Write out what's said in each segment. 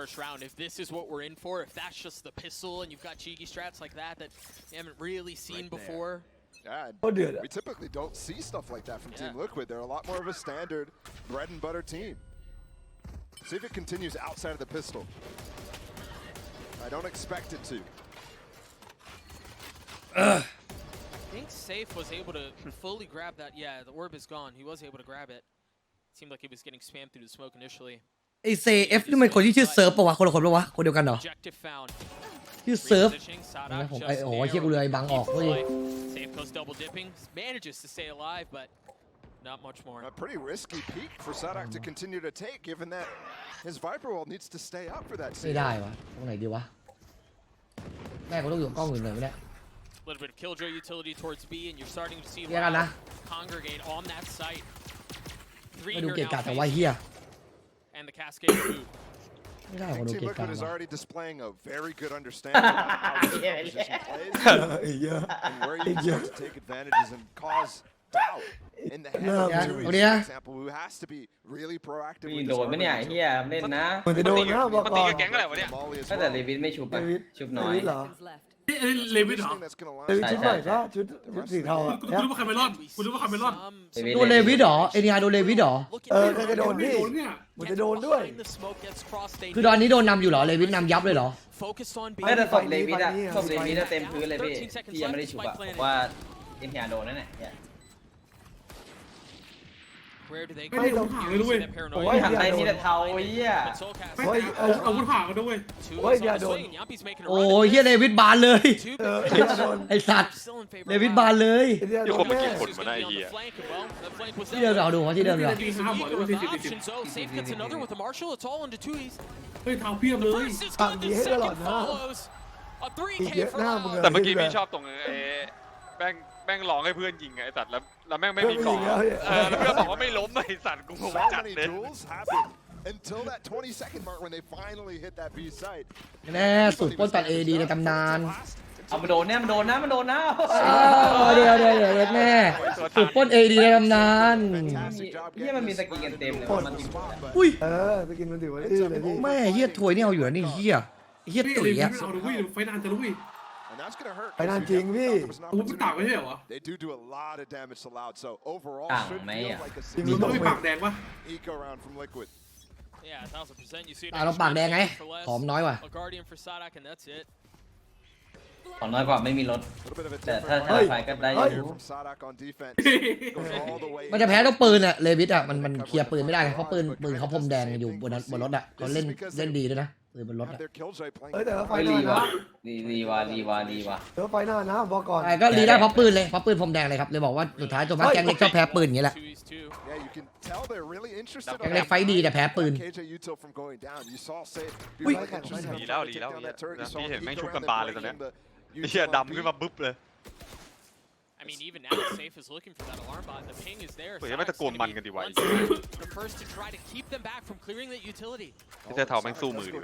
first round. If this is what we're in for, if that's just the pistol and you've got cheeky strats like that you haven't really seen before. Yeah, we typically don't see stuff like that from Team Liquid. They're a lot more of a standard bread and butter team. See if it continues outside of the pistol. I don't expect it to. I think Safe was able to fully grab that. Yeah, the orb is gone. He was able to grab it. Seemed like he was getting spammed through the smoke initially. ไอเซฟนี่มันคนที่ชื่อเซิร์ฟปะวะคนละคนปะวะคนเดียวกันเหรอชื่อเซิร์ฟผมไอโอ้เชี่ยกูเลยบังออกเว้ย Safe goes double dipping, manages to stay alive, but not much more. A pretty risky peak for Sadak to continue to take, given that his Viper wall needs to stay up for that. ไม่ได้วะตรงไหนดีวะแม่กูต้องอยู่กล้องอื่นเลยไม่ได้ Little bit of killjoy utility towards B, and you're starting to see congregate on that site. ไม่ดูเกะกะแต่ว่าเฮีย And the cascade boot. ไม่ได้คนดู Team เกะกะ Liquid is already displaying a very good understanding of how this composition plays and where you can to take advantages and cause doubt in the head of Tui, for example, who has to be really proactive. มีโดนไหมเนี่ยเฮียเล่นนะ มันจะโดนนะบอกก่อน ก็แต่เลวินไม่ชุบอะชุบน้อย เหรอ เลวินเหรอ เลวินชุดใหม่ก็ชุดสีเทาอ่ะ กูรู้ว่าใครไม่รอดกูรู้ว่าใครไม่รอด โดนเลวิดเหรอเอ็นอาร์โดนเลวิดเหรอ ใครจะโดนพี่มันจะโดนด้วย คือตอนนี้โดนนำอยู่เหรอเลวิดนำยับเลยเหรอ ไม่แต่ศพเลวินอะศพเลวินเต็มพื้นเลยพี่ที่ยังไม่ได้ชุบอะผมว่าเอ็นทีอาร์โดนนั่นแหละ Where do they ไม่ลงหางเลยด้วย โอ้ยหันไปทีละเทาไอ้เหี้ย ไม่เอาวุธหางกันด้วย โอ้ยเฮียเลวิดบานเลยไอสัตว์เลวิดบานเลย ที่คนมากินผลมาได้เฮีย ที่เดิมเราดูว่าที่เดิมเรา เฮ้ยเท้าเพียบเลย ปากดีให้ตลอดนะอีกเยอะหน้ามึง แต่เมื่อกี้พี่ชอบตรงแม่งร้องให้เพื่อนยิงไอ้สัตว์แล้วแม่งไม่มีกล่องแล้วเพื่อนบอกว่าไม่ล้มไอ้สัตว์กูจัดเลย Until that 20-second mark when they finally hit that B site. แน่สุดป้นตัดเอดีในตำนาน เอามาโดนเนี่ยมันโดนนะเดี๋ยวแน่สุดป้นเอดีในตำนาน เฮียมันมีสกินกันเต็มเลยมันจริง อุ้ย ไปกินมันถือว่าอื้อเลยพี่ แม่เฮียถวยนี่เอาอยู่นะนี่เฮียตุ๋ยอะ เอาดูวิ่งไฟนานจะรู้วิ่ง And that's gonna hurt. ไปนานจริงพี่ กูไม่ต่างไม่ใช่เหรอ They do a lot of damage to Loud, so overall should ไม่ feel อะ like a มึงต้องมีปากแดงปะ eco round from Liquid. เราปากแดงไงหอมน้อยว่ะ ขอน้อยกว่าไม่มีรถ แต่ถ้าไฟก็ได้อยู่ From Sadak on defense. Goes all the way. มันจะแพ้ต้องปืนอะเลวิสอะมันเคลียร์ปืนไม่ได้เพราะปืนเขาพรมแดงอยู่บนรถอะเขาเล่นดีด้วยนะปืนบนรถอะ Their killjoy playing. แต่ว่าไฟ ไม่ ห รี น้านะ วะรีวะ แต่ว่าไฟหน้านะบอกก่อน ก็รีได้เพราะปืนเลยเพราะปืนพรมแดงเลยครับเลยบอกว่าสุดท้ายตัวมันแกงเล็กชอบแพ้ปืนอย่างนี้แหละ Yeah, you can tell they're really interested. แกงเล็กไฟดีแต่แพ้ปืน KJ Util from going down. You saw Safe. ดีแล้วพี่เห็นแม่งชุบกันบานเลยตอนนี้เฮียดำขึ้นมาบึ๊บเลย I mean, even now, Safe is looking for that alarm bot. The ping is there. เฮ้ยไม่ตะโกนมันกันดีวะ The first to try to keep them back from clearing that utility. ไม่ใช่เท่าแม่งสู้มือดิ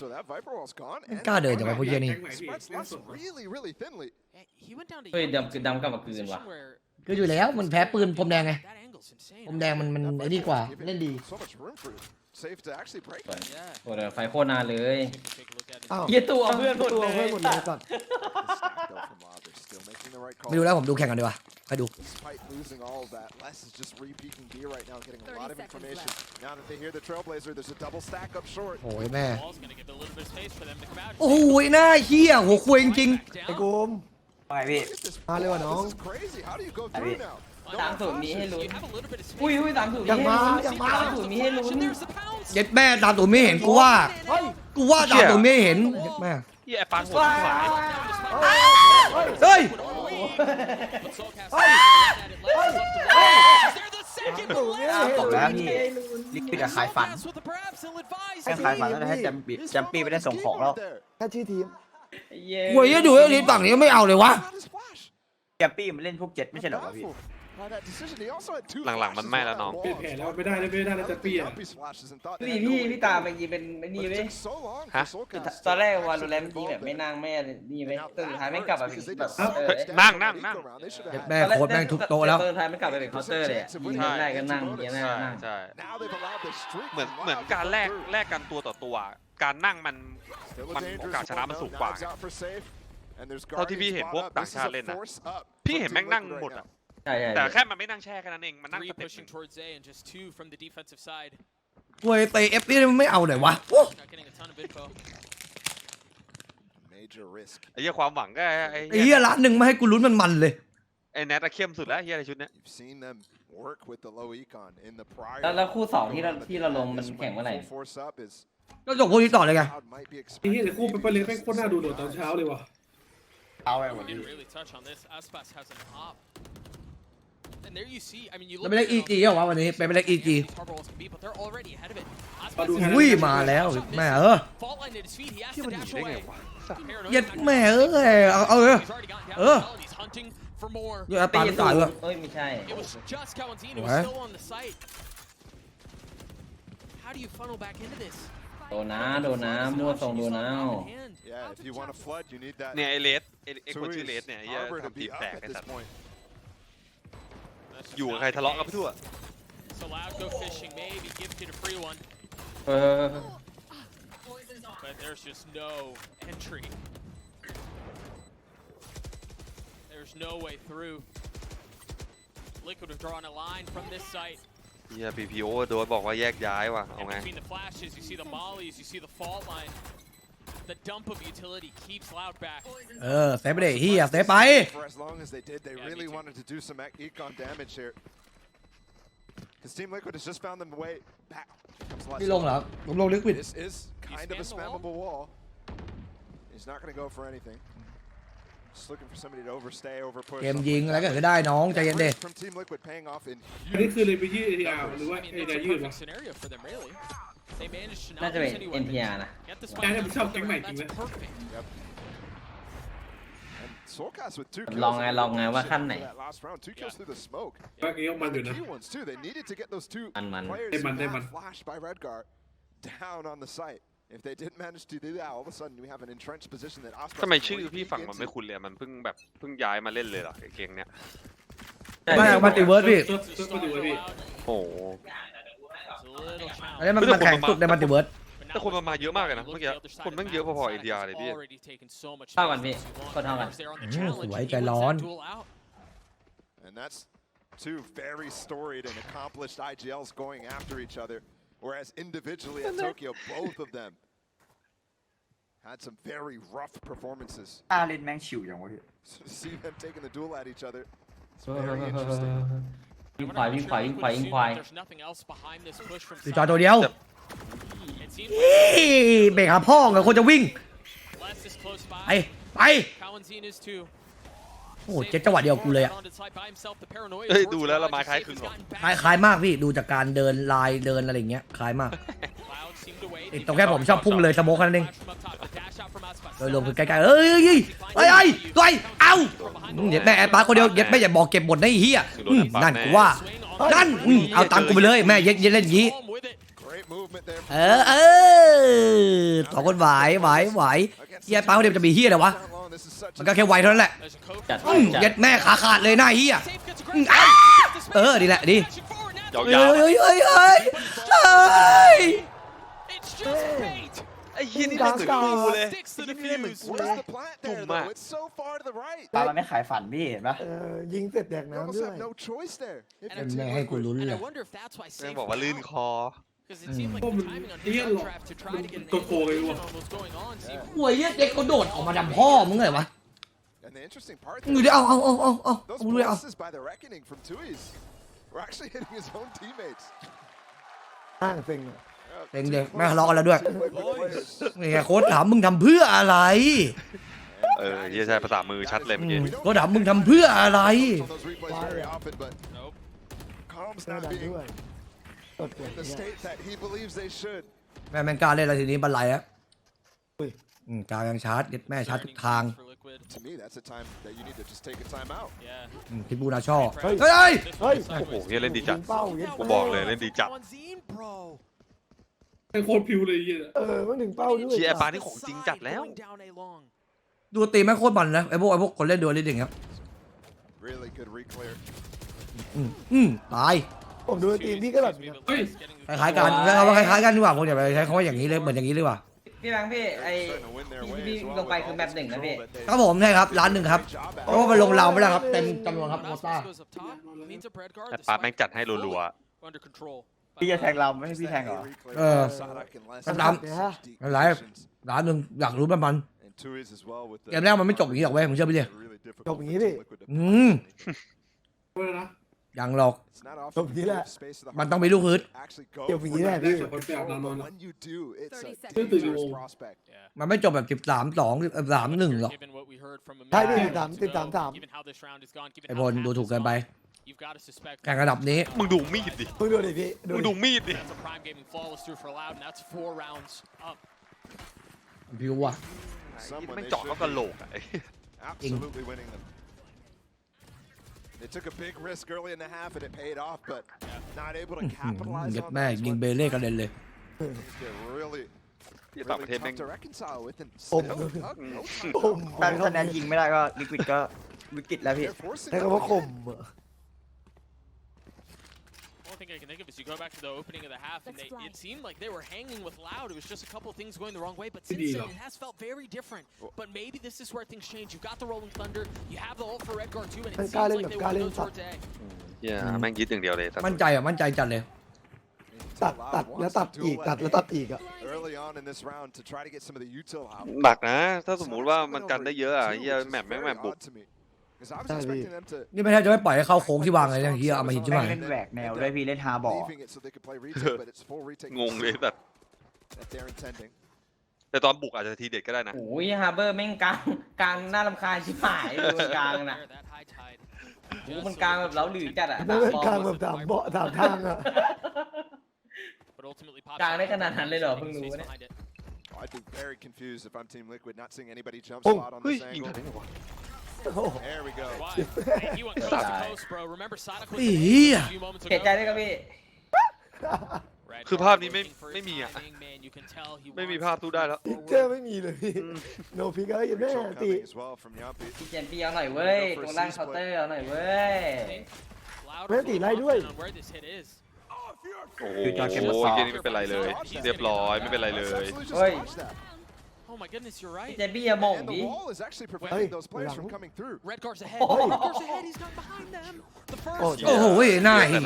So that Viper wall's gone. กล้าเดินจังวะพวกเหี้ยนี่ Spreads less really thinly. He went down to เฮ้ยดำกลับมาคืนว่ะ คืออยู่แล้วมันแพ้ปืนพรมแดงไงพรมแดงมันไอ้นี่กว่าเล่นดี So much room for Safe to actually break. โอ้เดี๋ยวไฟโคตรนานเลย อ้าว เฮียตัวเพื่อนหมดเลย สัตว์ ไม่ดูแล้วผมดูแข่งกันดีกว่าใครดู Despite losing all of that, Les is just re-peeking B right now, getting a lot of information. Now that they hear the Trailblazer, there's a double stack up short. โอ้ยแม่โอ้ยหน้าเหี้ยหัวคุยจริง ไอ้กูม ไปพี่ มาเลยว่ะน้อง This is crazy. How do you go through now? สามสูตรมีให้ลุ้นอุ้ยสามสูตร อย่างมาอย่างมา สามสูตรมีให้ลุ้น เย็ดแม่ตามตัวไม่เห็นกูว่าตามตัวไม่เห็นเย็ดแม่ เฮียปังหัวขวา เฮ้ย บอกแล้วพี่ลิขิตกับขายฝันแค่ขายฝันแล้วให้แจมปี้ไปได้ส่งของแล้ว แค่ชื่อทีม หวยดูไอ้ลิ้นฝั่งนี้ไม่เอาเลยวะ แจมปี้มันเล่นพวกเจ็ดไม่ใช่หรอวะพี่ by that decision. He also had 2 หลังๆมันไม่แล้วน้อง เปลี่ยนแผนแล้วไม่ได้แล้วจะเปลี่ยน พี่ตามไปยิงเป็นไม่นี่เว้ยตอนแรกวาโลแรนต์ยิงแบบไม่นั่งไม่นี่เว้ยตอนสุดท้ายแม่งกลับมาเป็นแบบนั่ง แม่โคตรแม่งทุบโต๊ะแล้ว ตอนสุดท้ายไม่กลับไปเป็นเคาน์เตอร์เลยยิงได้ก็นั่งยิงได้ก็นั่ง ใช่เหมือนการแลกกันตัวต่อตัวการนั่งมันโอกาสชนะมันสูงกว่าเท่าที่พี่เห็นพวกต่างชาติเล่นนะพี่เห็นแม่งนั่งหมดอ่ะแต่แค่มันไม่นั่งแช่แค่นั้นเองมันนั่งสเต็ปหนึ่ง เว้ยเตะเอฟนี่มันไม่เอาไหนวะไอ้เหี้ยความหวังก็ไอ้เหี้ยละหนึ่งมาให้กูลุ้นมันเลยไอ้แนทเข้มสุดแล้วเหี้ยในชุดเนี้ยแล้วคู่2ที่เราลงมันแข่งเมื่อไหร่ก็จบคู่นี้ต่อเลยไงไอ้เหี้ยแต่คู่ไปเล่นแม่งโคตรน่าดูโดดตอนเช้าเลยว่ะเอาไปหมดดิแล้วไม่ได้อีจีเหรอวะวันนี้เป็นไม่ได้อีจีอุ้ยมาแล้วแม่ที่มันหนีได้ไงวะยัดแม่เอาอย่าปาไม่ตายเลยไม่ใช่โดนนะมั่วทรงโดนนะเนี่ยไอเลสไอคนชื่อเลสเนี่ยทำทีมแตกไอ้สัตว์อยู่กับใครทะเลาะกันไปทั่วThere's no way through. Liquid have drawn a line from this site. เฮีย PPO โดนบอกว่าแยกย้ายว่ะเอาไง Between the flashes, you see the mollies, you see the fault line. The dump of utility keeps Loud back. เซฟไปดิเฮียเซฟไป For as long as they did, they really wanted to do some econ damage here. Because Team Liquid has just found them way back. พี่ลงเหรอผมลง Liquid. This is kind of a spammable wall. He's not going to go for anything. Just looking for somebody to overstay, overpush. เกมยิงอะไรก็ได้น้องใจเย็นดิ From Team Liquid paying off in อันนี้คือเลยไปยืด ATR หรือว่า ATR ยืดวะ น่าจะเป็น NTR นะ แต่เนี่ยผมชอบแก๊งใหม่จริงเลย Soulcast with 2 kills. ลองไงว่าขั้นไหน Last round, 2 kills through the smoke. ก็เกี่ยวมันอยู่นะ Key ones too. They needed to get those 2 players flashed by Redgar down on the site. If they didn't manage to do that, all of a sudden we have an entrenched position that Osprey. ทำไมชื่อพี่ฝั่งมันไม่คุ้นเลยมันเพิ่งย้ายมาเล่นเลยเหรอไอ้เกมเนี้ยมามัลติเวิร์สพี่โอ้อันนี้มันแข่งสุดในมัลติเวิร์สแต่คนมาเยอะมากเลยนะเมื่อกี้คนมันเยอะพอๆ ATR เลยพี่เท่ากันพี่คนเท่ากันสวยใจร้อน And that's 2 very storied and accomplished IGLs going after each other. Whereas individually at Tokyo, both of them had some very rough performances. เล่นแม่งชิวอย่างวะพี่ See them taking the duel at each other. It's very interesting. ยิงควาย ดูจอตัวเดียวเบรกหาพ่อเหรอคนจะวิ่งไปโอ้เจ็ดจังหวะเดียวกูเลยอ่ะดูแล้วละไม้คล้ายคลึงหรอคล้ายมากพี่ดูจากการเดินลายเดินอะไรอย่างเงี้ยคล้ายมากตรงแค่ผมชอบพุ่งเลยสโมกแค่นั้นเองโดยรวมคือใกล้ๆเอ้ยเอาเย็ดแม่แอดปาร์คนเดียวเย็ดแม่อย่าบอกเก็บหมดนะไอ้เหี้ยนั่นกูว่านั่นเอาตังกูไปเลยแม่เย็ดเล่นอย่างงี้ต่อคนไหวเฮียปาร์คนเดียวจะมีเฮียอะไรวะมันก็แค่ไวเท่านั้นแหละเย็ดแม่ขาดเลยหน้าเฮียดีแหละดีไอ้เฮียนี่เล่นเหมือนกูเลยตุ่มมากปามันไม่ขายฝันพี่เห็นปะยิงเสร็จแดกน้ำด้วยแม่ให้กูลุ้นเลยแม่บอกว่าลื่นคอตัวโกงเลยวะหวยเด็กเขาโดดออกมาดำพ่อมึงเลยวะมึงเดี๋ยวเอาดูเลยเอาตั้งเซ็งเด็กไม่ทะเลาะกันแล้วด้วยนี่ไงโค้ชถามมึงทำเพื่ออะไรเฮียใช้ภาษามือชัดเลยเมื่อกี้โค้ชถามมึงทำเพื่ออะไรแม่แม่งกล้าเล่นอะไรทีนี้บันไลแล้วกล้ายังชาร์จแม่ชาร์จทุกทาง To me, that's a time that you need to just take a time out. พิบูนาช่อ เฮ้ย เฮ้ย เฮ้ย โอ้โหเล่นดีจัด เป้าเย็ด กูบอกเลยเล่นดีจัด ไอ้โคตรพิวเลยเหี้ย มันถึงเป้าด้วย เชียร์ปานี่ของจริงจัดแล้ว ดูตีแม่งโคตรมันนะไอ้พวกคนเล่นดูเล่นอย่างเงี้ย Really good reclear. ตาย ผมดูทีมพี่ก็แบบ เฮ้ย คล้ายๆกันใช้คำว่าคล้ายๆกันดีกว่าผมอย่าไปใช้คำว่าอย่างนี้เลยเหมือนอย่างนี้เลยว่ะ พี่แบงค์พี่ไอ Starting to win their way ที่ as พี่ well ลงไป with คือ all แมป this หนึ่งนะ control พี่ that they ครับผมใช่ครับร้านหนึ่งครับ job เพราะว่ามันลงเราไม่ได้ครับเต็มจำนวนครับโมต้า แต่ปาแม่งจัดให้รัว พี่จะแทงเราไม่ให้พี่แทงเหรอ Cắt đấm. อะไรร้านหนึ่งอยากรู้มัน เกมแรกมันไม่จบอย่างนี้หรอกเว้ยมึงเชื่อพี่ดิ จบอย่างนี้ดิ เว้ยนะ ยังหรอก จบอย่างนี้แหละ มันต้องมีลูกฮึด จบอย่างนี้แหละพี่ คนไปอาบน้ำนอนนะ มันไม่จบแบบ13-2 13-1หรอก ใช่พี่13-3 ไอ้บอลดูถูกเกินไปแข่งระดับนี้ ๆมึงดูมีดดิ เพิ่งดูดิพี่ มึงดูมีดดิ พิวว่ะ แม่งเจาะเข้ากระโหลกอะ Absolutely winning them. They took a big risk early in the half and it paid off, but not able to capitalize เย็ด on แม่ that. ยิงเบเล่กระเด็นเลย Things get really, ที่ต่างประเทศ really แม่ง tough to reconcile with, and ผม still, ผม ถ้าแนนยิงไม่ได้ก็ลิควิดก็วิกฤตแล้วพี่ they're forcing ใช้ them คำว่า to ข่ม Only thing I can think of is you go back to the opening of the half, and it seemed like they were hanging with Loud. It was just a couple of things going the wrong way, but since then it has felt very different. But maybe this is where things change. You've got the Rolling Thunder, you have the ult for Redguard too, and it seems like they want to go towards A. เหี้ยแม่งยึดอย่างเดียวเลย มั่นใจอ่ะมั่นใจจัดเลย ตัดแล้วตัดอีกตัดแล้วตัดอีกอ่ะ early on in this round to try to get some of the util out. หนักนะ ถ้าสมมุติว่ามันกันได้เยอะอะเหี้ยแมปแม่งแมปบุก Because I was expecting them to นี่ไม่ใช่จะไม่ปล่อยให้เข้าโค้งที่วางเลยนะเฮียเอามาหินใช่ไหม แม่งเล่นแหวกแนวด้วยพี่เล่นฮาบอล leaving it so they could play retake, but it's full retake งงเลยแต่ that they're intending. แต่ตอนบุกอาจจะทีเด็ดก็ได้นะ โอ้ยฮาร์เบอร์แม่งกลางน่ารำคาญชิบหายดูกลางน่ะโอ้มันกลางแบบเล้าหลือจัดอ่ะ นั่นเป็นกลางแบบ3 เบาะ3 ทางอ่ะ กลางได้ขนาดนั้นเลยเหรอเพิ่งรู้เนี่ย I'd be very confused if I'm Team Liquid not seeing anybody jump Oh, spot on เฮ้ย this ยิง angle. ทันได้ไงวะ There we go. อีเหี้ย เสียใจด้วยครับพี่ คือภาพนี้ไม่มีอ่ะ ไม่มีภาพตู้ได้แล้ว พิกเจอร์ไม่มีเลยพี่โนพิกก็ยังไม่ Control ตี coming as well from Yampi. พี่เจนพี่เอาหน่อยเว้ยตรงล่างเคาน์เตอร์เอาหน่อยเว้ย ไม่ตีไล่ด้วย โอ้โหเกมนี้ไม่เป็นไรเลย เรียบร้อยไม่เป็นไรเลย Absolutely just Oi. dodged that. Oh my goodness, you're right. พี่เจนพี่อย่าโมง And ดิ the wall is actually preventing those players Hey, from coming through. Redguard's ahead. Oh. Redguard's ahead. He's got behind them. The first. โอ้โหหน้าหี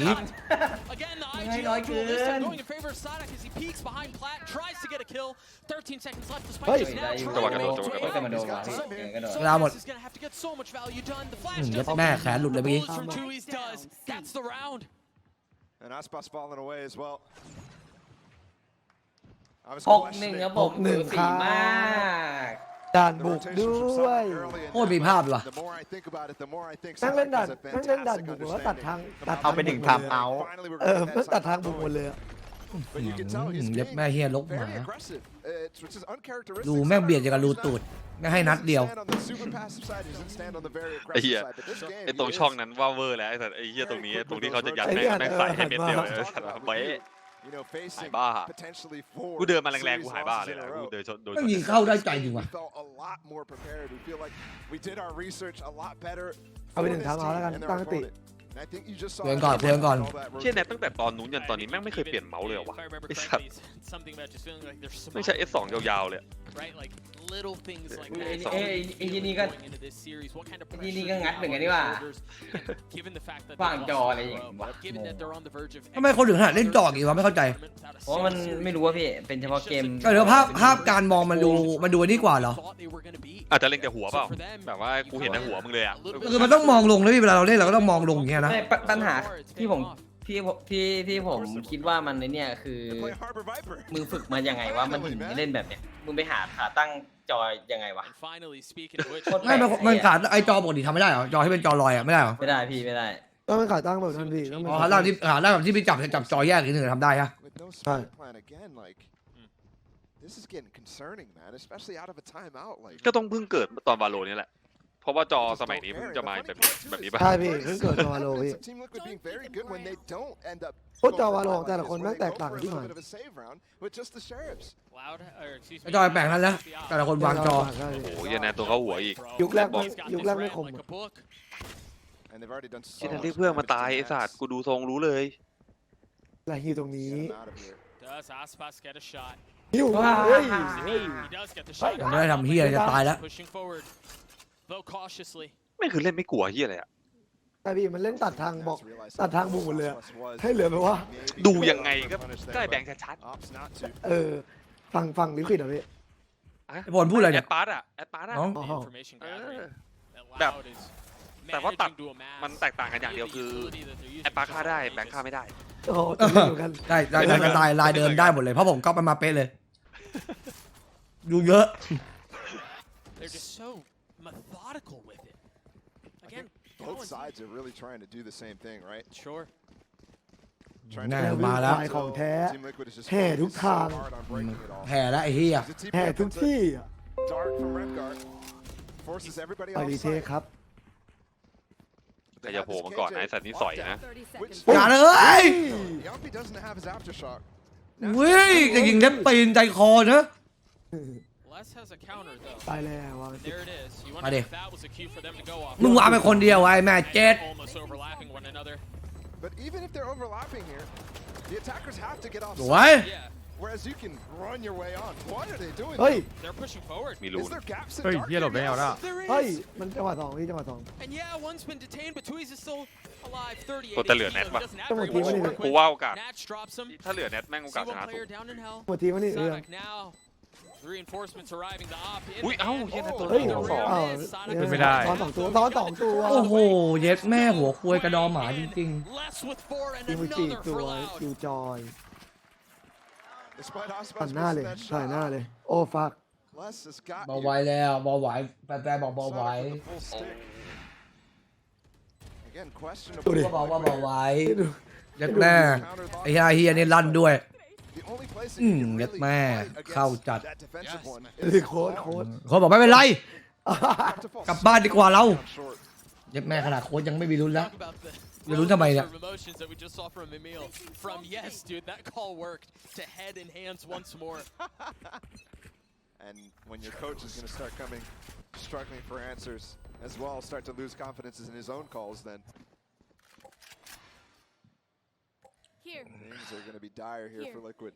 Again, the Ay, IG nói duel this time cơn. going in favor of Sadak as he peeks behind Plat, tries to get a kill. 13 seconds left. Despite Hey. just now Hey, trying Tawag to ka make doon, his way tawag ka out. doon. So Hey, Wala mo. this is gonna have to get so much value done. The flash ยัด doesn't แม่แขนหลุดเลยเมื่อกี้ bullets from Tui's does. That's the round. And Aspas falling away as well. I was 6-1 ครับผม 6-1 สูสีมาก ด่าน The บุก rotations ด้ from วย Sadak early in โคตรมี that ภาพว่ะ The more I think about it, the more I think นั่งเล่น Sadak ด่าน has a นั่งเล่นด่าน fantastic บุกหรือว่าตัดทาง understanding. ตัด เอาไปถึงทำเอา Finally, we're มัน getting ตัด that ทาง side บุกหมด going. เลยอะ But you can tell he's เล็บ being แม่เฮียลกหมา very aggressive, which is uncharacteristic. ดูแม่งเบียดอย่างกับรูตูดไม่ให้นัดเดียว He doesn't stand on the super passive side, he doesn't stand on the very ไอ้ aggressive เหี้ย side, but this game, ไอ้ตรง he ช่อง is, นั้นว่าเวอร์แล้วไอ้สัตว์ไอ้เหี้ยตรงนี้ตรงที่เขาจะยัด ไอ้ แม่ เหี้ย งใส่ให้เม็ดเดียวเลย talk สัตว์ about เบ้ when you know, facingบ้า potentially 4 กูเดินมาแรงๆ กู series หายบ้า losses เลย in นะ a กู row. เดินชนโดน แม่งยิงเข้าได้ใจจริง We ว่ะ felt a lot more prepared. We feel like we did our research a lot better เอาไป for หนึ่ง this ทางเอาแล้วกัน team and their ตั้งสติ opponent. And I think you just saw เตือนก่อน that เตือนก่อน all that เชี่ยแนท rotation. ตั้งแต่ตอนนู้นยันตอนนี้แม่งไม่เคยเปลี่ยนเมาส์เลยเหรอวะ If I remember ไอ้สัต correctly, ว์ it's something about just feeling like there's ไม่ใช่ S2 ยาวๆเลย right? Like little things like ไอ้ that. ไอ้ยี่นี่ก็ Going into this series, what kind of ไอ้ pressure ยี่นี่ก็ do งัด you เหมือน have กัน on นี่ your ว่า shoulders? And given the fact that ขว้าง they've จอ lost อะไร in อย่าง a งี้ row, วะ given that they're on the verge of ทำไมคนถึงขนาดเล่นจอกอีกวะไม่เข้าใจ เพราะว่ามันไม่รู้ว่าพี่เป็นเฉพาะเกม ก็เดี๋ยวภาพการมองมันดูนี่กว่าเหรอ อาจจะเล่นแต่หัวเปล่าแบบว่ากูเห็นแต่หัวมึงเลยอ่ะ คือมันต้องมองลงนะพี่เวลาเราเล่นเราก็ต้องมองลงอย่างเงี้ยนะ ไม่ปัญหาที่ผมคิดว่ามันในเนี่ยคือ They're playing Harbor Viper. มึงฝึกมายังไงวะมันถึงเล่นแบบเนี้ยมึงไปหาขาตั้งจอยังไงวะ And finally, speaking of which, ไม่มันขาดไอจอปกติทำไม่ได้เหรอจอที่เป็นจอลอยอ่ะไม่ได้เหรอ ไม่ได้พี่ไม่ได้ ต้องเป็นขาตั้งแบบนั้นพี่ต้องเป็น อ๋อขาตั้งที่แบบที่พี่จับจอแยกอีกหนึ่งทำได้ฮะ With no smart plan again, like This is getting concerning, man, especially out of a timeout. Like ก็ต้องเพิ่งเกิดตอนวาโลนี่แหละเพราะว่าจอสมัยนี้เพิ่งจะมาแบบนี้ป่ะ ใช่พี่เพิ่งเกิดตัววาโลพี่ Team Liquid being very good when they don't end up โอ้จอวาโลแต่ละคนแม่งแตกต่างกันที่หน่อย bit of a save round with just the sheriffs. Loud, or excuse ไอ้ me. จอยแปลกนั้นแล้วแต่ละคนวางจอ ใช่ โอ้ยแนนตัวเขาหัวอีก ยุคแรกไม่ He's got ยุค this แรกไม่ ran คม like a book. And they've already done ที่ so นั่น much เรียกเพื่อนมา damage ตาย to ไอ้สัต Nats. ว์กูดูทรงรู้เลย ลายฮิวตรงนี้ Get him out of here. Does Aspas get a shot? ฮิวเฮ้ย He does get the shot. ไม่ได้ทำเฮียจะตายแล้ว Pushing forward, though cautiously. ไม่คือเล่นไม่กลัวเฮียอะไรอะ ใช่พี่มันเล่นตัดทางบอกตัดทางบุกหมดเลยอะให้เหลือแบบว่า ดูยังไงก็ได้แบงค์ชัด Opts not to. ฝั่งลิควิดอ่ะพี่ ๆ ไอ้บอลพูดอะไรเนี่ย แอดปาร์ตอะแอดปาร์ตอะ น้อง อ๋อ Information gathering. That แบบ Loud is แต่ว่าตัด managing to amass มันแตกต่างกันอย่างเดียวคือ the utility that they're using แอดปาร์ต for ฆ่าได้ short แบงค์ฆ่าไม่ได้ โอ้โหจะเล่นเหมือนกัน ได้กันตายลายเดินได้หมดเลยเพราะผมก๊อปมันมาเป๊ะเลยดูเยอะ They're just so methodical with it. Again, Both sides are really trying to do the same thing, right? Sure. แน่มาแล้ว ฝ่ายของแท้ Team Liquid is just แห่ทุก focused ทาง so hard on breaking it all. แห่แล้วไอ้เฮีย The TP แห่ทุก puts a ที่อะ dart from Redguard forces everybody ไป off รีเทค site. ครับ ใครจะโผล่มาก่อนนะไอ้สัตว์นี่สอยนะ อย่าเลย Yampi doesn't have his aftershock. เว้ยจะยิงเล็บตีนใจคอนะ Les has a counter though. ไปแล้ววาง And there it is. You Đi. wonder if that was a cue for them to go off. มึงวางไปคนเดียวไอ้แม่เจ็ด Almost overlapping one another. But even if they're overlapping here, the attackers have to get off สวย site. Yeah, Whereas you can run your way on. What are they doing? เฮ้ย they're pushing forward. มีรู Is น there gaps in เฮ้ย dark เฮียหลบไม่เอาแล้ว There เฮ้ย is. มันจังหวะสองพี่จังหวะสอง And yeah, one's been detained, but Tuiz is still alive. 38. ตัวแต่เหลือ He แนท doesn't ป่ะ haveต้องมา very ตี much วะ to นี่ work กู with. ว่าโอกาส Natch drops him. ถ้าเหลือแนทแม่งโอกาส See ช one นะสู player ง down in hell. หมดทีมวะนี่เออ Sadak now. Reinforcements arriving. The op in อุ้ย the เอ้า hand. เฮียแนทตัว เฮ้ย นี้โดนสอง อ้าว เป็นไม่ได้ ซ้อนสองตัวซ้อนสองตัว โอ้โหเย็ดแม่หัวคุยกระดอหมาจริง Less with 4 and ทีมสี่ another ตั for ว Loud. คิวจอย Despite ตั Aspas ดหน้าเลย missing that ใส่หน้า shot, เลย โอ้ฟัก Les has got ๆเบา you. ไหวแล้วเบาไหวแฟนๆบอกเบาไหว Sadak with the full stick. Again, ดู questionable. ดิ ก็บอกว่าเบาไหว ดู เย็ดแม่ไอ้เฮียนี่ลั่นด้วย The only place that อื you ม can เย็ด really แม่ fight เข้า against จัด that defensive one คือโค้ด เขาบอกไม่เป็นไร have to fall กลับบ้านดีกว่าเรา short. เย็ดแม่ขนาดโค้ชยังไม่มีลุ้นแล้ว Talk about theอย่าลุ้นทำไมเนี่ย roller coaster of emotions that we just saw from Emil. From yes, dude, that call worked to head and hands once more. And when your coach is going to start struggling for answers as well, start to lose confidence in his own calls, then Here. things are going to be dire here for Liquid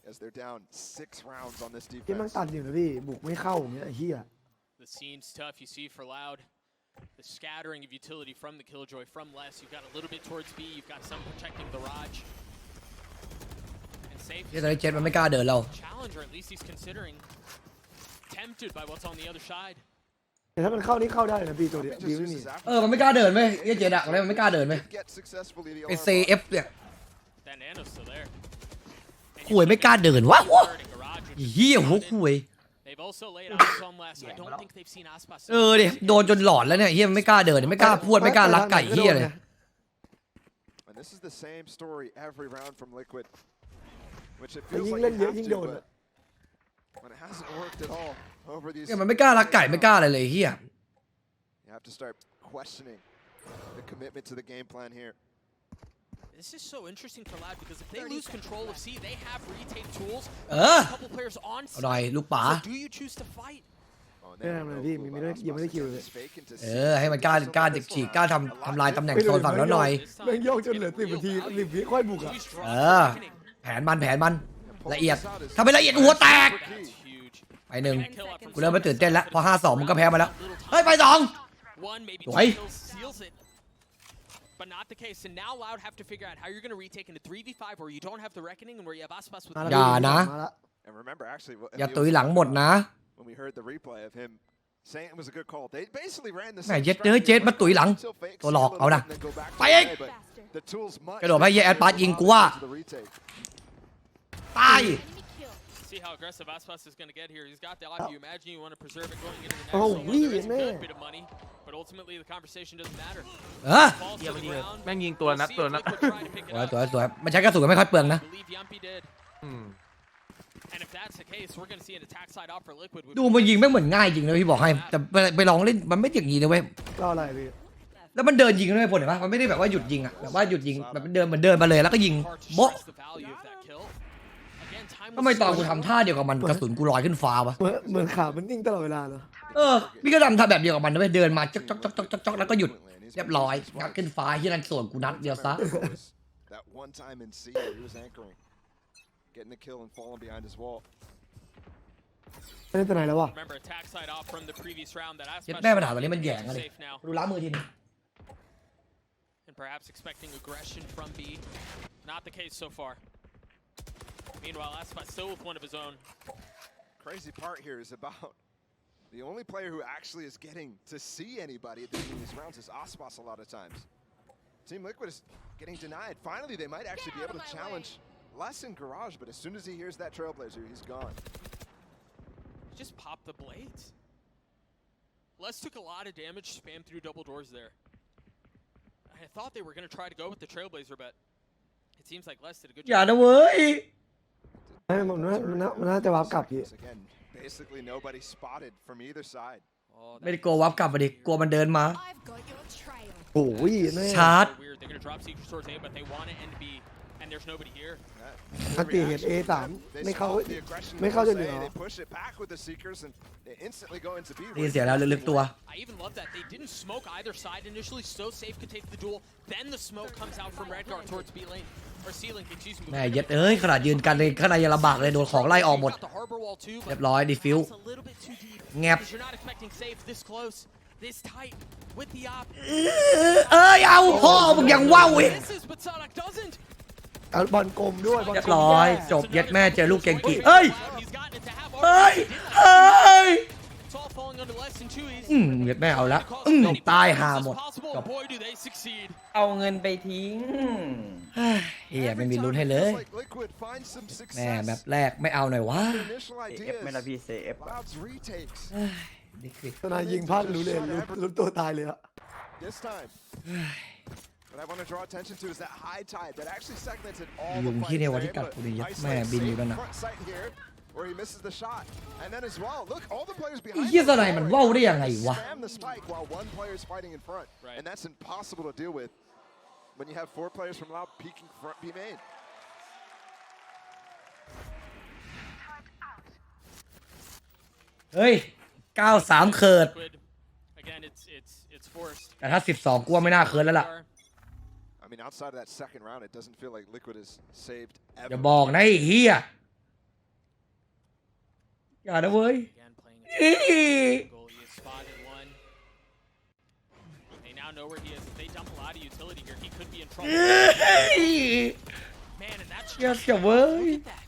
as they're down 6 rounds on this ที่มัน defense. ตันอยู่นะพี่ บุกไม่เข้าอย่างเงี้ยไอ้เฮีย The scene's tough. You see for Loud, the scattering of utility from the Killjoy, from Les. You've got a little bit towards B. You've got some protecting the Raj. And safe. เฮียตอนนี้เจ็ดมันไม่กล้าเดินเรา Challenger, at least he's considering. Tempted by what's on the other side. แต่ถ้ามันเข้านี่เข้าได้นะพี่ตัวเดียว Just ดีไม่มี uses after- มันไม่กล้าเดินไหมเฮียเจ็ดอะอะไรมันไม่กล้าเดินไหม Get successfully the ไอ alarm ซี bot. เอฟเนี่ย That Nano's still there. And คุยไม่กล้าเดินวะ converting Garage, which is เฮียหัวคุย They've also laid eyes on Les. I don't think they've seen Aspas. ดิโดนจนหลอนแล้วเนี่ยเฮียมันไม่กล้าเดินไม่กล้าพูดไม่กล้ารักไก่เฮียเลย And this is the same story every round from Liquid, which it แต่ feels ยิ่ง like เล่น you เยอะ have ยิ่ง to, โดน but when it hasn't worked at all over these, เนี่ยมันไม่กล้ารักไก่ไม่กล้าอะไรเลยเฮีย you have to start questioning the commitment to the game plan here. This is so interesting for Loud because if they lose control of C, they have retake tools. เออ A couple players on เอาหน่อย site. ลูกป๋า So do you choose to fight? Oh, and ไม่ they ทำ have อะไร no พี่ clue มี about ไม่ได้ Aspas ยังไม่ได้คิว taking เลย this fake into ให้มันกล้ากล้าฉีกกล้าทำลายตำแหน่งโซนฝั่งแล้วหน่อย แม่งโยกจนเหลือ10 นาที10 วิค่อยบุกอ่ะ Tuiz เอ drops อ the reckoning. แผนมันละเอียดถ้าไม่ละเอียดหัวแตก That's huge. ไปหนึ่ง And kill out from กูเริ่มไม่ตื่นเต้นแล้วพอ 5-2 มึงก็แพ้มาแล้ว Little time. เฮ้ยไปสอง One, maybe Lhai. two kills seals it. But not the case. And now Loud have to figure out how you're going to retake into 3v5 where you don't have the reckoning and where you have Aspas with มาแล้ว อย่านะ มาแล้ว And remember, actually, อย่าตุยหลังหมดนะ when we heard the replay of him saying it was a good call, they basically ran the แม่ same เย็ด strategy เจ็ดมาตุ๋ยหลัง until fakes ตัวหลอก a little เอานะ bit and then go back to ไปอีก play, but the tools much กระโดดให้เหี้ยแอดปาร์ตยิงกูว่า to the retake. ตาย Enemy kill. See how aggressive Aspas is going to get here. He's got the op. You imagine you want to preserve it going into the next Oh, zone. There is a man. good bit of money, but ultimately the conversation doesn't matter. เออ Falls เฮีย to มัน the ยิง ground. แม่งยิงตัวนัด We'll see ตัว if นัด Liquid try to pick it สวย up. สวยสวยมันใช้กระสุนไม่ค่อยเปลืองนะ I believe Yampi did. อืม And if that's the case, we're going to see an attack side off for Liquid. ดูมันยิงไม่เหมือนง่ายจริงนะพี่บอกให้แต่ไปลองเล่นมันไม่อย่างนี้นะเว้ย ก็อะไรพี่ แล้วมันเดินยิงด้วยผลเห็นปะมันไม่ได้แบบว่าหยุดยิงอะแบบว่าหยุดยิงแบบเดินเหมือนเดินมาเลยแล้วก็ยิงโบ๊ะทำไมตอนกูทำท่าเดียวกับมันกระสุนกูลอยขึ้นฟ้าวะ เหมือนขามันนิ่งตลอดเวลาเลย พี่ก็ทำท่าแบบเดียวกับมันนะเว้ยเดินมาจ๊อกจ๊อกจ๊อกจ๊อกจ๊อกแล้วก็หยุดเรียบร้อยงัดขึ้นฟ้าที่นั่นส่วนกูนัดเดียวซะ That one time in C where he was anchoring, getting the kill and falling behind his wall. ไม่ได้ตัวไหนแล้ววะ Remember attack side off from the previous round that เจ็ดแม่ปัญหาตอนนี้มันแหย่งอะเลย safe now. ดูล้างมือทีนึง And perhaps expecting aggression from B. Not the case so far. Meanwhile, Aspas still with one of his own. Crazy part here is about the only player who actually is getting to see anybody at the beginning of these rounds is Aspas a lot of times. Team Liquid is getting denied. Finally, they might actually be able to challenge less in Garage, but as soon as he hears that Trailblazer, he's gone. Just pop the blades. Les took a lot of damage, spam through double doors there. I thought they were going to try to go with the Trailblazer, but it seems like Les did a good อย่า job. นะเว้ย มันน่าจะวาร์ปกลับพี่ Again, basically nobody spotted from either side. Oh, ไม่ได้กลัววับกลับมาดิกลัวมันเดินมา I've got your trail. โอ้ยแม่ ชาร์จ weird. They're going to drop Secret Swords A, but they want to end B, and there's nobody here. อันตีเห็น A3 They ไม่เข้า spot the aggression ไม่เข้า from จะเหนือ A, they push it back with the Seekers and they instantly go into B. ได้ยินเสียงแล้วลึกๆตัว I even love that they didn't smoke either side initially, so Safe could take the duel. Then the smoke comes out from Redguard towards B lane. Or C lane, excuse me. แม่เย็ดขนาดยืนกันในข้างในยังลำบากเลยโดนของไล่ออกหมด Got the harbor wall too, เรีย but บร้อยดิฟิว that's a little bit too deep. แงบ Because you're not expecting Safe this close, this tight, with the op. เอาพ่อมึงยังว่าวอีก Misses, but Sonic doesn't. เอาบอลกลมด้วยบอล เรียบ กลม ร้อยจบเย็ดแม่เจอลูกเกงกีเอ้ย He's gotten it to have เฮ้ย already. เฮ้ย It's all falling under less than 2 e's. เย็ดแม่เอาละตายหาหมดจบ Boy, do they succeed. เอาเงินไปทิ้ง เฮียไม่มีลุ้นให้เลย Like Liquid finds some แม่ success. แบบแรกไม่เอาหน่อยวะ Initial เอฟไม่ละ ideas. พี่เซฟ Cloud's retakes ตัวนายยิงพลาดรู้เลยรู้ตัวตายเลยอะ this time. What I want to draw attention to is that high tide that actually segmented all ยุ the งที่ fights ในวัน there, ที่กัด but กูนี่ยัด isolates แม่บินอยู่ Safe นั่นน่ะ front sight here where he misses the shot. And then as well, look, all the players ไอ้ behind เหี้ย him สไนมันว่าวได้ยังไงวะ spam the spike while one player is fighting in front. Right. And that's impossible to deal with when you have 4 players from Loud peeking front B main. เฮ้ย93เคิร์ด Liquid. Again, it's forced. แต่ถ้า12กูว่าไม่น่าเคิร์ดแล้วล่ะ I mean, outside of that second round, it doesn't feel like Liquid is saved อย่า ever. บอกนะไอ้เฮียอย่านะเว้ย Again, playing a goal. He has spotted one. They now know where he is. If they dump a lot of utility here, he could be in trouble. Man, and that's อย่าเสียเว้ย look at that.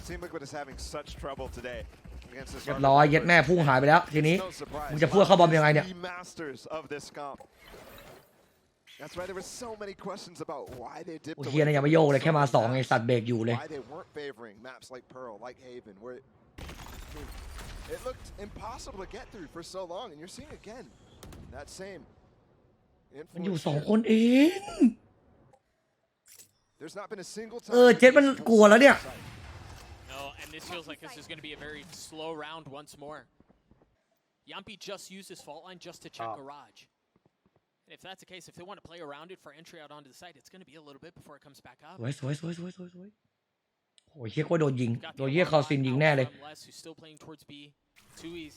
Team Liquid is having such trouble today against this. เรียบร้อยเย็ดแม่พุ่งหายไปแล้วทีนี้ No surprise. มึงจะพูดเข้าบอมยังไงเนี่ย The masters of this comp. That's why there were so many questions about why they dipped โอ้เฮียนะยังไม่โยกเลยแค่มา2ไอ้สัตว์เบรกอยู่เลย why they weren't favoring maps like Pearl, like Haven, where it looked impossible to get through for so long, and you're seeing again that same มันอยู่ influence 2 คนเอง There's not been a single time เจ็ดมันกลัวแล้วเนี่ย No, and this feels like this is going to be a very slow round once more. Yumpy just used his fault line just to check Garage. And if that's the case, if they want to play around it for entry out onto the site, it's going to be a little bit before it comes back up. สวยโอ้ยเฮียก็โดนยิงโดนเฮียคาซินยิงแน่เลย From Les, who's still playing towards B. 2E's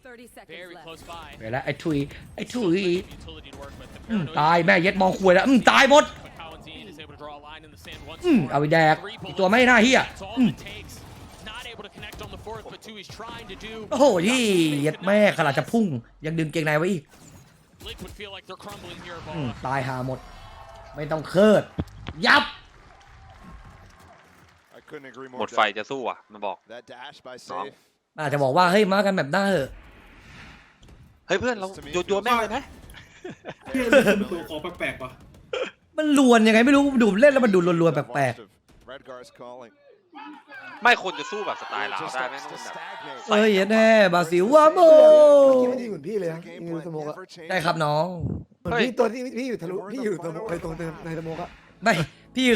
30 seconds very left. close by. ไปแล้วไอ้ถุย Still trying to get utility to work, but the paranoia ตายแม่เย็ดมองคุยแล้วตายหมด but Collinzine is able to draw a line in the sand once เอา more. ไปแดกอีกตัวไม่น่าเฮีย That's all it takes. Not able to connect on the fourth, but 2E's trying to do. โอ้โหยี่เย็ดแม่ขนาดจะพุ่งยังดึงเกงในไว้อีก Liquid feel like they're crumbling here, ตายหาหมดไม่ต้องเคิร์ดยับ I couldn't agree หม more. ดไฟจะสู้อ่ะมันบอก That dash by Safe. อาจจะบอกว่าเฮ้ยมากันแบบหน้าเหอะ เฮ้ยเพื่อนเราโยนแม่งเลยไหม พี่เป็นตัวของแปลกๆป่ะ มันลวนยังไงไม่รู้ดูเล่นแล้วมันดูลวนๆแปลก Redgar's calling. ไม่คนจะสู้แบบสไตล์เราได้ไหม Just นู่นแบบ stagnate. ๆเอ้ยแน่บาซิลว่าโม คิดว่าดีเหมือนพี่เลยนะยิงในสโมกอะ ได้ครับน้อง เหมือนพี่ตัวที่พี่อยู่ทะลุพี่อยู่ตรงไอ้ตรงในสโมกอะ ไม่ พี่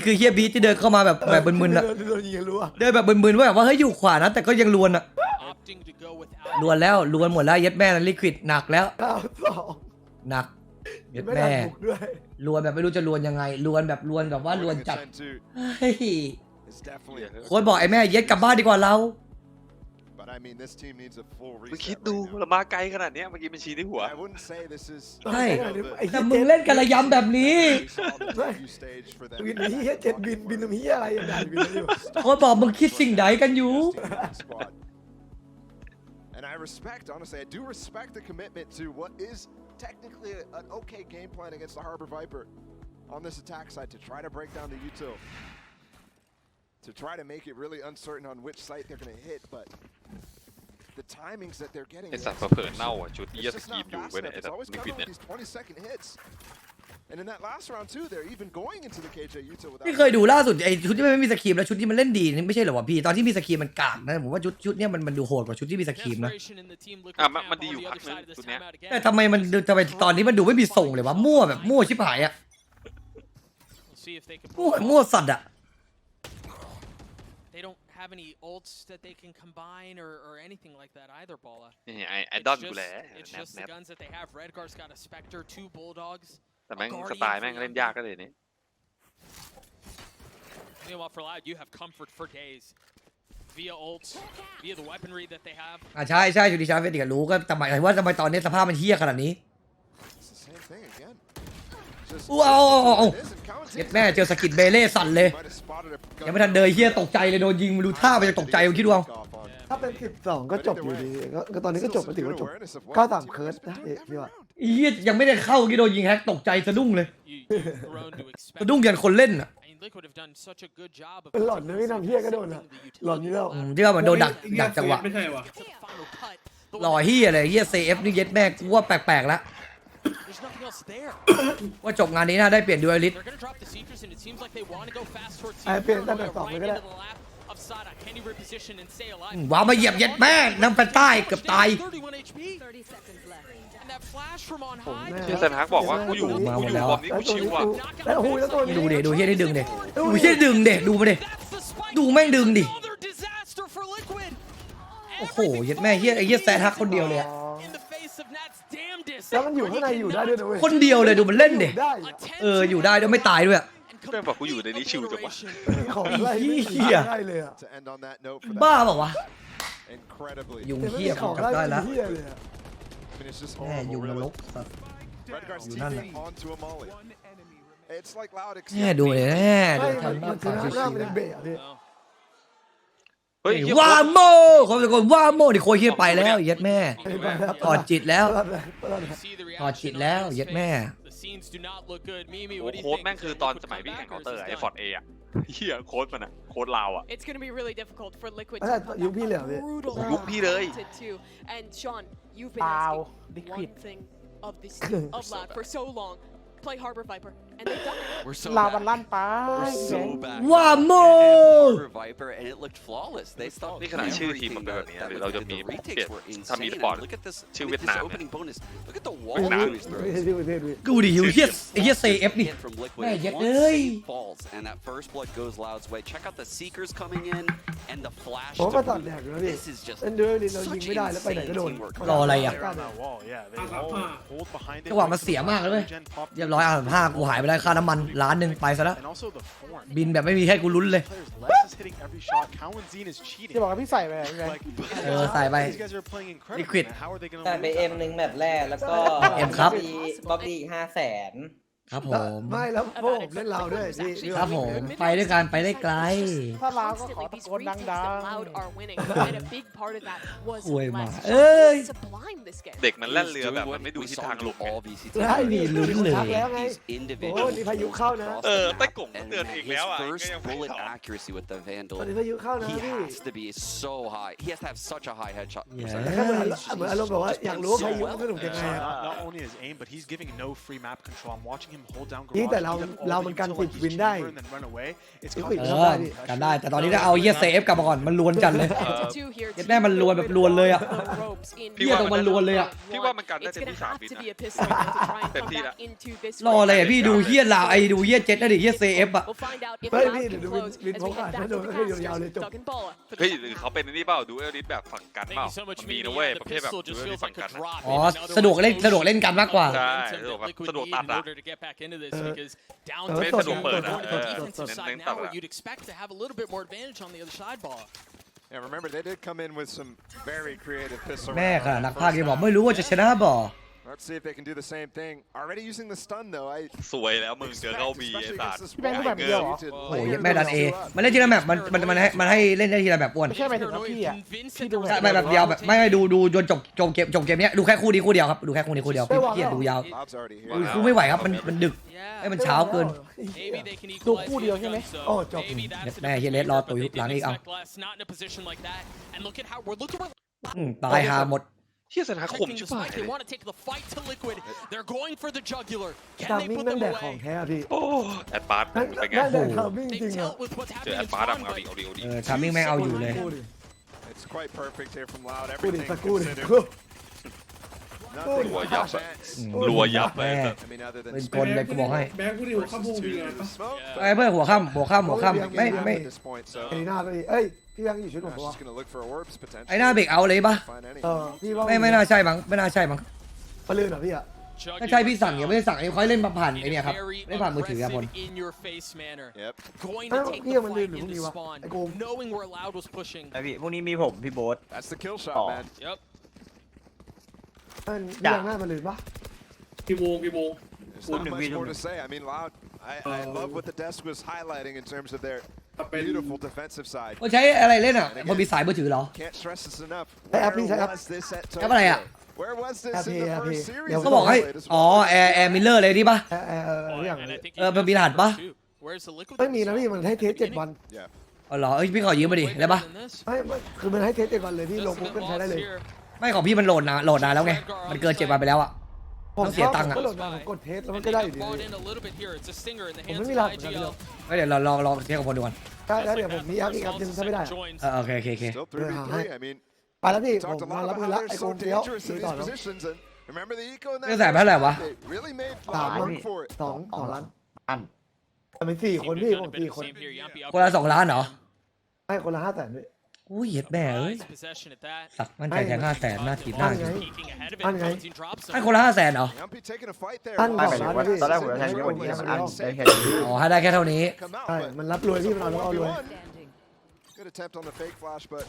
คือเฮียบีที่เดินเข้ามาแบบมึนๆอะ โดนยิงรู้อ่ะ เดินแบบมึนๆว่าแบบว่าเฮ้ยอยู่ขวานะแต่ก็ยังลวนอะ Opting to go without ลวนแล้วลวนหมดแล้วเย็ดแม่นั้นลิควิดหนักแล้ว 9-2 หนักเย็ด ไม่ได้ แม่ บุกด้วย ลวนแบบไม่รู้จะลวนยังไงลวนแบบว่าลวนจัดเฮ้ย It's definitely a โค้ชบอกไอ้แม่เย็ดกลับบ้านดีกว่าเรา but I mean this team needs a full มึง reset คิดดู right now. เรามาไกลขนาดเนี้ยเมื่อกี้มันชี้ที่หัว I wouldn't say this is ใช่ ไอ้เหี้ แต่ ย มึงเล่นกันระยำแบบนี้ We saw the debut stage for them. บินเฮียเจ็ดบินทำเฮียอะไรอย่างเงี้ยบินอยู่ โค้ชบอกมึงคิดสิ่งใดกันอยู่ Squad. And I respect, honestly, I do respect the commitment to what is technically an okay game plan against the Harbor Viper on this attack side to try to break down the util. To try to make it really uncertain on which site they're going to hit, but the timings that they're getting. ไอ้สัตว์เผลอๆเน่าอ่ะชุดเยี่ย It's ส just กี not บอยู่ fast เว้ยเนี่ย enough. ไอ้ It's สัตว์ always ลิควิ coming ด with เนี่ย these 20-second hits. And in that last round too, they're even going into the KJ util without. พี่เคยดูล่าสุดไอ้ชุดที่มันไม่มีสครีมแล้วชุดที่มันเล่นดีนี่ไม่ใช่เหรอวะพี่ตอนที่มีสครีมมันกากนะผมว่าชุดเนี้ยมันดูโหดกว่าชุดที่มีสครีมนะ desperation in the team. Liquid อ่ะ Cam มันดี on อยู่ the พัก other นึง side of this ชุดเนี้ย timeout again. แต่ทำไมตอนนี้มันดูไม่มีส่งเลยวะมั่วแบบมั่วชิบหายอะ We'll see if they can มั่ว pull it off. มั่วสัตว์อะ They don't have any ults that they can combine or anything like that either, Balla. นี่ไอ้ดอนกูแหละ It's แนบ just แน the บ guns that they have. Redgar's got a Spectre, 2 Bulldogs. แต่แม่งสไตล์แม่งเล่นยากก็เลยนี่ Meanwhile, for Loud, you have comfort for days. Via ults, via the weaponry that they have. ใช่ชุดที่ชาร์จเฟสติกรู้ก็ทำไมตอนนี้สภาพมันเฮี้ยขนาดนี้ It's the same thing again. Just เอา it is, and Cowan เย็ด takes แม่เจอสกิดเบเล่สั่นเลย Might have spotted a ยังไม่ทันเดินเฮี้ยตกใจเลยโดนยิงมาดูท่ามันจะตกใจมึงคิดดูเอา ถ้าเป็น12ก็จบอยู่ดีก็ตอนนี้ก็จบก็ถือว่าจบ 9-3 เคิร์ดนะพี่ว่า เฮี้ยยังไม่ได้เข้ากี่โดนยิงแฮกตกใจสะดุ้งเลย You've grown to expect. สะดุ้งยันคนเล่นอะ I mean, Liquid have done such a good job of เป็นหลอนนะพี่นำเฮียก็โดนอ่ะหลอนนี่แล้ว ที่ว่ามันโดนดักจังหวะ ไม่ใช่วะ get to the final cut. But หล่อเฮี้ยอะไรเฮี้ยเซฟนี่เย็ดแม่กูว่าแปลกๆแล้ว there's nothing else there. ว่าจบงานนี้น่าได้เปลี่ยนดูอลิส They're gonna drop the Seekers, and it seems like they want to go fast towards ไอ้ Seekers. เปลี่ยนตั้งแต่ Right 2ไป into ก็ได้ the lap of Sada. Can he reposition and stay alive? ว้าวมาเหยียบเย็ดแม่น้ำไปใต้เกือบตาย 31 HP. 30 seconds left. And that flash from on high. ชื่อสันฮักบอกว่ากูอยู่บอมนี้กูชิวอ่ะ แล้วโอ้โหแล้วตัวนี้ ดูเดี๋ยวดูเฮี้ยได้ดึงเด็ดูเฮี้ยดึงเด็ดูมาเด็ That's the spike. ดูแม่งดึงดิ Another disaster for Liquid. โอ้โหเย็ดแม่เฮี้ยไอ้เฮี้ยแซดฮักคนเดียวเลยอะ In the face of Nat's damnedest. แล้วมันอยู่ข้างในอยู่ได้ด้วยนะเว้ย คนเดียวเลยดูมันเล่นเด็ ได้ อยู่ได้ด้วยไม่ตายด้วย แม่งบอกกูอยู่ในนี้ชิวจังวะ ของอะไรไม่ เหี้ย ได้เลยอ่ะ To end on that note for บ้า that เปล่าวะ incredibly. ยุง แต่ไม่ เฮี้ย มีข กู อง กลับ ได้ ได้แล้ว เฮียเลยอะ I mean, it's just แม่ horrible, ยุงนร really. กสัตว์ Redguard'sอยู่นั่นน่ะ TPing onto a molly. It's like Loud แม่ดูเลยแม่ดู ไม่ ทำหน้า มันช ตา นะ ชิ หน้ามัน ๆ ยังเบะอะพี่ เฮ้ย ว่าโมเขาเป็นคนว่าโมดิโคยเฮี้ยไปแล้วเย็ดแม่ถอดจิตแล้ว ตลอดเลยตลอดเลย See the ถอด reaction จิต on แล้ว his เย็ดแม่ face. The scenes do not look good. Mimi, what do you โค้ด think? แม่งคือตอนสมัยพี่แข่งเคาน์เตอร์ไอ้ฟอร์ดเออะเฮียโค้ดมันอะโค้ดลาวอะ It's going to be really difficult for Liquid แล้ว to แต่ come ยุค back พี่เหลือพี่ brutal ยุคพี่เลย too. And Sean, you've been asking one thing of this team, of Loud for so long. Play Harbor Viper, and they've done it. We're so ลา bad. มันลั่นไป We're so bad. ว่าโม Harbor Viper, and it looked flawless. They stopped นี่ขนาดชื่อทีมมันเป็นแบบนี้นะหรือเราจะมี the เปลี่ย retakes น were ถ้ามี insane. สปอร์ต Look at this. ชื่อ Look เวี at ยด this นาม opening bonus. Look at the โอ้ wall โห down he's เท่ throwing. ดีเท่ดี ดูดิหิวเฮี้ยไอ้เฮี้ยเซฟดิ Hit from Liquid. Man, Once yet, Save falls, and that first blood goes Loud's way. Check out the Seekers coming in, and the flash ผม to ก็ตัด boot. แดกอยู่แล้วพี่ This is just เล่นด้วยนี่เรายิงไม่ได้แล้วไปไหนก็โดน รออะไรอ่ะ จังหวะมันเสียมากเลยเว้ยเรียบร้อย5กูหายไปแล้วค่าน้ำมันล้านหนึ่งไปซะแล้วบินแบบไม่มีให้กูลุ้นเลย ที่บอกว่าพี่ใส่ไปไง ใส่ไปลิควิด ใส่ไปเอ็มหนึ่งแมตช์แรกแล้วก็ เอ็มครับ บ๊อบบี้อีก500,000 ครับผม ไม่แล้วพวกผมเล่นเราด้วยพี่ ครับผมไปด้วยกันไปได้ไกล ถ้าลาวก็ขอ Constantly, ตะ these โกน retakes ดั that ง Loud are winning, and a big part of that was อวยมา less. เอ้ย Sublime this game. เด็กมันแล่นเรือ Doing แบบ what มันไม่ดู we ทิศ saw ทาง him ล do มไง all VC2. ได้นี่ลุ้นเลย These โอ้นี่ individual พายุเข้านะ ใต้กง and เตือนเองแล้ว his อ่ะ first ก็ยังไม่ bullet ตอบ accuracy with the ตอน Vandal. นี้พายุเข้านะ He พี่ has to be so high. He has to have such a high headshot. Yeah. แค่เหมือนอารมณ์แบบว่าอยากรู้ว่าพายุมันสนุกยังไงอะ Not only his aim, but he's giving no free map control. I'm watching him นี่แต่เรามันกัน10วินได้กันได้แต่ตอนนี้ถ้าเอาเฮียเซฟกลับมาก่อนมันลวนจัดเลยยัดแม่มันลวนแบบลวนเลยอ่ะเฮียตรงมันลวนเลยอ่ะ พี่ว่ามันกันได้เต็มที่3 วินนะเต็มที่ละ รออะไรอ่ะพี่ดูเฮียลาวไอ้ดูเฮียเจ็ดแล้วดิเฮียเซฟอ่ะ เฮ้ยพี่เดี๋ยวดูวินพกอ่ะถ้าโดนก็ยาวๆเลยจบ เฮ้ยหรือเขาเป็นนี่เปล่าดูเอลดิสแบบฝั่งกันเปล่ามีนะเว้ยประเภทแบบดูเอลดิสฝั่งกัน อ๋อสะดวกเล่นกันมากกว่า ใช่สะดวกตัดอะไม่สะดวกเปิดอะเน้นตัดอะ Yeah, remember they did come in with some very creative pistol แม่ rounds. ค่ะนักพากย์ยังบอกไม่รู้ว่าจะชนะบ่ Let's see if they can do the same thing. Already using the stun though. I สวยแล้วมึงเจอเข้าบีไอ้สัตว์ พี่แบงค์ก็แบบเดียวเหรอ โอ้ยแม่ดันเอมันเล่นทีละแมปมันให้เล่นได้ทีละแบบอ้วน ไม่ใช่หมายถึงว่าพี่อ่ะพี่ดู ไม่แบบเดียวแบบไม่ดูจนจบเกมเนี้ยดูแค่คู่นี้คู่เดียวครับดูแค่คู่นี้คู่เดียวพี่เกียดดูยาว Bob's already ดู here. คู่ไม่ไหวครับมันดึกให้มันเช้าเกิน ดูคู่เดียวใช่ไหมโอ้จบ แม่เฮียเลสรอตุยหลังอีกเอาตายหาหมด เฮียสนาคมชิบหายเลย ทามมิ่งนั่นแดกของแท้พี่ โอ้แอดปาร์ต นั่น เป็นไง แดกทามมิ่งจริงอ่ะ เจอแอดปาร์ตเอาดิ ทามมิ่งแม่งเอาอยู่เลย It's quite perfect here from Loud. กูดิ Everything สักกูดิ considered. รัวยับอะ Nothing. รัวยับเลย แม่ I mean, other than เป็นกลเลยกูบอกให้ แบงค์กูดิหัวข้ามพงมี two อะไร to ปะ the smoke. ไอ้เพื่อนหัวค่ำไม่ At this point, so ไอ้หน้าเลยเอ้ยพี่แบงค์อยู่ชุดผม Josh ปะ just gonna look for orbs potentially. ไอ้หน้าเบรกเอาเลยปะ Find any. พี่ว่า ไม่น่าใช่มั้งปลื่นเหรอพี่อ่ะ ไม่ใช่พี่สั่งอย่าไม่ได้สั่งไอ้เขาเล่นผ่านไอ้เนี่ยครับเล่นผ่านมือถือครับบน Yep. พี่ยังมันลื่นหรือพวกนี้วะไอ้กู ไอพี่พวกนี้มีผมพี่โบ๊ท That's the kill shot, Oh. man. พี่ยังหน้ามันลื่นปะ กี่โมง There's not much more to say. I mean, Loud. I love what the desk was highlighting in terms of their beautiful defensive side. เขาใช้อะไรเล่นอ่ะบนมีสายมือถือเหรอ Can't stress this enough. ไอ้แอปพี่ใช้แอป Was this at แอปอะไรอ่ะ Where was this in the RP first series? เขาบอกให้อ๋อแอร์มิลเลอร์เลยดิปะ อย่าง มันมีรหัสปะ ไม่มีนะพี่มันให้เทส7 วัน Yeah. อ๋อเหรอเอ้ยพี่ขอยืมมาดิได้ปะ ไม่คือมันให้เทส7 วันเลยพี่ลงปุ๊บก็ใช้ได้เลย ไม่ของพี่มันโหลดนานแล้วไงมันเกิน7 วันไปแล้วอ่ะ ต้องเสียตังค์อะ ก็โหลดมาผมกดเทสแล้วมันก็ได้อยู่ดีผมไม่มีรหัสเหมือนกันพี่ ไม่เดี๋ยวลองเทียบกับคนดูก่อน ได้เดี๋ยวผมมีแอปอีกแอปนึงถ้าไม่ได้ โอเค Still 3v3. I mean, ไปแล้วพี่ talked ผ a มมา lot รับ about เงิน how ละ they're ไอ้โก so งเฟี้ยว dangerous ซื้ in อต่อ these แล้ว positions. And remember the eco in เรื่อง that แสนเท่าไหร่วะ They really made สาม Loud ล้าน work for it. 2 ล้าน อัน แต่เป็น4 คนพี่ผม4 คน คนละ2 ล้านเหรอ ให้คนละ500,000พี่ อุ้ยเหี้ยแม่เอ้ยสักมั่นใจแทง500,000หน้าถีบหน้า อันไง ให้คนละ500,000เหรอ Yumpy taking a fight there. อัน ไม่ 2 ไป ล้าน ว่า พี่ ตอนแรกผมจะแทงเยอะกว่านี้มันอันได้แค่นี้ อ๋อให้ได้แค่เท่านี้ Come out, ใช่ but มันรับรวยพี่มันเอารวย good attempt on the fake flash, but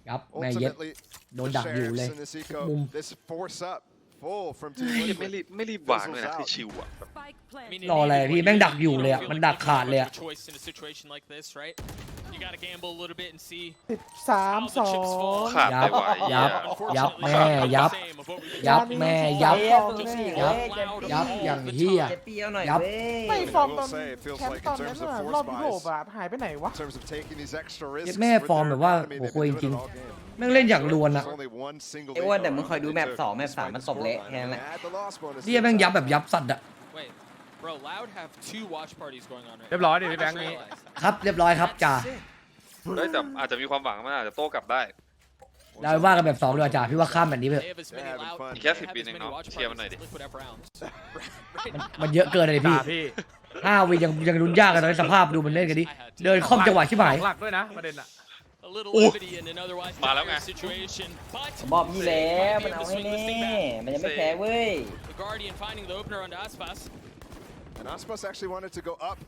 ยับแม่เย็ด ultimately โดน the ดักอยู่เลย sheriffs in this eco, Boom. this force up full from Team ไม่รีบวางเลยนะที่ชิวอะ รออะไรพี่แม่งดักอยู่เลยอ่ะมันดักขาดเลยอ่ะ 13-2 ขาดไม่ไหว ยับแม่ยับอย่างเฮีย จะเปรี้ยวหน่อย ยับ เว้ย ไม่ฟอร์มตอน Say it feels แคม like ป์ตอน in นั้น terms of น่ะ force รอบยุโรป buys, อะหายไปไหนวะ in terms of taking these extra risks แม่ with ฟอร์ม their แบบว่า economy, โอ้ they've โห been จริง good all game. ๆแม่งเล่นอย่างลวนอ่ะ There's only one single ไอ้อ้วน eco แต่มึงคอยดู they แมป took 2 แมป 3 มันตบเละแค่นั้นแหละ Add the loss bonus เฮียแม่งยับแบบยับสัตว์อ่ะ เรียบร้อยดิพี่แบงค์นี้ ครับเรียบร้อยครับจ่า เฮ้ยแต่อาจจะมีความหวังมันอาจจะโต้กลับได้ เราว่ากันแบบ2ดีกว่าจ่าพี่ว่าข้ามแบบนี้ไปเถอะ อีกแค่10 ปีเองเนาะเชียร์มันหน่อยดิ มันเยอะเกินเลยพี่ พี่ 5 วิยังลุ้นยากกันตอนนี้สภาพดูมันเล่นกันดิเดินค่อมจังหวะชิบหาย หลักด้วยนะประเด็นอะ มาแล้วไง ผมบอกพี่แล้วมันเอาให้แน่มันยังไม่แพ้เว้ย And Aspas actually wanted to go up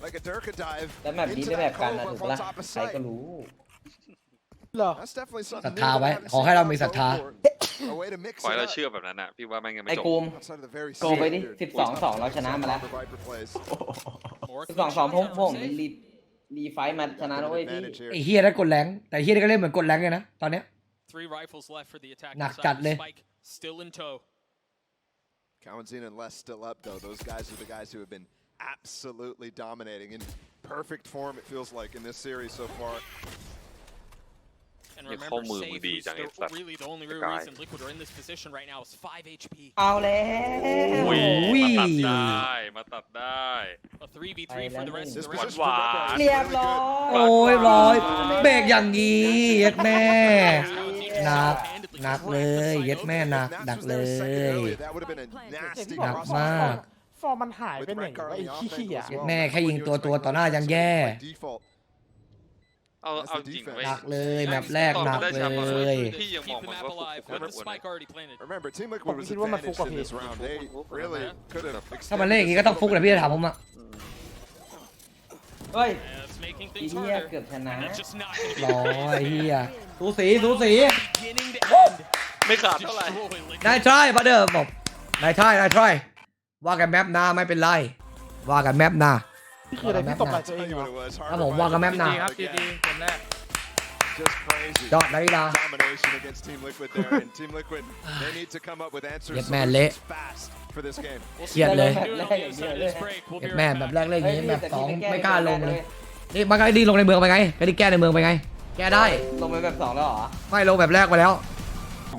like a Durka dive แล้วแมปนี้ into เป็นแม that ปกัน cove นะ up ถูก on ปะล่ะ top of ใคร sight. ก็รู้ เหรอ That's definitely ศรั something ทธา new ไว้ that we haven't ขอให้เรา seen มีศรัทธา before. A way to mix ขอให้ it เรา up เชื่อแบบนั้นอะพี่ว่าแม่งยังไม่ ไอ้ จบ กูม outside of the very โกไปดิ standard 12-2 เราชนะมาแล้ว Viper plays. 12-2ผมรีไฟท์มาชนะแล้วเว้ยพี่ Advantage here. ไอ้เฮียได้กดแรงแต่เฮียก็เล่นเหมือนกดแรงเลยนะตอนเนี้ย หนักจัดเลย Kawanzina and Les still up though. Those guys are the guys who have been absolutely dominating in perfect form. It feels like in this series so far. And นี่ remember, ข้อมือมึง Safe ดี who's จังไอ้สัตว์ really the only real reason Liquid are in this position right now is 5 HP. เอาแล้ว มาตัดได้ A 3v3 for the rest of the This round. หวาน เรียบร้อย โอ้ยร้อยเบรกอย่างนี้เย็ดแม่หนักเลยเย็ดแม่หนักเลย หนักมาก ฟอร์มมันหายไปไหนวะไอ้ขี้อ่ะ เย็ดแม่แค่ยิงตัวต่อหน้ายังแย่ เอาจริงไว้ หนักเลยแมปแรกหนักเลย พี่ยังมอง Keep มั the น map ว่า alive ฟุก with the spike already planted. Remember, Team Liquid was advantaged in this round. They really could have ถ้ามันเล่นอย่างนี้ก็ต้องฟุกเลยพี่จะถามผมอ่ะ เฮ้ย Yeah, it's making ไอ้ things เหี้ย harder. เกือบชนะ And it's just not going to be ร้อยเฮียสูสี beginning to end. ไม่ขาดเท่าไหร่ Destroy Liquid. นายทรายมาเดิมบอกนายทรายว่ากันแมปหน้าไม่เป็นไรว่ากันแมปหน้า นี่คืออะไรพี่ตกใจตัวเอง Tell you เหร what อ it was. ครับผมว่ากันแมปหน้า ดีครับดีเกมแรก Just crazy. ยอดนาฬิกา Domination against Team Liquid there, and Team Liquid, they need to come up with answers Get mad late. fast for this game. เครียดเลย We'll see what they do on the other side of this break. We'll เย็ be ดแม่ right แบบ back. แรกเล่นอย่างนี้ เฮ้ย แบบสอง แต่ที่ ไม่กล้าลง แก้ เลยนี่มันก็ดีลงในเมืองไปไงก็ดีแก้ในเมืองไปไง แก้ได้ ลงไปแบบสองแล้วเหรอ ไม่ลงแบบแรกไปแล้ว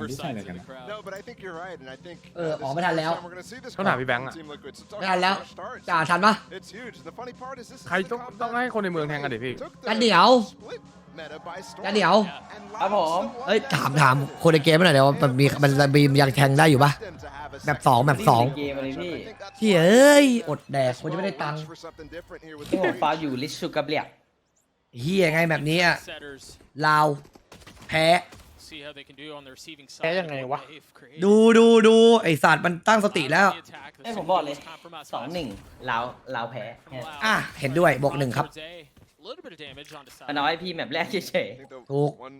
First sides of the crowd. No, but I think you're right, and I think ออกไม่ทันแล้ว we're going to see this ต้องถามพี่แบงค์ from อะ Team Liquid. So talk ไม่ทัน about แล้ว fresh starts. จ่าทันปะ It's huge. The funny part is this is ใคร the ต้อง comeback. ให้คนในเมืองแทงกันดิพี่ Took the กันเดี๋ยว split meta by storm กันเดี๋ยว and ครับผม allowed เอ้ย someone ถามคนในเกมหน่อยเดี๋ยวมันมียังแทงได้อยู่ปะ them to have a แบบสองแบบสอง เกมอะไรพี่ เฮ้ยเอ้ยอดแดกคนจะไม่ได้ตังค์ for something different here with ที่ผม the ฟาวอยู่ลิชูกับเรียก เฮียไงแบบนี้อะ Setters. ลาวแพ้ See how they can do on the receiving แพ้ side. ยังไงวะ They've created ดูไอสัตว์มันตั้งสติแล้ว the attack. The ให้ผม signal บอกเลย was compromised 2-1ลาวแพ้ อ่ะเห็นด้วยบวกหนึ่งครับ towards A. A little bit of damage onto มัน side. เอาให้พี่แมปแรกเฉย I think theถูก one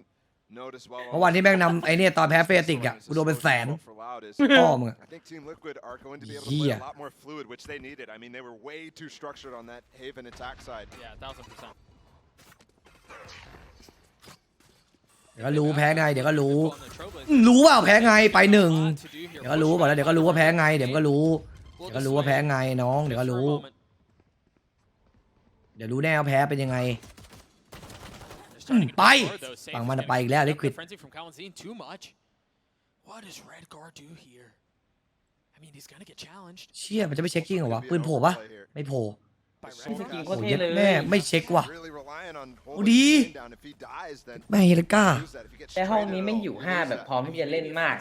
note as well เมื่อวันที่แม่งนำไอเนี่ยตอนแพ้เฟติกอะกูโดนเป็นแสน for Loud is พ่อมึงอะ I think Team Liquid are going to be able to play Yeah. a lot more fluid, which they needed. I mean, they were way too structured on that Haven attack side. Yeah, 1000%. เดี๋ยวก็รู้แพ้ไงเดี๋ยวก็รู้ On the Trailblazers. รู้ว่าแพ้ไงไปหนึ่ง Lot to do here. เดี๋ยวก็รู้บอกแล้วเดี๋ยวก็รู้ว่าแพ้ไงเดี๋ยวก็รู้เดี๋ยวก็รู้ว่าแพ้ไงน้องเดี๋ยวก็รู้ เดี๋ยวรู้แน่ว่าแพ้เป็นยังไง ไปฝั่งมันไปอีกแล้ว Liquid Frenzy from Kalanzine too much. What does Redguard do here? I mean, he's gonna get challenged. เชี่ยมันจะไม่เช็คจริงเหรอวะปืนโผล่ปะไม่โผล่ By ๆพี่สกิน Redguard. โค โอ้ ตร ย เท่ เย็ด เลย แม่ไม่เช็คว่ะ Really relying on โอ้ holding ดี the chain down. If he dies, then แม่เฮลิก้า lose that. If he gets แต่ห้อง stranded, นี้ไม่ง though, อยู่ we'll 5 lose แบบ that. พร้อมที่จะเล่นมาก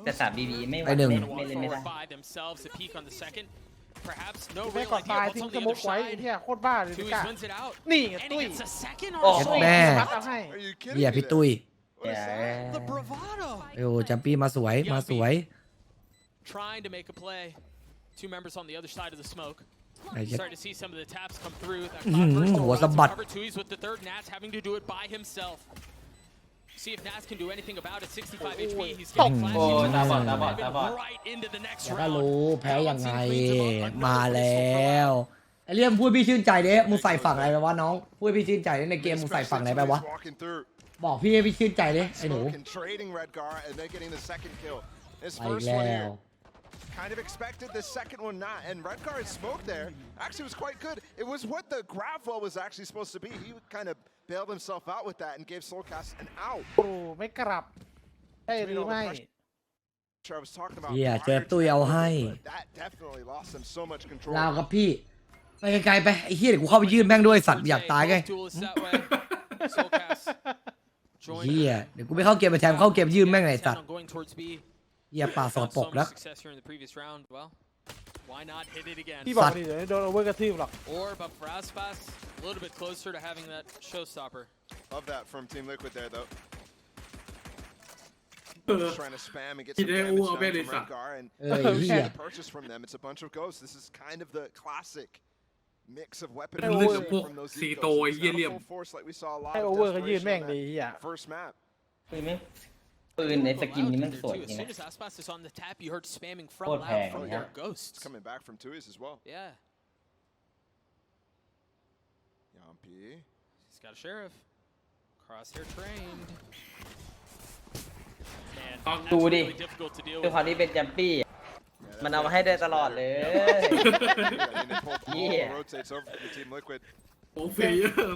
แต่3 BB ไม่ ไปหนึ่ง ไม่เล่นไม่ได้ 4-5 themselves to peek on the second. Perhaps no แม่ real ก่อน idea ตาย what's ทิ้ง on ส the โม other กไว้ไอ้ side. เหี้ยโคตรบ้าเลย Tui's กล้า wins it out. นี่ And ตุ้ he ย gets a second โอ้ also. แม่ พัดเอาให้ Are you เฮีย kidding me พี่ there? ตุ้ย What is that? The bravado. โอ้จัมปี้มาสวยมาสวย Trying to make a play. Two members on the other side of the smoke. ไอ้เหี้ย Starting to see some of the taps come through. That อื้อหือ first หัว round สะบัด cover. Tui's with the third. Nats having to do it by himself. See if Nats can do anything about it. 65 HP. He's getting โอ้ flashed. ตาบอดตาบอดตาบอด Right into the next เดี๋ยวก็ round. รู้แพ้ยังไงมาแล้วไอเรื่องพูดพี่ชื่นใจเด้มึงใส่ฝั่งอะไรไปวะน้องพูดพี่ชื่นใจเด้ในเกมมึงใส่ฝั่งไหนไปวะ Walking through. บอกพี่ให้พี่ชื่นใจเด้ไอ้หนู Smoke and trading Redguard and then getting the second kill. His ไปอีก first แล้ one ว here. Kind of expected the second one not, and Redguard's smoke there actually was quite good. It was what the grab wall was actually supposed to be. He kind of bailed himself out with that and gave Soulcast an out. โอ้ไม่กลับใช่หรือไม่ I was talking about เฮีย prior เจอตุ้ยเอาให้ but that definitely lost him so much control. ลาวกับพี่ไปไกลๆไปไอ้เฮียเดี๋ยวกูเข้าไปยืนแม่งด้วยสัตว์อยากตายไง Both duelists that way. Soulcast เฮียเดี๋ยวกูไม่เข้าเกมไปแทนเข้าเกมยืนแม่งไงสัตว์ on going towards B. เฮียป่าสกปรก So แล้ว much success here in the previous round. Well, why not hit it again? พี่บอกดิเดี๋ยวโดนโอเวอร์กระทืบหรอก Or, but for Aspas, a little bit closer to having that showstopper. Love that from Team Liquid there, though. เออ Just trying to spam and get คิด some ได้ damage อ้วก done ไปเลย from สัตว์ Redguard, and เออเฮีย purchase from them. It's a bunch of ghosts. This is kind of the classic mix of weapon เป็นเรื่อง from พวก those สี่ ecos. ตัว It's เยี่ย not เหลี่ย a ม full force like we saw a lot ให้ of โอเวอร์เขายืน desperation แม่ง on เลย that เฮีย first map. ปืนไหมปืนในสกินนี้มันสวยจ As ริง soon นะ as Aspas is on the tap, you heard spamming from Old Loud hang, from yeah. their It's ghosts. coming back from Tui's as well. Yeah, Yampi. he's got a sheriff. Crosshair trained. Man, that's ดูดิ really difficult to deal คือ with. ความที่เป็นจัมปี้ Yeah, มันเอามาให้ได้ตลอดเลย I mean, they pulled all Yeah. the rotates over for the Team Liquid. โอ้เฟีย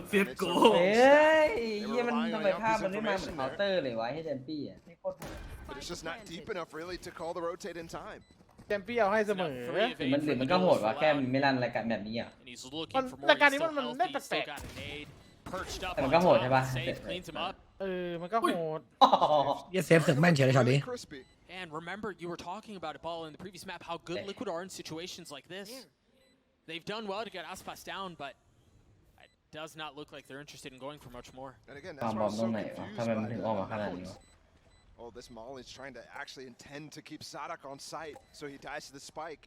เฟียโก เฮ้ยเหี้ยมันทำไมภาพมันไม่มาเหมือนเคาน์เตอร์เลยวะให้แจมปี้อ่ะไม่โคตรโหด But it's just not deep enough really to call the rotate in time. แชมเปี้ยนเอาให้เสมอ หรือมันก็โหดวะแค่มันไม่รันรายการแบบนี้อ่ะ รายการนี้มันเล่นแปลก แต่มันก็โหดใช่ปะ มันก็โหด เหี้ยเซฟสึกแม่นเฉยเลยช็อตนี้ Crispy. And remember, you were talking about it, Ball, in the previous map, how good Liquid are in situations like this. They've done well to get Aspas down, but it does not look like they're interested in going for much more. And again, ความ that's บ why อม I'm ตรง so ไหนวะ confused ทำไมมันถึงออกมาขนาด by นี้วะ Oh, this Molly's trying to actually intend to keep Sadak on site, so he dies to the spike.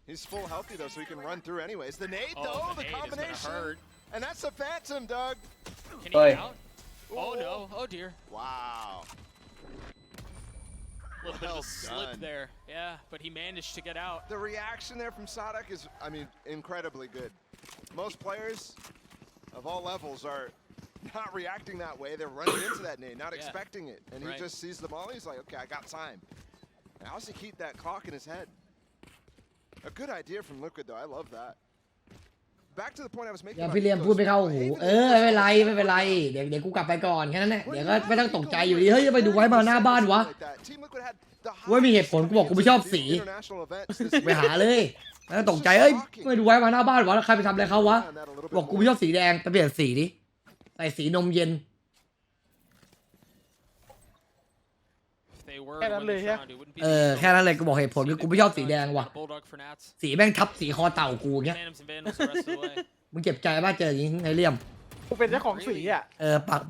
He's full healthy though, so he can run through anyways. The nade though, the combination, and that's a phantom, Doug. Can he get out? Oh no! Oh dear! Wow. A little bit of a slip there. Yeah, but he managed to get out. The reaction there from Sadak is, I mean, incredibly good. Most players of all levels are not reacting that way. They're running into that nade, not expecting it. And he just sees the ball, he's like, okay, I got time. And how does he keep that clock in his head? A good idea from Liquid though, I love that. Back to the point I was making. อย่าพี่เลียมพูดไปเข้าหูไม่เป็นไรไม่เป็นไรเดี๋ยวกูกลับไปก่อนแค่นั้นแหละเดี๋ยวก็ไม่ต้องตกใจอยู่ดีเฮ้ยจะไปดูไว้มาหน้าบ้านวะว่ามีเหตุผลกูบอกกูไม่ชอบสีไปหาเลยแล้วตกใจเอ้ยไม่ดูไว้มาหน้าบ้านวะแล้วใครไปทำอะไรเขาวะบอกกูไม่ชอบสีแดงไปเปลี่ยนสีดิใส่สีนมเย็น แค่นั้นเลยใช่ไหม แค่นั้นเลยกูบอกเหตุผลคือกูไม่ชอบสีแดงว่ะสีแม่งทับสีคอเต่ากูเงี้ยมึงเจ็บใจป่ะเจออย่างนี้ไอ้เลี่ยม กูเป็นเจ้าของสีอ่ะ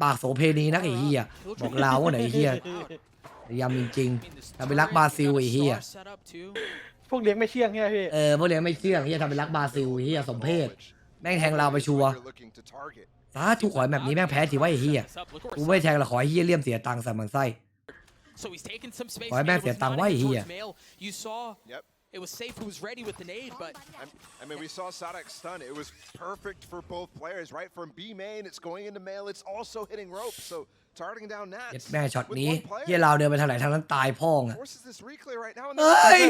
ปากโสเพณีนักไอ้เหี้ยบอกลาวว่าไหนไอ้เหี้ยยำจริงๆทำเป็นรักบราซิลไอ้เหี้ย พวกเลี้ยงไม่เชื่องใช่ไหมพี่ พวกเลี้ยงไม่เชื่องเหี้ยทำเป็นรักบราซิลไอ้เหี้ยสมเพศแม่งแทงเราไปชัวร์สาธุขอแบบนี้แม่งแพ้ถือว่าไอ้เหี้ยกูไม่แทงหรอกขอไอ้เหี้ยเลี่ยมเสียตังค์ใส่มันไส้ So he's taken some space. ขอให้แม่เสียตังค์ไว้เหี้ย You saw. It was safe. Who was ready with the nade, but I mean, we saw Sadak stun. It was perfect for both players, right? From B main, it's going into male. It's also hitting rope. So targeting down Nats. แม่ช็อตนี้เหี้ยเราเดินไปทางไหนทางนั้นตายพ่องอ่ะ Forces this reclear right now. เฮ้ย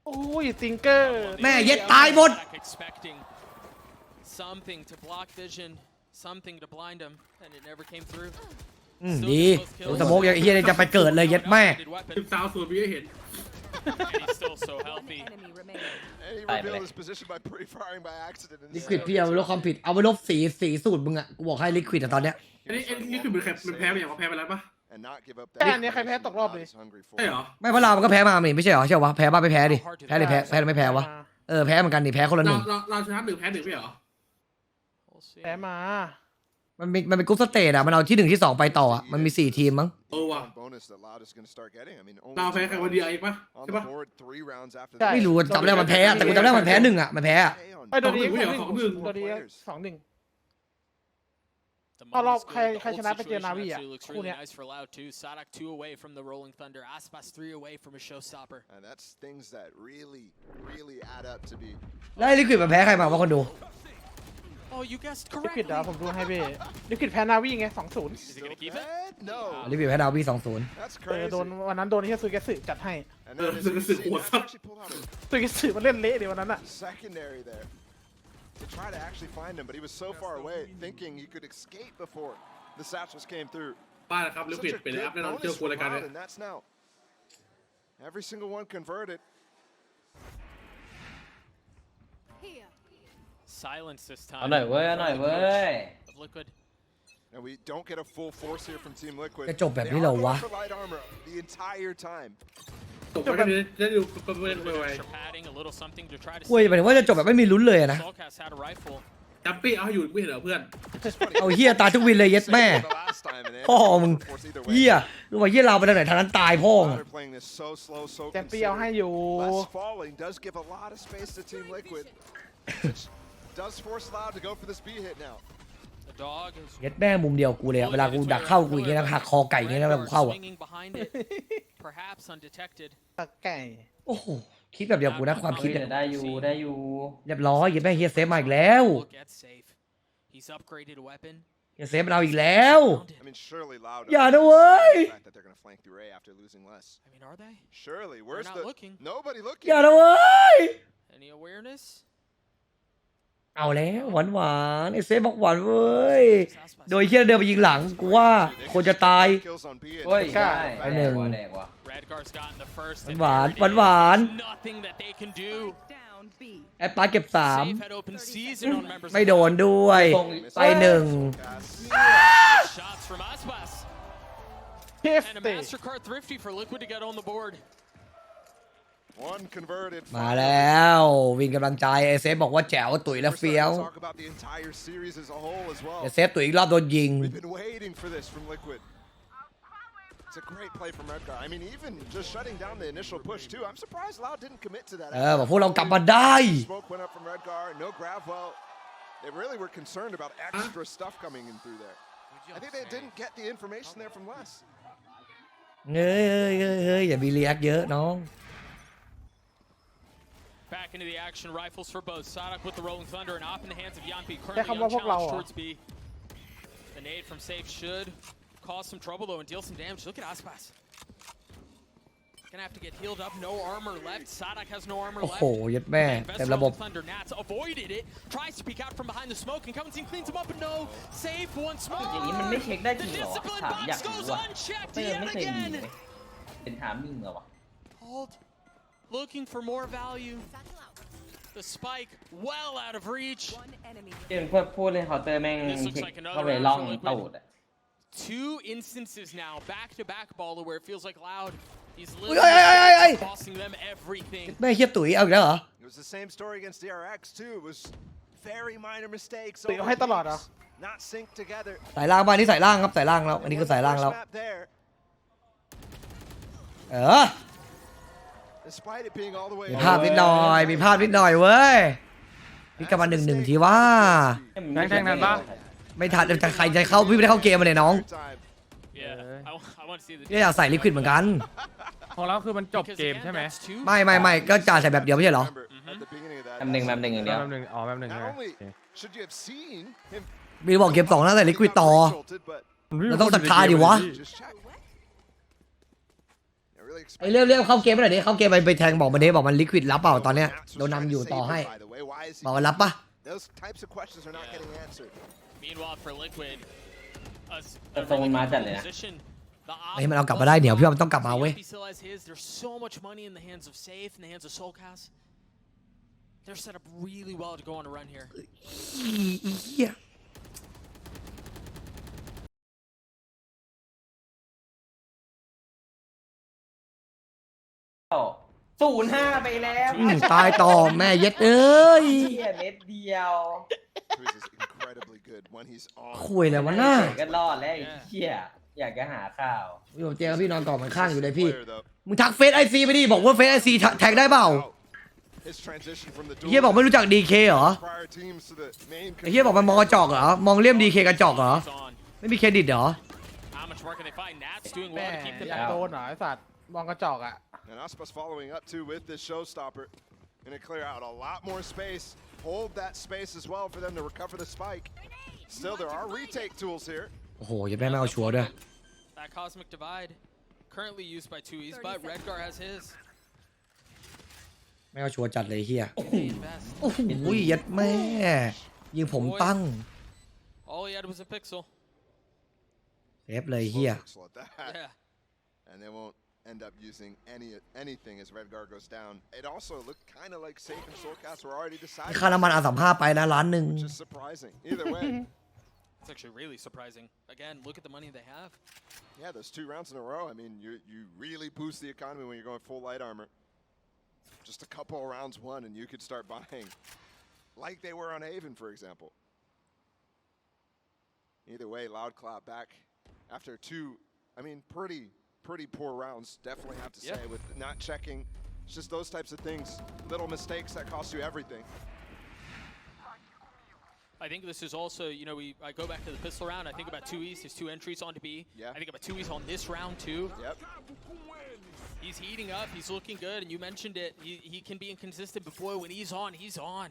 โอ้ยติงเกอร์ แม่เย็ดตายหมด expecting something to block vision, something to blind him, and it never came through. ดีดูสโมกอย่างเฮียจะไปเกิดเลยเย็ดแม่ 13-0พี่เห็น He's still so healthy. And he revealed his position by pre-firing by accident. ลิควิดพี่เอาไปลบความผิดเอาไปลบสีสูตรมึงอ่ะกูบอกให้ลิควิดตอนเนี้ย อันนี้คือมันแพ้ไปอย่างว่าแพ้ไปแล้วปะ And not give up แต่อันนี้ใครแพ้ตกรอบเลยใช่เหรอ ไม่เพราะเรามันก็แพ้มาไม่ใช่เหรอใช่วะแพ้บ้าไม่แพ้ดิแพ้เลยแพ้ไม่แพ้วะแพ้เหมือนกันดิแพ้คนละหนึ่ง เราชนะ1แพ้1ไม่เหรอแพ้มามันเป็นกรุ๊ปสเตจอะมันเอาที่1ที่2ไปต่ออะมันมี4ทีมมั้งว่ะเราแพ้ใครวันเดียวเองปะใช่ปะไม่รู้จำได้มันแพ้แต่กูจำได้มันแพ้1อะมันแพ้อะไอ้ตัวนี้ตัวนี้2-1เอารอบใครชนะไปเจอนาวีอ่ะคู่เนี้ย Sadak 2 away from the Rolling Thunder, Aspas 3 away from a showstopper. And that's things that really add up to be. แล้วลิควิดมันแพ้ใครมาวะคนดู Oh, you guessed ลิควิด correctly. ผมดูให้พี่ลิควิดแพ้นาวีไง 2-0 Is he gonna keep it? No. ลิควิดแพ้ดาวี 2-0 That's crazy. โดนวันนั้นโดนที่ซื้อแกสึจัดให้ And then as you can see, Nats actually pulled out a ซื้อแกสึมันเล่นเละเดี๋ยววันนั้นอ่ะ secondary there to try to actually find him, but he was so far away, thinking he could escape before the satchels came through. บ้านครับลิควิดเป็นอัพแน่นอนเจอกูรายการเนี่ย And that's now every single one converted. Silence this time. เอาหน่อยเว้ยOf Liquid. And we don't get a full force here from Team Liquid. จะจบแบบนี้เหรอวะ For light armor the entire time. จบแบบนี้จะดูประเมินไว้ Padding a little something to try to. เว้ยหมายถึงว่าจะจบแบบไม่มีลุ้นเลยนะ Solcast had a rifle. จับปี้เอาอยู่ไม่เห็นเหรอเพื่อน เอาเฮียตายทุกวินเลยเย็ดแม่พ่อมึงเฮียรู้ว่าเฮียเราไปทางไหนทางนั้นตายพ่อ แชมเปี้ยนให้อยู่ Less falling does give a lot of space to Team Liquid. Which does force Loud to go for this B hit now. เย็ดแม่มุมเดียวกูเลยเวลากูดักเข้ากูอย่างเงี้ยนะหักคอไก่อย่างเงี้ยนะเวลากูเข้าอ่ะ ตะไก่ โอ้โหคิดแบบเดียวกูนะความคิด ได้อยู่เรียบร้อยเย็ดแม่เฮียเซฟมาอีกแล้วเฮียเซฟมันเอาอีกแล้วอย่านะเว้ยอย่านะเว้ย เอาแล้วหวานไอ้เซฟบอกหวานเว้ยโดยเฮียเดินไปยิงหลังกูว่าคนจะตาย โอ้ยได้ ไปหนึ่ง แดกว่ะ หวานแอปปาเก็บ3ไม่โดนด้วยไป1 And a MasterCard thrifty for Liquid to get on the board. มาแล้ววิ่งกำลังใจไอเซฟบอกว่าแจ๋วตุ๋ยแล้วเฟี้ยวไอเซฟตุ๋ยอีกรอบโดนยิง It's a great play from Redgar. I mean, even just shutting down the initial push too. I'm surprised Loud didn't commit to that. บอกพวกเรากลับมาได้ Smoke went up from Redgar. No grab well. They really were concerned about extra stuff coming in through there. I think they didn't get the information there from Les. เฮ้ยอย่ามีรีแอคเยอะน้อง Back into the action, rifles for both. Sadak with the Rolling Thunder and off in the hands of Yanpi. Currently unchallenged towards B. The nade from Safe should cause some trouble though and deal some damage. Look at Aspas. Gonna have to get healed up. No armor left. Sadak has no armor โอ้ left. โหยัดแม่เต็มระบบ Thunder Nats avoided it. Tries to peek out from behind the smoke and comes in, cleans him up, but no. Safe one smoke. อย่างนี้มันไม่เช็คได้จ The ริงเหรอ discipline ถามอยาก box รู้ goes ว่ะ unchecked ไม่ yet เคยมี again. เลยเป็นถามมิ่งเหรอวะ Hold. Looking for more value. The spike well out of reach. เพื่อนพูดเล่นเคาน์เตอร์แม่งเช็คเข้าไปล่องตูด Two instances now, back-to-back baller where it feels like Loud. He's เฮ้ย literally costing them everything. แม่เฮียตุ๋ยเอาอีกแล้วเหรอ It was the same story against DRX too. It was very minor mistakes. ตีให้ตลอดเหรอ Not synced together. สายล่างบ้านนี้สายล่างครับสายล่างแล้วอันนี้คือสายล่างแล้ว Map there. มีพลาดนิดหน่อยมีพลาดนิดหน่อยเว้ยนี่กลับมา1-1ทีว่า แทงทันปะ ไม่ทันจะใครจะเข้าพี่ไม่ได้เข้าเกมมาเลยน้อง Yeah, I want to see the. นี่อยากใส่ลิควิดเหมือนกัน ของเราคือมันจบ Because เกม again, ใช่ไหม that's two. ไม่ก็จ่ายใส่แบบเดียวไม่ใช่เหรอ แป๊บหนึ่งอย่างเดียว แป๊บนึงอ๋อแป๊บนึงใช่ไหม Not only should you have seen him มีบอกเกม2นะใส่ลิควิดต่อ tilted, but เราต้องศรัทธาดิวะ just check. I really ไอ้ expect เรียวเข้าเกมไปหน่อยดิเข้าเกมไปแทงบอกมันดิบอกมันลิควิดรับเปล่าตอนเนี้ยโดนนำอยู่ต่อให้ by the way. Why is he บอกว่ารับปะ Those types of questions are not getting answered. Meanwhile, for Liquid, a แต่ทรงมันมาจัดเลยนะ position. ไอ้มันเอากลับมาได้เดี๋ยวพี่ว่ามันต้องกลับมาเว้ย He still has his. There's so much money in the hands of Safe, in the hands of Soulcast. They're set up really well to go on a run here. เหี้ย 0-5 ไปแล้ว ตายต่อแม่เย็ดเอ้ย เหี้ยเม็ดเดียว Cruz is incredibly good when he's on. คุยเลยวะน่า ก็รอดแล้วไอ้เหี้ยอยากจะหาข้าว พี่ผมเจอพี่นอนกอดมันข้างอยู่เลยพี่ Player, though. มึงทักเฟซไอซีไปดิบอกว่าเฟซไอซีแท็กได้เปล่า His transition from the เฮียบอกไม่รู้จักดีเคเหรอ prior teams to the main ไอเฮียบอกมันมองกระจอกเหรอมองเลี่ยมดีเคกระจอกเหรอ He's on. ไม่มีเครดิตเหรอ How much work can they find? Nats doing แม่ well to keep them อยาก out. โดนเหรอไอสัตว์มองกระจอกอ่ะ And Aspas following up too with this showstopper. Gonna clear out a lot more space. Hold that space as well for them to recover the spike. Still, there are retake tools here. โอ้โหยังไม่เอาชัวร์ด้วย That cosmic divide currently used by 2Es, but Redgar has his. ไม่เอาชัวร์จัดเลยเฮีย They invest. โอ้โหยัดแม่ยิงผมตั้ง All he had was a pixel. เซฟเลยเฮีย Pixel at that. Yeah. And they won't end up using anything as Redgar goes down. It also looked kind of like Safe and Soulcast were already decided. ค่าน้ำมันA35ไปนะล้านหนึ่ง Which is surprising. Either way. It's actually really surprising. Again, look at the money they have. Yeah, those 2 rounds in a row. I mean, you really boost the economy when you're going full light armor. Just a couple of rounds won, and you could start buying, like they were on Haven, for example. Either way, Loud clap back after 2. I mean, pretty poor rounds. Definitely have to say, with not checking. It's just those types of things, little mistakes that cost you everything. I think this is also, you know, I go back to the pistol round. I think about 2Es, his 2 entries onto B. Yeah. I think about 2Es on this round too. Yep. He's heating up. He's looking good, and you mentioned it. He can be inconsistent, but boy, when he's on, he's on.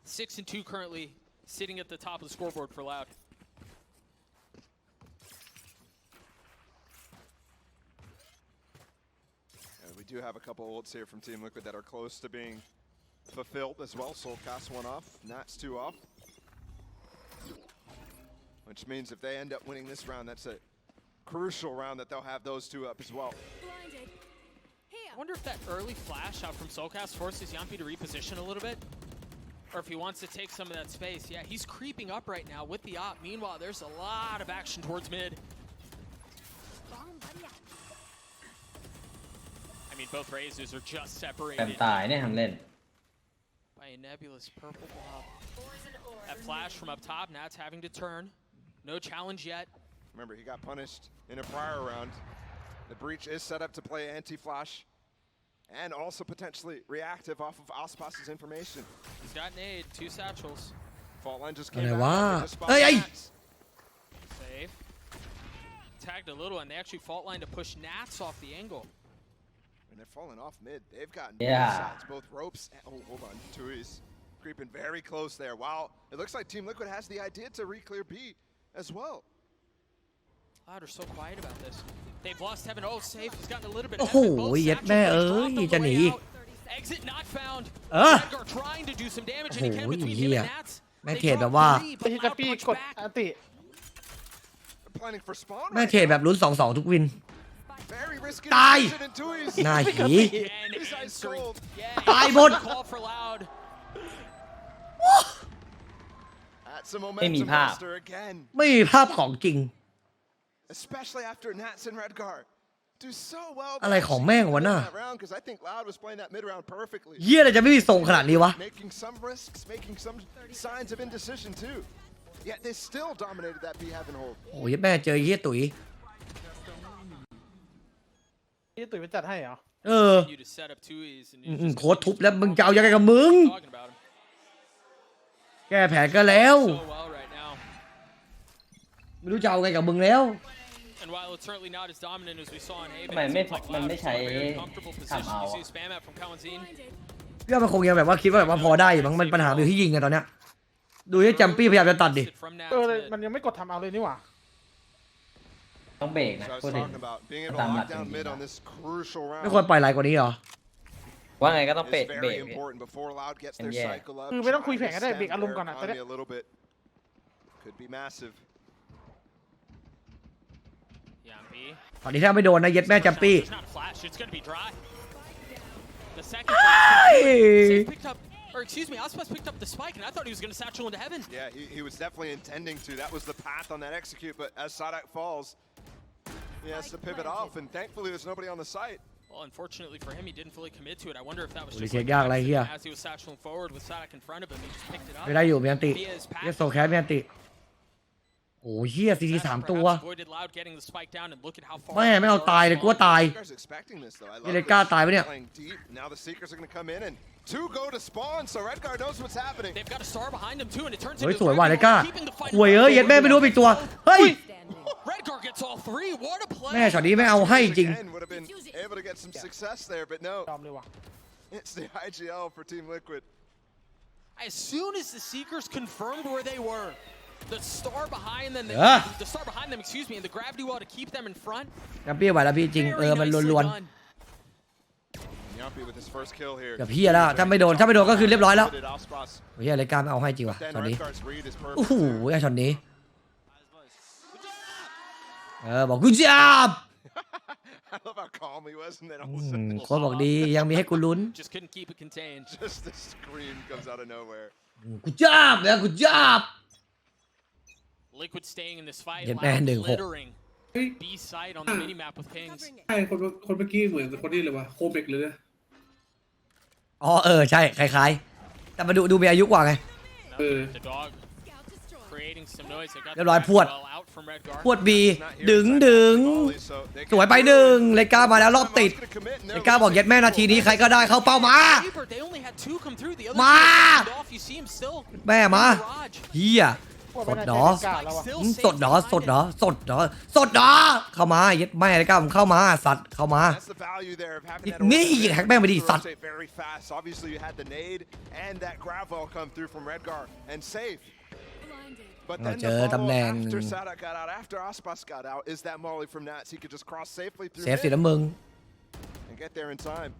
6-2 currently, sitting at the top of the scoreboard for Loud. We do have a couple ults here from Team Liquid that are close to being fulfilled as well. Soul cast one off, Nats two off. Which means if they end up winning this round, that's a crucial round that they'll have those two up as well. I wonder if that early flash out from Soulcast forces Yampi to reposition a little bit. Or if he wants to take some of that space. Yeah, he's creeping up right now with the op. Meanwhile, there's a lot of action towards mid. I mean, both Razors are just แต้ม separated ตายเนี่ยทำเล่น by a nebulous purple blob. That flash from up top, Nats having to turn. No challenge yet. Remember, he got punished in a prior round. The breach is set up to play anti-flash and also potentially reactive off of Aspas's information. He's got nade, 2 satchels. Fault line just cameอะไร back. วะ They just spotted เอ้ยเอ้ย Nats. Save. Tagged a little, and they actually fault line to push Nats off the angle. And they're falling off mid. They've gotten Yeah. both sides, both ropes. Oh, hold on. Tui's creeping very close there. Wow. It looks like Team Liquid has the idea to re-clear B as well. Cloud are so quiet about this. They've lost Heaven. Oh, safe. He's gotten a little bit โอ้โห ahead, but both เย็ด satchels แม่ are เอ้ dropped ย on the จะหนี way out. Exit not found. เออ Redgar trying to do some damage, โอ้ and he โห can between เฮี him ย and Nats. แม่ They เทรด drop แบบว่า three, ไอ้ but ที่จะ Loud ปี้ punch กด back. อันติ They're planning for spawn แม่ right เทรดแบบลุ้น 2-2 ทุกวิน Very risky Die. decision, and Tui's หน้าหี Again, He's ice answering. cold. Yeah, Die, bot. call for Loud. That's a ไม่มี momentum ภาพ buster again, ไม่มีภาพของจริง especially after Nats and Redgar do so well. อะไรของแม่งวะน่ะ Because I think Loud was playing that mid round perfectly. เฮียอะไรจะไม่มีทรงขนาดนี้วะ Making some risks, making some signs of indecision too. Yet they still dominated that B heaven hold. โอ้ยแม่เจอเฮียตุ๋ย นี่ตุ๋ยไปจัดให้เหรอ เออ You to set up Tui's and อื you ม just โค้ดทุบแล้วมึงจะเอายังไงกับมึง talking about him แก้แผนก็แล้ว so well right now. ไม่รู้จะเอาไงกับมึงแล้ว And while it's certainly not as dominant as we saw in Haven, มัน it ไม่ seems like มัน Loud ไม่ is ใช้ in a very comfortable ทำ position. เอา You อะ see spam out from Kawanzin. พี่ว่ามันคงยังแบบว่าคิดว่าแบบว่าพอได้อยู่มั้งมันปัญหาอยู่ที่ยิงกันตอนเนี้ยดูที่แจมปี้พยายามจะตัดดิ From เออ Nats เลย mid. มันยังไม่กดทำเอาเลยนี่หว่า ต้องเบรกนะ So I was พูดถึง talking about being able to Tạm lock lật down thì mid là- on this crucial ไม่ควร round ปล่อยไหลกว่านี้เหรอ ว่าไงก็ต้องเบร is กเบร very ก important before Loud gets their Yeah. cycle up. คือไม่ต้องคุยแผนก็ได้ Trying to เบรกอารม stem ณ์ก่อนอะ their ตอนเนี้ย economy a little bit. Could be massive. Yampi. ตอนนี้ถ้าไม่โดนนะเย็ดแม่แจมปี้ There's not a flash. It's going to be dry. The second flash. Safe picked up, or excuse me, Aspas picked up the spike, and I thought he was going to satchel into heaven. Yeah, he was definitely intending to. That was the path on that execute, but as Sadak falls, he has to pivot off, and thankfully there's nobody on the site. Well, unfortunately for him, he didn't fully commit to it. I wonder if that was โอ้ย just เช็ค like ยากอะไรเฮีย as he was satcheling forward with Sadak in front of him, he just picked it up. ไม่ได้อยู่เมียนติ Via his เฮีย path. โซแคสเมียนติโอ้ยเฮียซีที Sadak 3 perhaps ตัว avoided Loud getting the spike down, and look at how far แม่ไม่เอาตายเลยกลัวตาย Redgar's expecting this, though. I เฮีย love เลยกล้าตายปะเนี่ย this. Playing deep. Now the Seekers are going to come in, and two go to spawn, so Redgar knows what's happening. They've got a star behind them too, and it turns เฮ้ย into สวยว่ะเลยกล้า keeping the fight หวยเอ้ยเย็ดแม่ไม่รู้ว่าอีกตัว เฮ้ย Redgar gets all three. What a play! แม่ช็อตนี้ไม่เอาให้จริง Again, would have been able to get some success there, but no. ยอมเลยว่ะ It's the IGL for Team Liquid. As soon as the Seekers confirmed where they were, the star behind them, the star behind them, excuse me, and the gravity wall to keep them in front. แจมปี้ไหวแล้วพี่จริง Very มัน nicely ล้วน done. Yampi with his first kill here. ๆกับเฮียแล้วถ้าไม่โดนก็คือเรียบร้อยแล้ว Did Aspas. เฮียเลยกล้าไม่เอาให้จริงว่ะ Then ช็อตนี้ Redgar's read is โอ้ perfect. โห too. ไอ้ช็อตนี้บอกกูจับ I love how calm he was, and then all อื of a ม sudden, โค้ชบอกดียังมีให้กูลุ้น Just couldn't keep it contained. just the scream comes out of nowhere. กูจับแล้วกูจับ Liquid staying in this fight, Get Loud banned in. littering B side on the minimap with pings. ใช่คนเมื่อกี้เหมือนคนนี้เลยวะโคเบกเลยนะ อ๋อใช่คล้ายๆแต่มาดูมีอายุกว่าไง The dog creating some noise. They got เรียบร้อยพวด well out from Redgar. พวดบี He's not here ดึง inside ดึง the volley, so they สวย can ไป do หนึ่ง it. เลก้ามาแล้วรอบติด Someone's gonna commit. No, เลก้าบอกเย็ดแม่นาทีนี้ใครก็ได้เข้าเป้ามา Keeper, they only had two come through. The other มา two off. You see him still แม่มา in the garage. เฮีย พวก ส ไม่ ด น่า หน จะ อ กล้าแล้วว่ะ Still สด safe หนอ behind สด it. หนอสดหนอสดหนอเข้ามาเย็ดแม่เลก้าเข้ามาสัตว์เข้ามา That's the value there of having that นี่ rotate. แฮกแม่งไปดิสัตว์ Rotate very fast. Obviously, you had the nade and that gravel come through from Redgar and safe. But then เจ the อ follow ตำแหน่ง after Sadak got out, after Aspas got out, is that Molly from Nats. He could just cross safely through เซฟสิ mid นะมึง and get there in time.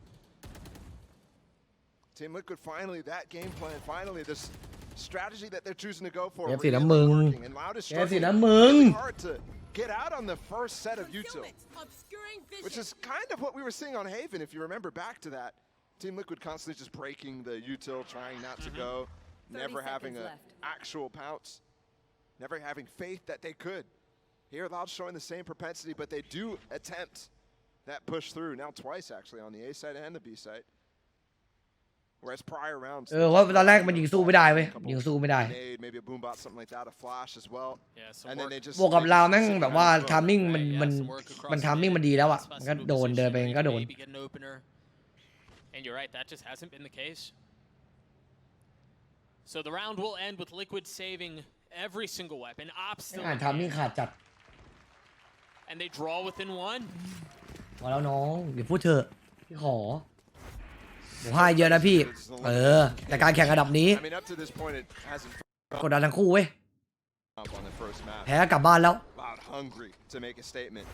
Team Liquid finally that game plan finally this strategy that they're choosing to go for เอฟสีน้ำมึง and Loud is เอฟสี struggling น้ำมึง really hard to get out on the first set of util, which is kind of what we were seeing on Haven if you remember back to that. Team Liquid constantly just breaking the util, trying not to go, never having an actual pounce, never having faith that they could. Here Loud showing the same propensity, but they do attempt that push through now twice actually on the A side and the B side. Whereas prior rounds, ว่าตอนแรกมันยิงสู้ไม่ได้เว้ยยิงสู้ไม่ได้ maybe a boom bot something like that, a flash as well. And then they just บวกกับเราแม่งแบบว่าทามมิ่งมันทามมิ่งมันดีแล้วอ่ะมันก็โดนเดินไปก็โดน And you're right, that just hasn't been the case. So the round will end with Liquid saving every single weapon. Ops still ทามมิ่งขาดจัด and they draw within one. พอแล้วน้องเดี๋ยวพูดเถอะพี่ขอผมให้เยอะนะพี่แต่การแข่งระดับนี้ I mean, up to this point, it hasn't กดดันทั้งคู่เว้ย on the first map. แพ้กลับบ้านแล้ว Loud hungry to make a statement.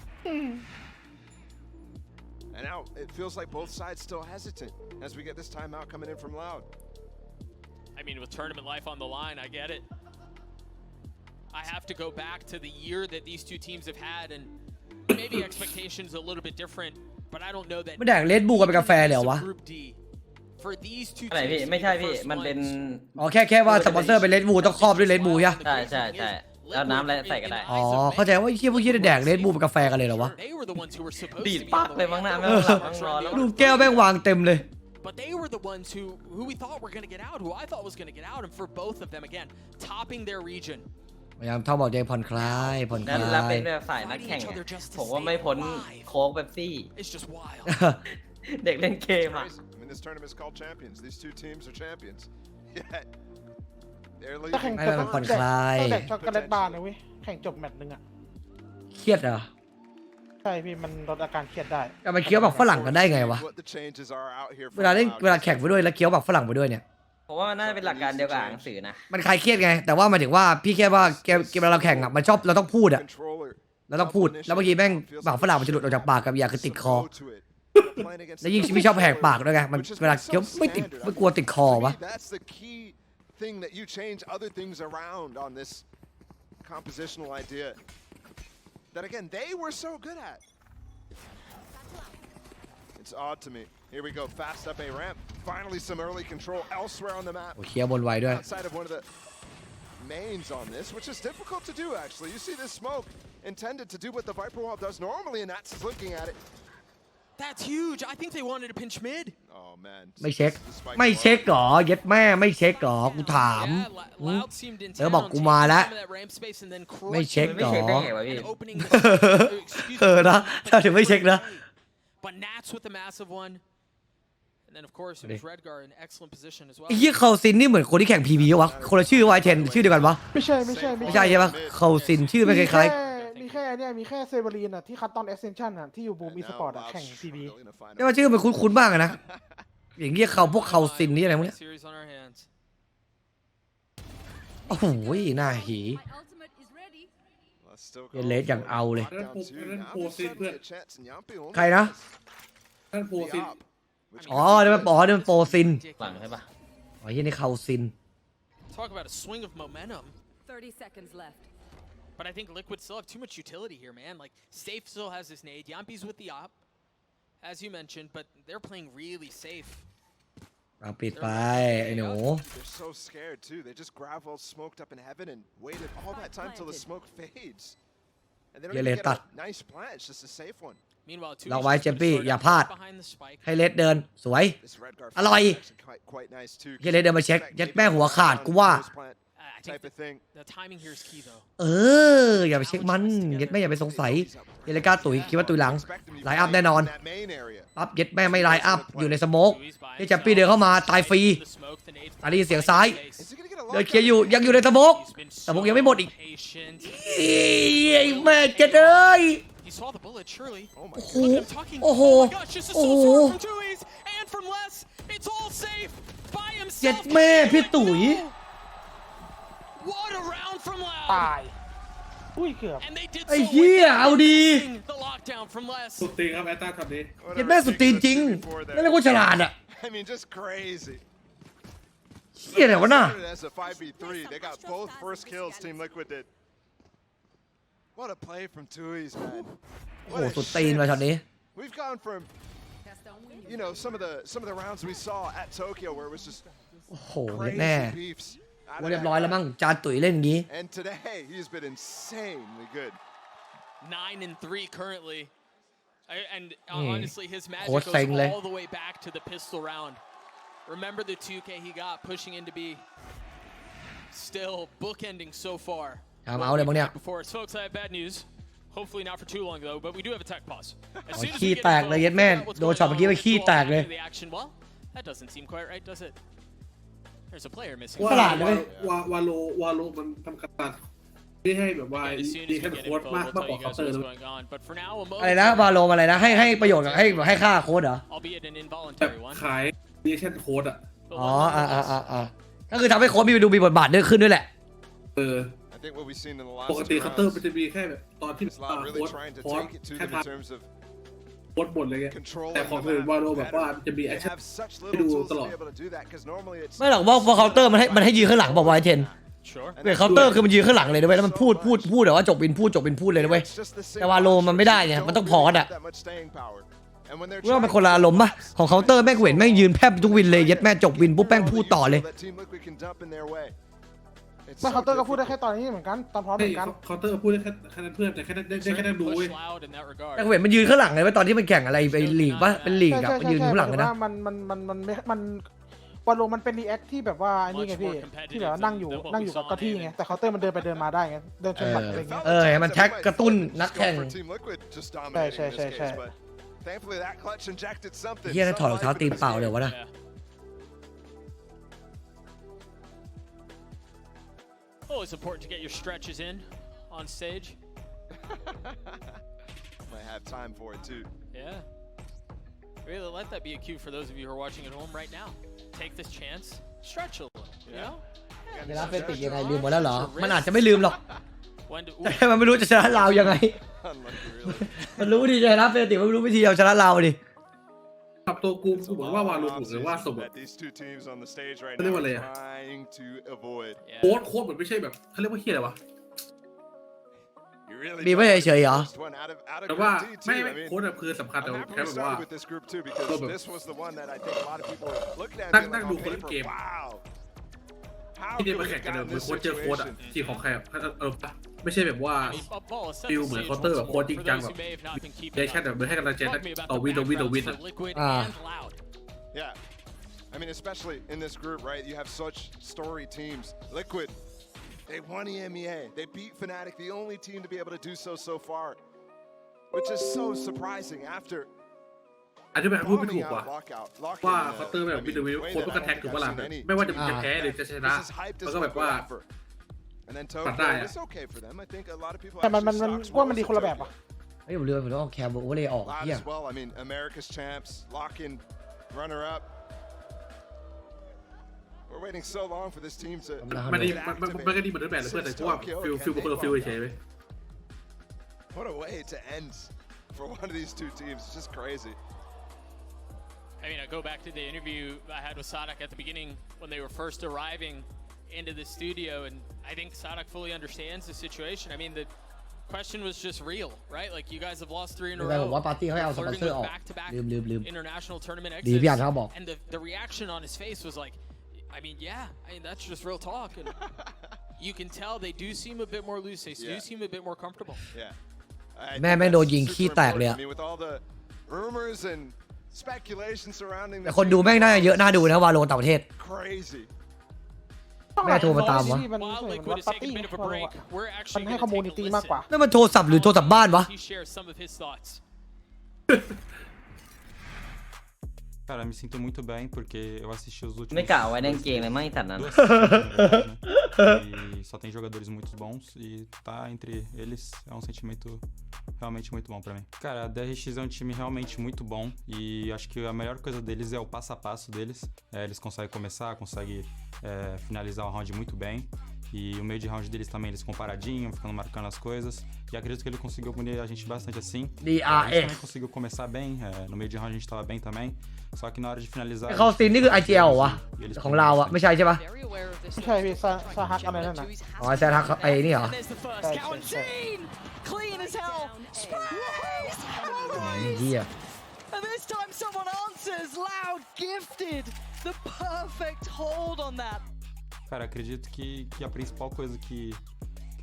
And now it feels like both sides still hesitant as we get this timeout coming in from Loud. I mean, with tournament life on the line, I get it. I have to go back to the year that these two teams have had, and maybe expectations a little bit different, but I don't know that. ไม่แดกเลดบูกับเป็นกาแฟเลยเหรอวะ For these two อะไรพี่ teams, ไม่ใช่พี่มันเป็น อ๋อแค่ว่าสปอนเซอร์เป็นเลดบูต้องครอบด้วยเลดบูใช่ไหม ใช่แล้วน้ำอะไรใส่ก็ได้ อ๋อเข้าใจว่าพวกยี่แดกเลดบูเป็นกาแฟกันเลยเหรอวะ they were the ones who were supposed ดีด to be ปั๊บ on the เลย way มั้งหน้า out. ไม่ต้องหลับต้องรอแล้ว ดูแก้วแม่งวางเต็มเลย But they were the ones who we thought were going to get out, who I thought was going to get out, and for both of them, again, topping their region. พยายามท่องบอกใจผ่อนคลายผ่อนค นั่น ลา แล้ว ย เป็นแบบสายนักแข่งอะผมว่าไม่พ้นโค้กเป๊ปซี่ It's just wild. เด็กเล่นเกมอ่ะ Crazy. I mean, this tournament is called Champions. These two teams are champions. Yet they're ถ้าแข่ง leaving. ให้มันผ่อนคลาย ต้องแข่งช็อกโกแลตบาร์นะเว้ยแข่งจบแมตช์นึงอ่ะ เครียดเหรอ ใช่พี่มันลดอาการเครียดได้ แต่มันเคี้ยวแบบฝรั่งกันได้ไงวะ What the changes are out here เวลาเล่นเวลาแข่งไปด้วยแล้วเคี้ยวแบบฝรั่งไปด้วยเนี่ย ผมว่ามันน่าจะเป็นหลักการเดียวกับหนังสือนะ มันคลายเครียดไงแต่ว่าหมายถึงว่าพี่แค่ว่าเกมเวลาเราแข่งอ่ะมันชอบเราต้องพูดอ่ะ controller. เราต้องพูดแล้วบางทีแม่งปากฝรั่งมันจะหลุดออกจากปากกับอยากคือติดคอ Go to it. Playing against แล้วยิ่งพี่ชอบแหกปากด้วยไงมันเวลาเคี้ยวไม่ติดไม่กลัวติดคอวะ That's the key thing that you change other things around on this compositional idea that again they were so good at. It's odd to me. Here we go, fast up a ramp. Finally some early control elsewhere on the map. โอ้เคี้ยวบนไวด้วย Outside of one of the mains on this, which is difficult to do actually. You see this smoke intended to do what the Viper Wall does normally, and that's looking at it. That's huge. I think they wanted to pinch mid. Oh man. ไม่เช็คไม่เช็คหรอเย็ดแม่ไม่เช็คหรอกูถาม Yeah, Loud seemed intent เออบอก on กู taking มาแล้ว some of that ramp space and then ไม่เช็ค crushing หรอ ไม่เช็คได้ไงวะพี่ and opening the- excuse me, นะถ้าถึงไม่เช็คนะ But Nats with the massive one. And then of course it was Redgar in excellent position as well. ไอ้ยี่เขาซินนี่เหมือนคนที่แข่งพีบีวะคนละชื่อวะไอเทนชื่อเดียวกันวะ ไม่ใช่ ไม่ใช่ใช่ปะเขาซินชื่อไม่คล้าย มีแค่เนี่ยมีแค่เซเวอรีนอ่ะที่คัตตอนเอ็กเซนชั่นอ่ะที่อยู่บูมอีสปอร์ตอ่ะแข่งทีบี ๆแต่ว่าชื่อมันคุ้นๆบ้างอะนะอย่างเงี้ยเขาพวกเขาซินนี่อะไรพวกเนี้ย Series on our hands. โอ้โหหน้าหี เยเลสอย่างเอาเลย ใครนะ ท่านโปรซิน อ๋อนี่มันโปรซิน หลังใช่ปะ อ๋อยี่นี่เขาซิน Talk about a swing of momentum. 30 seconds left. But I think Liquid still have too much utility here, man. Like, Safe still has his nade. Yampi's with the op, as you mentioned, but they're playing really safe. เอาปิดไปไอ้หนู They're so scared too. They just gravel smoked up in heaven and waited all that time till the smoke fades. And they don't even get a nice plant. It's just a safe one. Meanwhile, two เราไว้เจมปี้อย่าพลาด behind the spike. ให้เลสเดินสวย This Redgar อร่อย is actually quite nice too. เยเลสเดินมาเช็คยัดแม่หัวขาดกูว่า I think Type of thing. the timing here is key, though. อย่าไปเช็คมันเย็ดแม่อย่าไปสงสัยเยเลกาตุ๋ยคิดว่าตุ๋ยหลังไลน์อัพแน่นอน That main area. ปั๊บเย็ดแม่ไม่ไลน์อัพอยู่ในสโมกนี่จับปี้เดินเข้ามาตายฟรี The smoke, the nade อันนี้เสียงซ้าย Is he gonna get a เดิน lock เคลียร์อยู่ยังอยู่ในสโมก He's been แต่ผมยังไม่หมดอีก patient. ไอ้แม่เจ็ดเอ้ย He saw the bullet, surely. Oh my โอ้โห Look at him talking. โอ้โห Oh my gosh, just a โอ้ soul โห sword from Tui's and from Les. It's all safe by เจ็ด himself. แม่พี่ตุ๋ย What a round from ตา Loud. ยอุ้ยเกือบ And they did ไอ้ so เหี้ย without เอาดี missing the lockdown from Les. สุดตีครับแอตตาช็อตนี้ เจ็ดแม่สุดตีนจริงไม่เรียกว่าฉลาดอ่ะ I mean, just crazy. เฮียอะไรวะน่ะ As a 5v3, they got both first kills Team Liquid did. What a play from Tui's, man. โอ้โหสุดตีนมาช็อตนี้ We've gone from, you know, some of the rounds we saw at Tokyo where it was just โอ้โห crazy แม่ beefs. เรียบร้อยแล้วมั้งจานตุ๋ยเล่นอย่างงี้ And today he's been insanely good. 9-3 currently. And honestly, his magic Coach goes saying all the way back to the pistol round. Remember the 2K he got, pushing in to be still bookending so far. ทำเอาเลยมั้งเนี่ย Before us, folks, I have bad news. Hopefully not for too long though, but we do have a tech pause. As โอ้ soon as ขี้ we get แตกเลยเย็ดแม่โดนช็อตเมื่อกี้ไปขี้แตกเลย the action, well, that doesn't seem quite right, does it? There's a player missing. ประหลาดเลย วาโลมันทำการที่ให้แบบว่า As soon ดี as แค่ we get โค้ด info, มาก we'll มาก tell กว่า you เคา guys น์เตอร์ what's เลย going on. But for now, a อะไรนะวาโลอะไรนะให้ประโยชน์กับให้ค่าโค้ดเหรอ albeit an แบบ involuntary one. ขายดีแค่โค้ดอ่ะ อ๋อก็คือทำให้โค้ดดูมีบทบาทด้วยขึ้นด้วยแหละ I think what we've seen in the last ปกติ two เคาน์เตอร์ rounds มันจะมีแค่แบบตอนที่ is Loud โค้ really ด trying to โค้ด take it to แค่ them ท in terms of ำโค้ดบนเลยไง control แต่ of ของ the อื่น map วาโลแบบว่า better. จะมีแอ They คชั่น have such ให้ little ดู tools ต to ลอด be able to do that because normally it's ไม่หรอกว่าเคาน์เตอร์มันให้ยืนข้างหลังบอกไว้เทน Sure. เวทเคาน์เตอร์คือมันยืนข้างหลังเลยด้วยแล้วมันพูดแต่ว่าจบวินพูดเลยด้วย it's just the same แต่วาโลมันไม่ได้ไงมันต้องพอสอะ that much staying power. And when they're ว่ามันคนละอารมณ์ป่ะของเคาน์เตอร์แม่งเห็นแม่งยืนแพบทุกวินเลยยัดแม่จบวินปุ๊บแม่งพูดต่อเลย that Team Liquid can dump in their way. It's ไม่ so เคาน์เตอร์ก็พูดได้ difficult. แค่ตอนนี้เหมือนกันตอนพร้อมเหมือนกัน เคาน์เตอร์พูดได้แค่นั้นเพื่อนแต่แค่ได้แค่นั้นดูเว้ย Push loud in that regard. แม่งเห็นมันยืนข้างหลังเลยว่าตอนที่มันแข่งอะไรไปลีกป่ะเป็นลีกอะมันยืนข้างหลังเลยนะ มันวาโลมันเป็นรีแอคที่แบบว่าไอ้นี่ไงพี่ที่แบบว่านั่งอยู่กับเก้าที่ไงแต่เคาน์เตอร์มันเดินไปเดินมาได้ไงเดินชนบัตรอะไรเงี้ย ให้มันแท็กกระตุ้นนักแข่ง For Team Liquid just dominating in this case, but thankfully that clutch injected something. เฮียนั่นถอดรองเท้าตีนเปล่าเลยวะนะ Oh, it's important to get your stretches in on stage. Might have time for it too. Yeah. Really let that be a cue for those of you who are watching at home right now. Take this chance, stretch a little, you know? ชนะเฟติกยังไงลืมหมดแล้วเหรอมันอาจจะไม่ลืมหรอก When do, แต่มันไม่รู้จะชนะลาวยังไง Unlucky, really. มันรู้ดีจะชนะเฟติกมันไม่รู้วิธีเอาชนะลาวดิ กับตัวกูบอกว่าวาโลผมเลยว่าสม that these two teams on the stage right เขาเรียก now ว่าอะไร are อะ trying to avoid. yeah. โค้ดเหมือนไม่ใช่แบบเขาเรียกว่าเฮียอะไรวะ You really มีไม่เฉยๆเหรอ first one out of แต่ว่า Group D ไม่ too. I mean, โค้ดอะคือสำคัญแต่ I'm แค่ happy we แบบว่า started with this group too because this was the one that I think a lot of people were looking at นั่ being ง like ดู on คนเล่นเก paper, ม wow. How ที่เดี could ยวมา we แข่ง have กัน gotten เหมือน this โค้ดเจอโค้ดอะ situation? ทีมของใครไม่ใช่แบบว่า Ball is set Feel the เหมือน stage เคาน์เตอร์ once แบบโค้ด more จริง for จัง those แบบ who may have not been keeping ได้แค่ up. แบบไม่ให้กำลังใจ Talk to me about ต่อ the วิน backgrounds อะ for Liquid Ah. and Loud. Yeah. I mean, especially in this group, right? You have such story teams. Liquid, they won EMEA. They beat Fnatic, the only team to be able to do so far, which is so surprising after อันนี้แบบพูดไม่ถู bombing กว่ะ out lockout. ว่า Locking, เคาน์เตอร์แบบ I วิน mean, วิ the way โค้ด that มัน I ก็แท็ก don't ถูก think ปะล่ะ I've seen any ไม่ว่าจะจะแพ้หรือจะชนะ This is hyped as มันก็แบบ Liquid ว่า effort. And then ปัดได้ Tokyo, อะ it's okay for them. I think a lot of people แต่มัน actually มัน stocks ว่ามัน most ดี of คนละแบบ Tokyo. อ่ะ เฮ้ยผมเลือกผมต้องเอาแคมโอเวอร์เลยออก Loud เฮีย as well. I mean, America's champs, lock-in, runner-up. We're waiting so long for this team to มันดี get มัน activated. ก็ดีเหมือนเดิมแบบเลยเพื่อนแต่ว่าฟิลเบอร์ฟิลเฉยๆไป What a way to end for one of these two teams. It's just crazy. I mean, I go back to the interview I had with Sadak at the beginning when they were first arriving into the studio, and I think Sadak fully understands the situation. I mean, the question was just real, right? Like, you guys have lost 3 in a แต่ผม row, ว่าปาร์ตี้เขาให้เอาสปอน flirting เซอร์ with ออก back-to-back ลืม international tournament ดีพี่อ่าน exits, เขาบอก and the reaction on his face was like, I mean, yeah, I mean, that's just real talk, and you can tell they do seem a bit more loose, they do seem a bit more comfortable. Yeah. แม่แม่งโดนยิงขี้แตกเลยอะ I mean, with all the rumors and speculation surrounding แต่ this คนดู team, แม่งน่าจะเยอะน่าดูนะวาโลต่างประเทศ crazy. แม่โทรมาตามวะ มัน While เหมือน Liquid ว่า is ปาร์ taking ตี้ a bit of a มัน break, we're ให้ actually คอม going มู to นิ take ตี้ a มากกว่า listen นั่นมันโทรศัพท์หรือโทรศัพท์บ้านวะ he shares some of his thoughts. Cara, me sinto muito bem porque eu assisti os últimos ไม่กะเอาไว้ในกางเกงเลยไม่ตัดนั้น duas semanas, né? E só tem jogadores muito bons e tá entre eles é um sentimento realmente muito bom pra mim. Cara, a DRX é um time realmente muito bom e acho que a melhor coisa deles é o passo a passo deles. Eles conseguem começar, conseguem finalizar o round muito bem E o meio de round deles também, eles comparadinho, ficando marcando as coisas. E acredito que ele conseguiu punir a gente bastante assim. A gente também conseguiu começar bem, no meio de round a gente tava bem também. Só que na hora de finalizar... เขาซีนนี่คือ IGL วะของเราอะไม่ใช่ใช่ปะ ไม่ใช่พี่ซาฮักอะไรนั่นน่ะ อ๋อแซนทักไอ้นี่เหรอ Clean as hell. Sprays. เหี้ย And this time someone answers. Loud gifted the perfect hold on that. Cara, acredito que a principal coisa que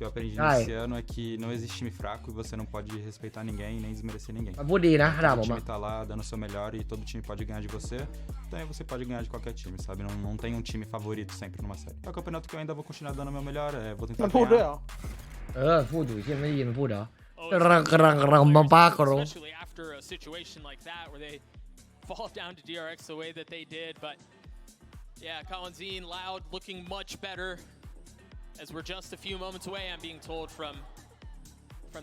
eu aprendi nesse ano é que não existe time fraco e você não pode respeitar ninguém nem desmerecer ninguém. มันพูดดีนะด่าผม O อะ time tá lá dando o seu melhor e todo time pode ganhar de você. Então você pode ganhar de qualquer time, sabe? Não tem um time favorito sempre numa série. É o campeonato que eu ainda vou continuar dando o meu melhor, vou tentar มันพูดด้วยเหร ganhar. อ พูดอยู่ที่ไม่ได้ยินมันพูดเหรอรังมาป้ากร Especially after a situation like that where they fall down to DRX the way that they did, but yeah, Colin Loud looking much better as we're just a few moments away, I'm being told, from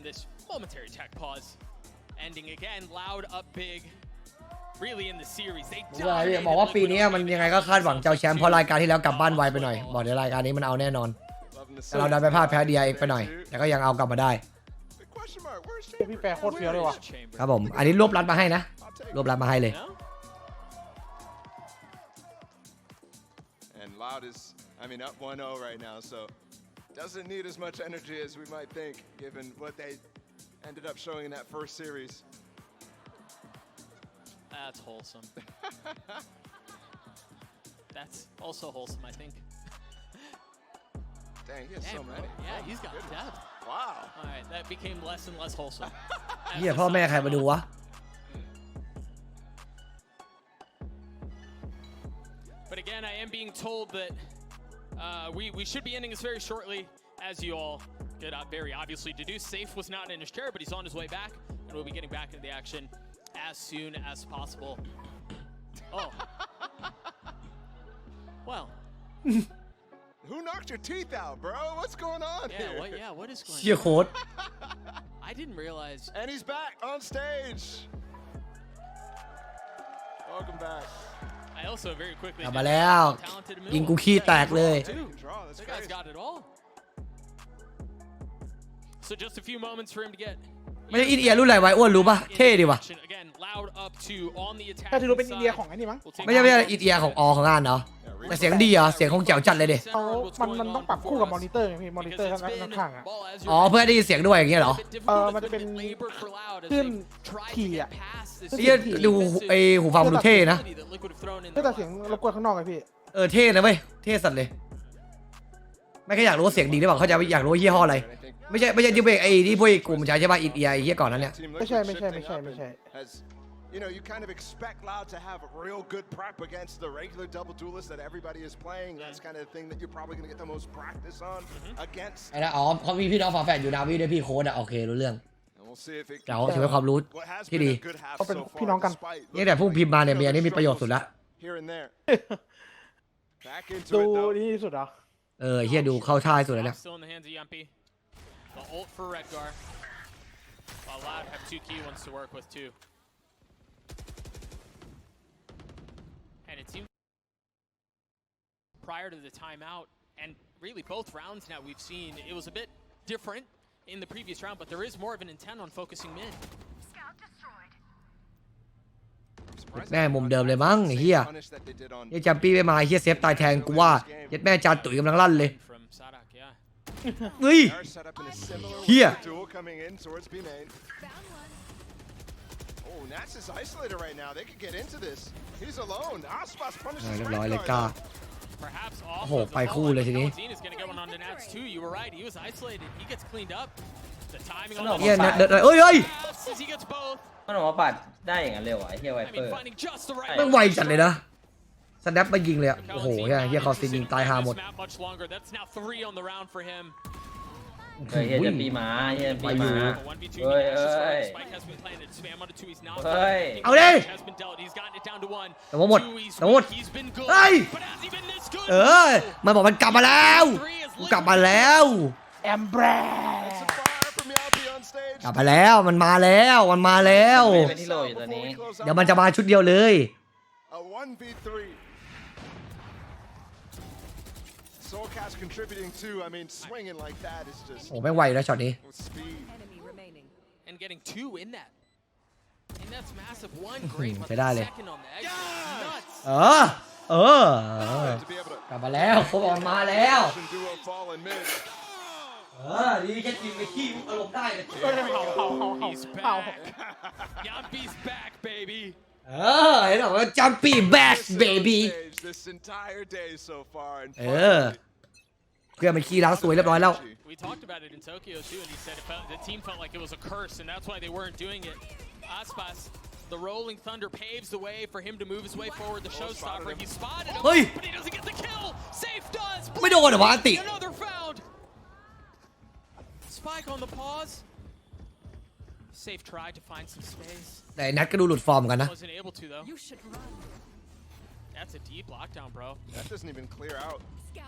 this momentary tech pause ending again. Loud up big really in the series. They บอกว่าปีนี้มันยังไงก็คาดหวังเจ้าแชมป์เพราะรายการที่แล้วกลับบ้านไวไปหน่อยบอกเดี๋ยวรายการนี้มันเอาแน่นอนแต่เราดันไปพลาดแพ้DRXไปหน่อยแต่ก็ยังเอากลับมาได้ พี่แปรโคตรเฟี้ยวเลยว่ะ ครับผมอันนี้รวบรัดมาให้นะรวบรัดมาให้เลย And Loud is, I mean, up 1-0 right now, so doesn't need as much energy as we might think, given what they ended up showing in that first series. That's wholesome. That's also wholesome, I think. Dang, he has so many. Yeah, he's got depth. Wow. All right, that became less and less wholesome. เหี้ยพ่อแม่ใครมาดูวะ But again, I am being told that we should be ending this very shortly, as you all could very obviously deduce. Safe was not in his chair, but he's on his way back, and we'll be getting back into the action as soon as possible. Oh. Well. Who knocked your teeth out, bro? What's going on here? What is going on? เชี่ยโค้ด I didn't realize. And he's back on stage. Welcome back. I also very quickly กลับมาแล้วยิงกูขี้แตกเลย That guy's got it all. So just a few moments for him to get. ไม่ใช่อินเอียรุ่นอะไรไว้อ้วนรู้ป่ะเท่ดีว่ะ Again, Loud up to on the attack. ถ้าที่รู้เป็นอินเดียของไอ้นี่มั้ง ไม่ใช่อินเอียของของงานเนาะแต่เสียงดีอ่ะเสียงคงแจ๋วจัดเลยดิ มันต้องปรับคู่กับมอนิเตอร์ไงพี่มอนิเตอร์ข้างๆอ่ะ อ๋อเพื่อได้ยินเสียงด้วยอย่างเงี้ยเหรอ มันจะเป็นขึ้นถี่อ่ะ เหี้ยดูไอหูฟังดูเท่นะ แต่เสียงรบกวนข้างนอกไงพี่ เท่นะเว้ยเท่สัตว์เลยไม่แค่อยากรู้ว่าเสียงดีหรือเปล่าเขาจะอยากรู้ว่ายี่ห้ออะไรไม่ใช่ที่ไอ้ที่พวกกลุ่มใช้ใช่ป่ะอินเอียไอ้เหี้ยก่อนนั้นเนี่ย ไม่ใช่ You know, you kind of expect Loud to have real good prep against the regular double duelist that everybody is playing. That's kind of the thing that you're probably going to get the most practice on against. ไอ้นะอ๋อเขามีพี่น้องฝาแฝดอยู่นาวีด้วยพี่โค้ดอะโอเครู้เรื่องเจ้าถือเป็นความรู้ที่ดี เขาเป็นพี่น้องกัน นี่แต่ผู้พิมพ์มาเนี่ยมีอันนี้มีประโยชน์สุดละ ดูนี่สุดเหรอ เฮียดูเข้าท่าสุดเลยเนี่ย The ult for Redgar. While Loud have two key ones to work with too. And it seems prior to the timeout, and really both rounds now we've seen, it was a bit different in the previous round, but there is more of an intent on focusing mid. แม่มุมเดิมเลยมั้งไอ้เฮียนี่จัมปี้ไปมาเฮียเซฟตายแทนกูว่ายัดแม่จานตุ๋ยกำลังลั่นเลยเฮ้ยเฮีย Nats is isolated right now. They could get into this. He's alone. Aspas punishes เรียบร้อยเลยกล้า Perhaps โอ้โหไปคู่เลยทีนี้ is going to get one onto Nats too. You were right. He was isolated. He gets cleaned up. The timing on เฮียเอ้ย he gets both. มันออกมาปัดได้อย่างนั้นเร็วอ่ะไอ้เฮียไวเปอร์ มันไวจัดเลยนะสแนปมายิงเลยโอ้โหเฮียคอซินยิงตายหาหมด เฮ้ยจะปีหมาเฮ้ยปีหมาเฮ้ยเอาดิแต่ว่าหมดเฮ้ยมันบอกมันกลับมาแล้วกลับมาแล้วแอมแบรกลับมาแล้วมันมาแล้วเดี๋ยวมันจะมาชุดเดียวเลย Soulcast contributing too. I mean, swinging like that is just โอ้ไม่ไหวแล้วช็อตนี้ speed. And getting 2 in that. And that's massive. 1 great. ใช้ได้เลย Second on the exit. Nuts. To be able to กลับมาแล้วเขาบอกมาแล้ว duo fall in mid. ดีแค่ทีมไปขี้อารมณ์ได้เลย He's back. Yampi's back, baby. เห็นบอกว่าจัมปี้แบ็กเบบี้ This entire day so far. And เพื่อนมันขี้ล้างสวยเรียบร้อยแล้ว We talked about it in Tokyo too, and he said the team felt like it was a curse, and that's why they weren't doing it. Aspas, the rolling thunder paves the way for him to move his way forward. The showstopper, he spotted him, but he doesn't get the kill. Safe does. ไม่โดนเหรอวะอันติ Another found. Spike on the pause. Safe tried to find some space. แต่นัดก็ดูหลุดฟอร์มกันนะ Wasn't able to though. That's a deep lockdown, bro. That doesn't even clear out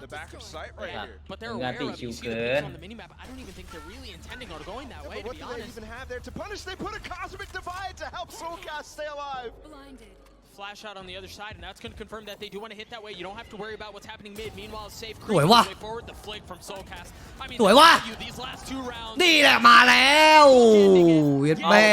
the back of sight right here. But they're aware of it. You see the picks on the minimap. I don't even think they're really intending on going that way, to What be do they honest. even have there to punish? They put a cosmic divide to help Soulcast stay alive. Flash out on the other side, and that's going to confirm that they do want to hit that way. You don't have to worry about what's happening mid. Meanwhile, safe สวยว่ะ way forward. The flick from Soulcast. I mean, สวยว่ะ these last 2 rounds. นี่แหละมาแล้วเวียดแม่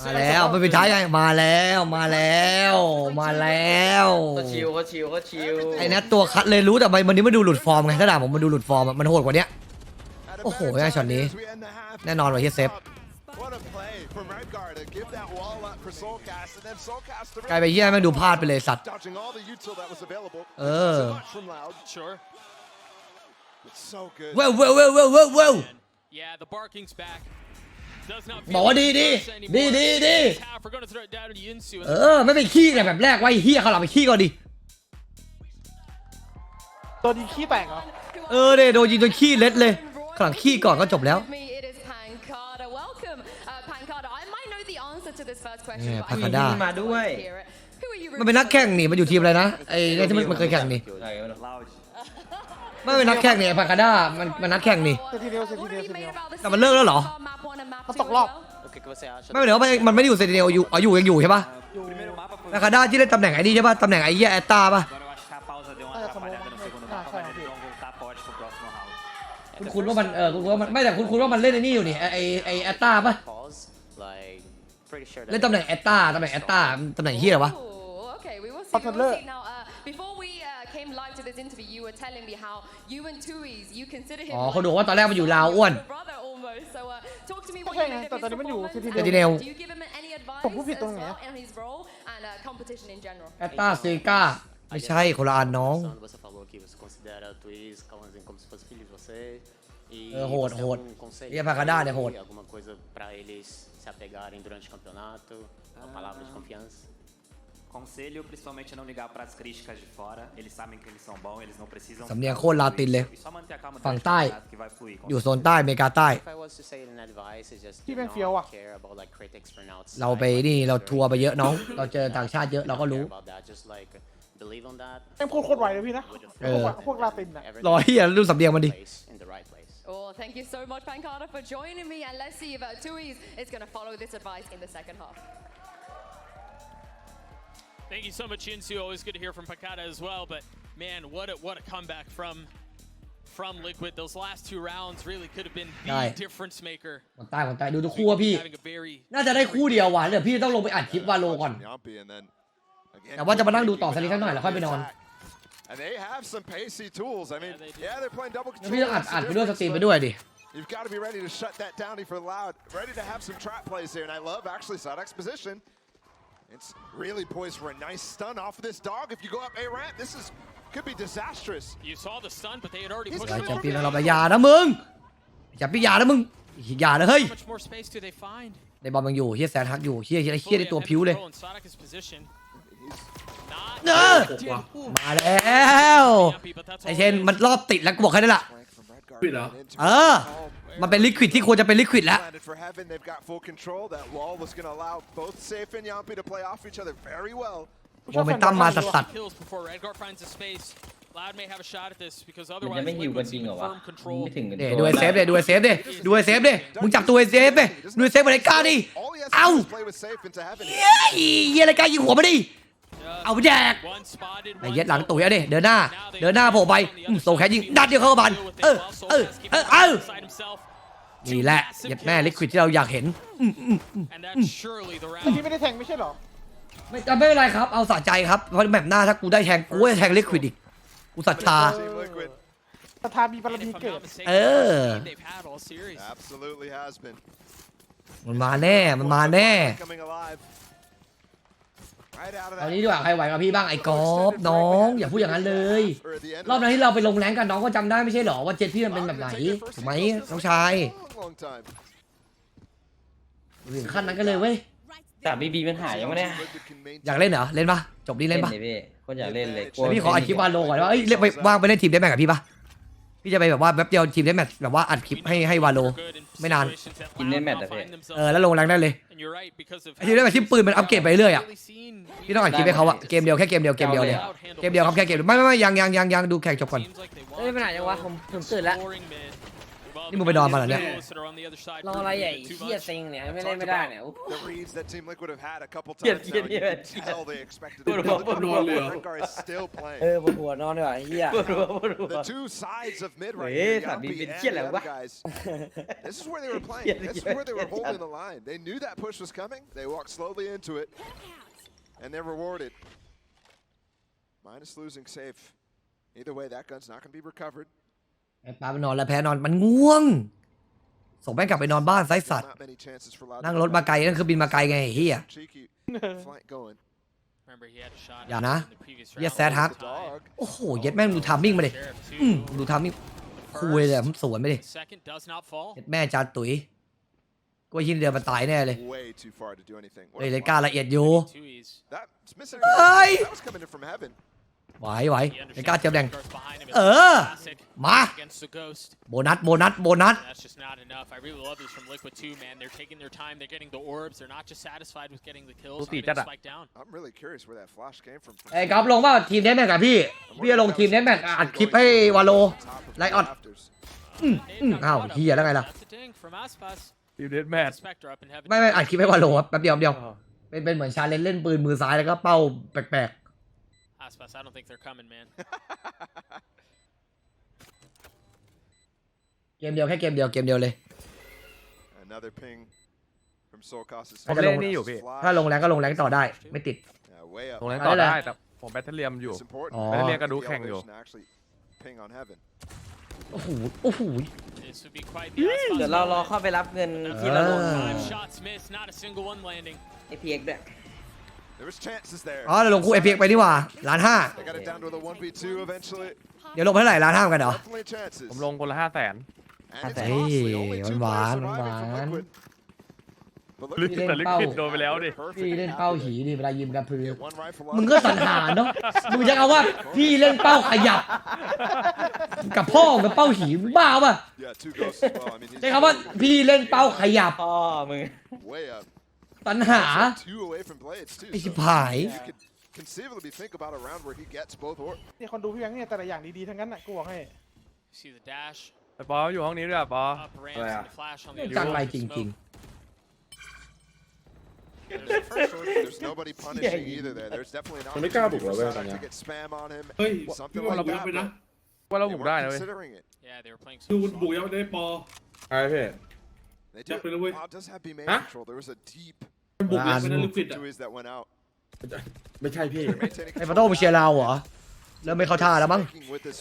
มาแล้วไม่เป็นท้ายไงมาแล้วมาแล้วมาแล้ว เขาชิว ไอ้นัดตัวคัดเลยรู้แต่วันนี้มาดูหลุดฟอร์มไงถ้าด่าผมมาดูหลุดฟอร์มมันโหดกว่านี้ โอ้โหไอ้ช็อตนี้แน่นอนว่าเฮียเซฟ What a play from Redguard to give that wall up for Soulcast, and then Soulcast กลายไปเฮียแม่งดูพลาดไปเลยสัตว์ dodging all the util that was available. So much from Loud. Sure. It's so good. เว้ว Yeah, the barking's back. Does not บอกว่าดี We're going to throw it down to Yinsu. ไม่ไปขี้แต่แบบแรกไว้เฮียเขาหลับไปขี้ก่อนดิ ตัวนี้ขี้แตกเหรอ เดโดนยิงจนขี้เล็ดเลยข้างหลังขี้ก่อนก็จบแล้ว เนี่ยพาคาด้า มาด้วย มันเป็นนักแข่งนี่มันอยู่ทีมอะไรนะไอ้เนี่ยที่มันเคยแข่งนี่ไม่เป็นนักแข่งนี่พาคาด้ามันนักแข่งนี่ เซนติเนลแต่มันเลิกแล้วเหรอ เขาตกรอบ ไม่เป็นไรว่ามันไม่ได้อยู่เซนติเนลอยู่ยังอยู่ใช่ปะพาคาด้าที่เล่นตำแหน่งไอ้นี่ใช่ปะตำแหน่งไอ้เหี้ยแอตตาปะคุณว่ามันคุณว่ามันไม่แต่คุณว่ามันเล่นไอ้นี่อยู่นี่ไอ้แอตตาปะเล่นตำแหน่งแอตตาตำแหน่งเหี้ยอะไรวะ อ๋อเขาดูว่าตอนแรกมันอยู่ลาวอ้วน ไม่ใช่ไงแต่ตอนนี้มันอยู่เซนติ เซนติ เน เน ล ล ผมพูดผิดตรงไหน แอตตาเซกาไม่ใช่คนละอันน้องโหดเรียกพาคาด้าเนี่ยโหดConselho, principalmente não ligar para as críticas de fora. Eles sabem que eles são bons, eles não precisam. สำเนียงโคตรลาตินเลย Só manter a calma ฝั่งใต้ que vai fluir. อยู่โซนใต้อเมริกาใต้ ที่เป็นเฟี้ยวอ่ะ เราไปนี่เราทัวร์ไปเยอะน้อง เราเจอต่างชาติเยอะเราก็รู้ เป็นโคตรไวเลยพี่นะพวกลาตินอ่ะ รอเฮียดูสำเนียงมันดิ Oh, thank you so much, Pankata, for joining me. And let's see if Tui's is going to follow this advice in the second half. Thank you so much, Yinsu. Always good to hear from Pankata as well. But man, what a comeback from Liquid. Those last 2 rounds really could have been the difference maker. คนใต้ดูคู่ว่าพี่ น่าจะได้คู่เดียวว่ะเดี๋ยวพี่ต้องลงไปอัดคลิปวาโลก่อน แต่ว่าจะมานั่งดูต่อสักนิดหน่อยแล้วค่อยไปนอน And they have some pacey tools. I mean, they're playing double พี่ต้องอัดไปด้วยสตรีมไปด้วยดิ You've got to be ready to shut that down for Loud. Ready to have some trap plays here. And I love actually Sadek's position. It's really poised for a nice stun off of this dog. If you go up A ramp, this could be disastrous. You saw the stun, but they had already pushed จะปีนเราไปอย่านะมึงอย่าไปอย่านะมึงอย่านะเฮ้ย How much more space do they find? ในบอมยังอยู่เฮียแซนฮักอยู่เฮียในตัวผิวเลยมาแล้วไอเชนมันรอบติดแล้วกูบอกแค่นั้นแหละ ปิดเหรอ มันเป็นลิควิดที่ควรจะเป็นลิควิดแล้ว โมเมนตัมมาสัส Loud may have a shot at this because มัน otherwise จะไม่หิวกันจริงเหรอวะไม่ถึงกัน ๆดูไอเซฟดิดูไอเซฟดิมึงจับตัวไอเซฟดิดูไอเซฟอะไรกล้าดิเอ้าเฮียอะไรกล้ายิงหัวมาดิ เอาไปแจกไอ้เย็ดหลังตุ๋ยอะดิเดินหน้าโผล่ไปโซแคยิงดัดเดียวเข้าบันนี่แหละเย็ดแม่ลิควิดที่เราอยากเห็นพี่ไม่ได้แทงไม่ใช่หรอไม่เป็นไรครับเอาสะใจครับเพราะแบบหน้าถ้ากูได้แทงกูจะแทงลิควิดอีกกูศรัทธาศรัทธามีบารมีเกิดมันมาแน่ตอนนี้ดีกว่าใครไหวกับพี่บ้างไอ้กอล์ฟน้องอย่าพูดอย่างนั้นเลยรอบนั้นที่เราไปลงแรงกันน้องก็จำได้ไม่ใช่หรอว่าเจ็ดพี่มันเป็นแบบไหนถูกไหมน้องชายถึงขั้นนั้นกันเลยเว้ยแต่บีมันหายยังไงเนี่ยอยากเล่นเหรอเล่นปะจบนี้เล่นปะพี่คนอยากเล่นเลยพี่ขออัดคลิปวาโลก่อนว่าเอ้ยเล่นไปว่างไปเล่นทีมได้แมทกับพี่ปะพี่จะไปแบบว่าแป๊บเดียวทีมได้แมทแบบว่าอัดคลิปให้วาโลไม่นานกินได้แมทแต่พี่แล้วลงแรงได้เลยทีมได้แมทที่ปืนมันอัปเกรดไปเรื่อยอ่ะพี่ต้องอัดคลิปให้เขาอะเกมเดียวแค่เกมเดียวเลยครับแค่เกมไม่ยังดูแข่งจบก่อนไม่เป็นไรยังวะผมตื่นแล้วนี่มึงไปนอนมาเหรอเนี่ยรออะไรใหญ่เฮียเซ็งเนี่ยไม่เล่นไม่ได้เนี่ยปวดหัวเลยปวดหัวนอนดีกว่าเฮียสัตว์เป็นเชี่ยอะไรวะ This is where they were holding the line. They knew that push was coming. They walked slowly into it, and they're rewarded. Minus losing safe. Either way, that gun's not going to be recovered. ปาไปนอนแล้วแพ้นอนมันง่วงส่งแม่งกลับไปนอนบ้านไซสัตว์นั่งรถมาไกลนั่นคือบินมาไกลไงเฮียอย่านะเย็ดแซดฮักโอ้โหเย็ดแม่งดูทามมิ่งมาดิดูทามมิ่งคุยเลยผมสวนไปดิเย็ดแม่จานตุ๋ยก็ยินเดียวมันตายแน่เลยเลยกล้าละเอียดอยู่ไหวไอ้กล้าเจ็บแดงมาโบนัสตีจัดอะไอ้ครับลงว่าทีมเน็ตแมทกับพี่จะลงทีมเน็ตแมทอัดคลิปให้วาโลไลออนอ้าวเฮียแล้วไงล่ะทีมเน็ตแมทไม่อัดคลิปให้วาโลครับแป๊บเดียวเป็นเหมือนชาเลนจ์เล่นปืนมือซ้ายแล้วก็เป้าแปลกI don't think they're coming, man. เกมเดียวแค่เกมเดียวเลยผมเล่นนี่อยู่พี่ถ้าลงแรงก็ลงแรงต่อได้ไม่ติดลงแรงต่อได้แต่ผมแบตเตอรี่อยู่แบตเตอรี่กระดูกแข่งอยู่โอ้โหเดี๋ยวเรารอเข้าไปรับเงินที่เราลงไอพีเอ็กซ์ด้วยอ๋อเราลงคู่เอพีไปนี่หว่า1.5 ล้านเดี๋ยวลงไปเท่าไหร่1.5 ล้านกันเหรอผมลงคนละ500,000เฮ้ยหวานพี่เล่นเป้าโดนไปแล้วดิพี่เล่นเป้าหีดิเวลายิงกับพื้นมึงก็สันหาเนาะมึงจะเอาว่าพี่เล่นเป้าขยับกับพ่อกับเป้าหีบ้าป่ะใช่คำว่าพี่เล่นเป้าขยับพ่อมึงตันหาไอ้ชิบหายนี่คนดูพี่แบงค์เนี่ยแต่ละอย่างดีๆทั้งนั้นน่ะกูบอกให้ไอ้ปออยู่ห้องนี้ด้วยปอจังไรจริงมันไม่กล้าบุกเราเว้ยตอนนี้เฮ้ยพี่ว่าเราบุกไปนะว่าเราบุกได้นะเว้ยดูบุกยังไม่ได้ปอใช่พี่จับไปเลยเว้ยฮะบุกยังไม่ได้ลิควิดไม่ใช่พี่ไอ้ฟาโต้มาเชียร์เราเหรอแล้วไม่เข้าท่าแล้วมั้ง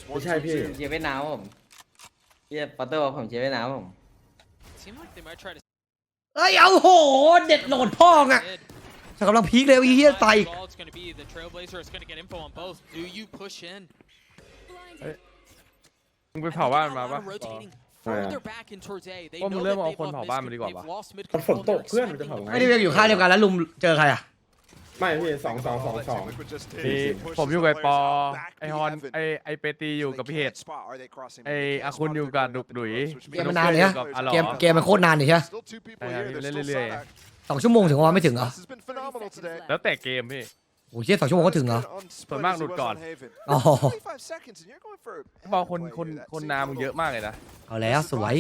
ไม่ใช่พี่เชียร์เวียดนามผมเชียร์ฟาโต้ผมเชียร์เวียดนามผมเอ้ยเอาโหเด็ดโหลดพ่องอ่ะกำลังพีคเลยไอ้เหี้ยไตมึงไปเผาบ้านมาปะว่ามึงเริ่มเอาคนเผาบ้านมาดีกว่าปะฝนตกเพื่อนมันจะเผาไงไม่ได้อยู่ค่ายเดียวกันแล้วลุมเจอใครอ่ะไม่พี่2-2-2-2ผมอยู่กับปอไอฮอนไอเปตีอยู่กับพี่เฮดไออาคุณอยู่กับดุกดุยเกมมันนานเลยฮะเกมมันโคตรนานเลยใช่ไหมเรื่อยๆ2 ชั่วโมงถึงว่าไม่ถึงเหรอแล้วแต่เกมพี่โอ้เชี่ย2 ชั่วโมงก็ถึงเหรอส่วนมากหลุดก่อนอ๋อปอคนนามึงเยอะมากเลยนะเอาแล้วสวย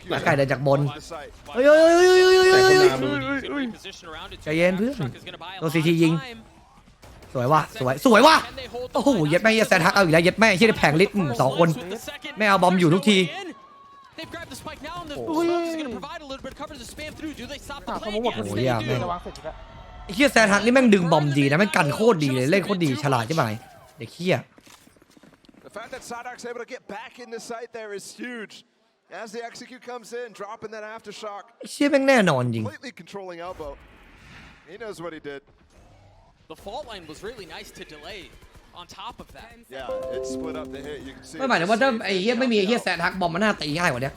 แล้วไก่เดินจากบนใจเย็นเพื่อนตัวซีทียิง สวยว่ะสวยว่ะโอ้โหเย็ดแม่เย็ดแซนทักเอาอีกแล้วเย็ดแม่เฮียได้แผงลิตรสองคนแม่เอาบอมอยู่ทุกที They've grabbed the spike now, and the smoke is going to provide a little bit of cover to spam through. Do they stop the play? Yes, they do. ไอ้เฮียแซนทักนี่แม่งดึงบอมดีนะแม่งกันโคตรดีเลยเล่นโคตรดีฉลาดใช่ไหมเด็กเฮีย The fact that Sadok's able to get back into sight there is huge. As the execute comes in, dropping that aftershock. ไอ้เชี่ยแม่งแน่นอนจริง Completely controlling elbow. He knows what he did. The fault line was really nice to delay. On top of that, yeah, it split up the hit. You can see. ไม่หมายถึงว่าถ้าไอ้เฮียไม่มีไอ้เฮียแซนทักบอมมันน่าตีง่ายกว่านี้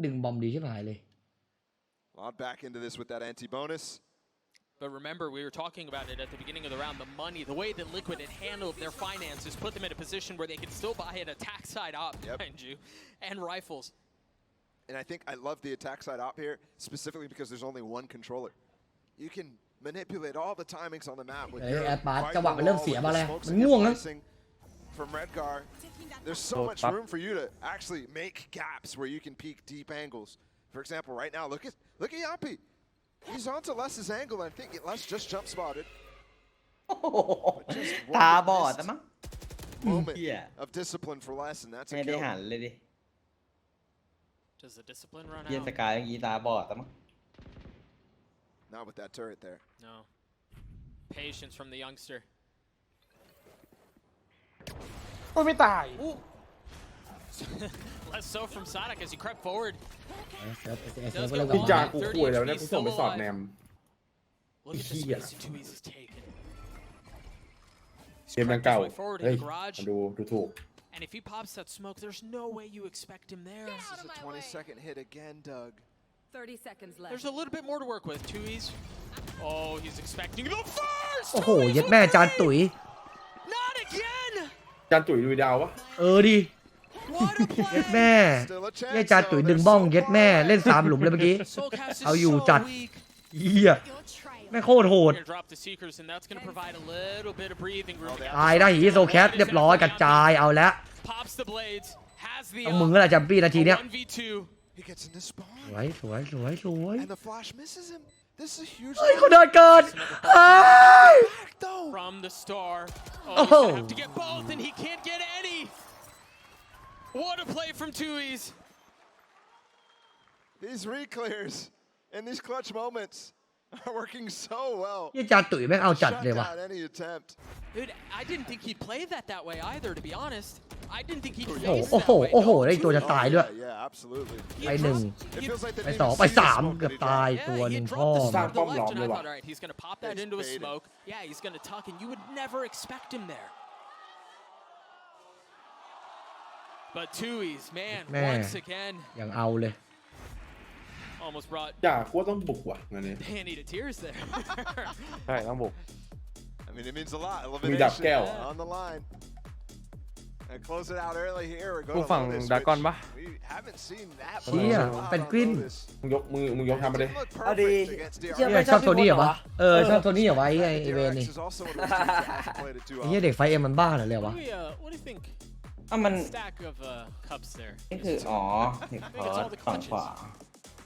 ดึงบอมดีใช่ไหมเลย Loud back into this with that anti-bonus. But remember, we were talking about it at the beginning of the round. The money, the way that Liquid had handled their finances, put them in a position where they could still buy an attack side op behind you and rifles. And I think I love the attack side op here specifically because there's only one controller. You can manipulate all the timings on the map with your จังหวะมันเริ่มเสียมาแล้วมันง่วงนะ from Redgar. There's so much room for you to actually make gaps where you can peek deep angles. For example, right now, look at Yapi. He's onto Les's angle, and I think Les just jump spotted. ตาบอดมั้ง Moment of discipline for Les, and that's a ไม่ได้ kill. หันเลยดิ Does the discipline run เยี่ย out? สกายเมื่อกี้ตาบอดมั้ง Not with that turret there. No. Patience from the youngster. โอ้ยไม่ตาย Less so from Sadok as he crept forward. พี่จ่ากูคุยแล้วเนี่ยกูส่งไปสอดแนม Look at the space that Tui's has taken. เกมยังเก่าเฮ้ยดูถูก And if he pops that smoke, there's no way you expect him there. This is a 20-second hit again, Doug. 30 seconds left. There's a little bit more to work with. Tui's. Oh, he's expecting the first. โอ้โหเย็ดแม่จานตุ๋ย Not again. จานตุ๋ยลุยดาววะ ดิเย็ดแม่เย็ดจานตุ๋ยดึงบ้องเย็ดแม่เล่น3หลุมเลยเมื่อกี้เอาอยู่จัดเฮียแม่โคตรโหดตายได้หีโซแคทเรียบร้อยกระจายเอาแล้วต้องมึงก็แหละจัมปี้นาทีเนี้ยสวยเฮ้ยเขาเดินเกินFrom the star. Oh, he's gonna have to get both, and he can't get any. What a play from Tui's. These reclears in these clutch moments are working so well. ยี่จานตุ๋ยแม่งเอาจัดเลยว่ะ Any attempt. Dude, I didn't think he'd play that way either, to be honest. I didn't think he'd โอ้โหได้ตัวจะตายด้วย Yeah, absolutely. ไป1ไป2ไป3เกือบตายตัวหนึ่งพ่อ สร้างป้อมล้อมเลยว่ะ Alright, he's gonna pop that into a smoke. Yeah, he's gonna tuck, and you would never expect him there. But Tui's, man, once again. ยังเอาเลย Almost brought จ่ากูต้องบุกว่ะงานนี้ Danny to tears there. ใช่ต้องบุก I mean, it means a lot. Elimination on the line. And close it out early here. กูฝั่งดากอนปะ We haven't seen that. เชี่ยเป็นกวิน มึงยกทำมาเลย เอาดี เชี่ยชอบโทนี่เหรอวะชอบโทนี่เหรอวะไอ้เวนนี่ไอ้เหี้ยเด็กไฟเอ็มมันบ้าเหรอเลยวะ What do you think? มัน Stack of cups there. นี่คืออ๋อเห็นคอร์สฝั่งขวา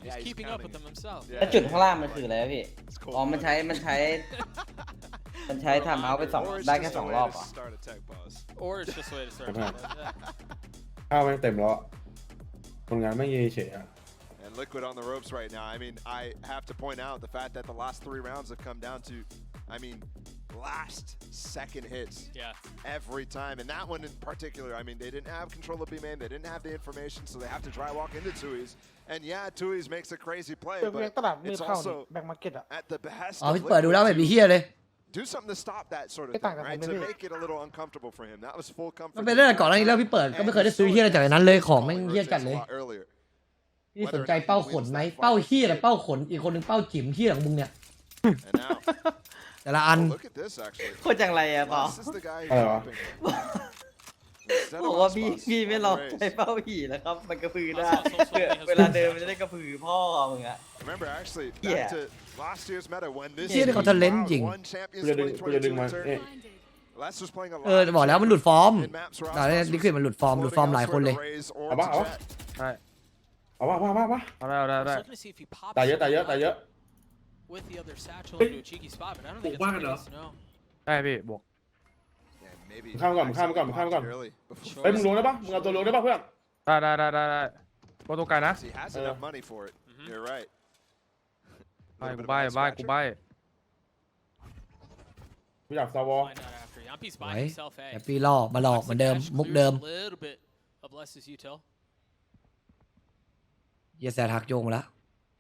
He's keeping up with them himself. แล้วจุดข้างล่างมันคืออะไรพี่อ๋อมันใช้ทำเอาไปได้แค่2รอบอ่ะ Or it's just a way to start. ข้าวแม่งเต็มแล้วคนงานไม่เย่เฉยอ่ะ And Liquid on the ropes right now. I mean, I have to point out the fact that the last 3 rounds have come down to, I mean, last second hits. Yeah. Every time. And that one in particular, I mean, they didn't have control of B-main. They didn't have the information, so they have to dry walk into Tui's. And yeah, Tui's makes a crazy play, but it's also at the behest อ๋อ of พี่เปิดดูแล้วไม่มีเฮียเลย do something to stop that sort of thing, right? To make it a little uncomfortable for him. That was full comfort. มันเป็นเรื่องก่อนหน้านี้แล้วพี่เปิดก็ไม่เคยได้ซื้อเฮียอะไรจากนั้นเลยของแม่งเฮียจัดเลยพี่สนใจเป้าขนไหมเป้าเฮียอะไรเป้าขนอีกคนนึงเป้าจิ๋มเฮียของมึงเนี่ยแต่ละอัน โคตรจังไรอะเปล่าบอกว่าพี่ไม่ลองใช้เป้าผีแล้วครับมันกระพือได้เวลาเดินมันจะได้กระพือพ่อมึงอะ Remember, actually, back to last year's meta when this เฮียนี่เขาทะเลนจริง won Champions 2022 in turn. Les was playing a lot. บอกแล้วมันหลุดฟอร์มแต่ลิควิดมันหลุดฟอร์มหลายคนเลย เอาปะใช่เอาปะได้ตายเยอะ with the other satchel into a cheeky spot, but I don't think it's the case, no. ได้พี่บวก ข้ามก่อนเฮ้ยมึงล้วงได้ปะมึงเอาตัวล้วงได้ปะเพื่อน ได้โปรโตไกลนะ He has enough money for it. You're right. กูใบ้กูอยากซาวอ Find out after. Yampi's ไว้ by himself, แอ eh? ปปี้ล่อมาหลอกเหมือนเดิมมุกเดิม A little bit of Bless's util. เยแซทักโยงมาแล้ว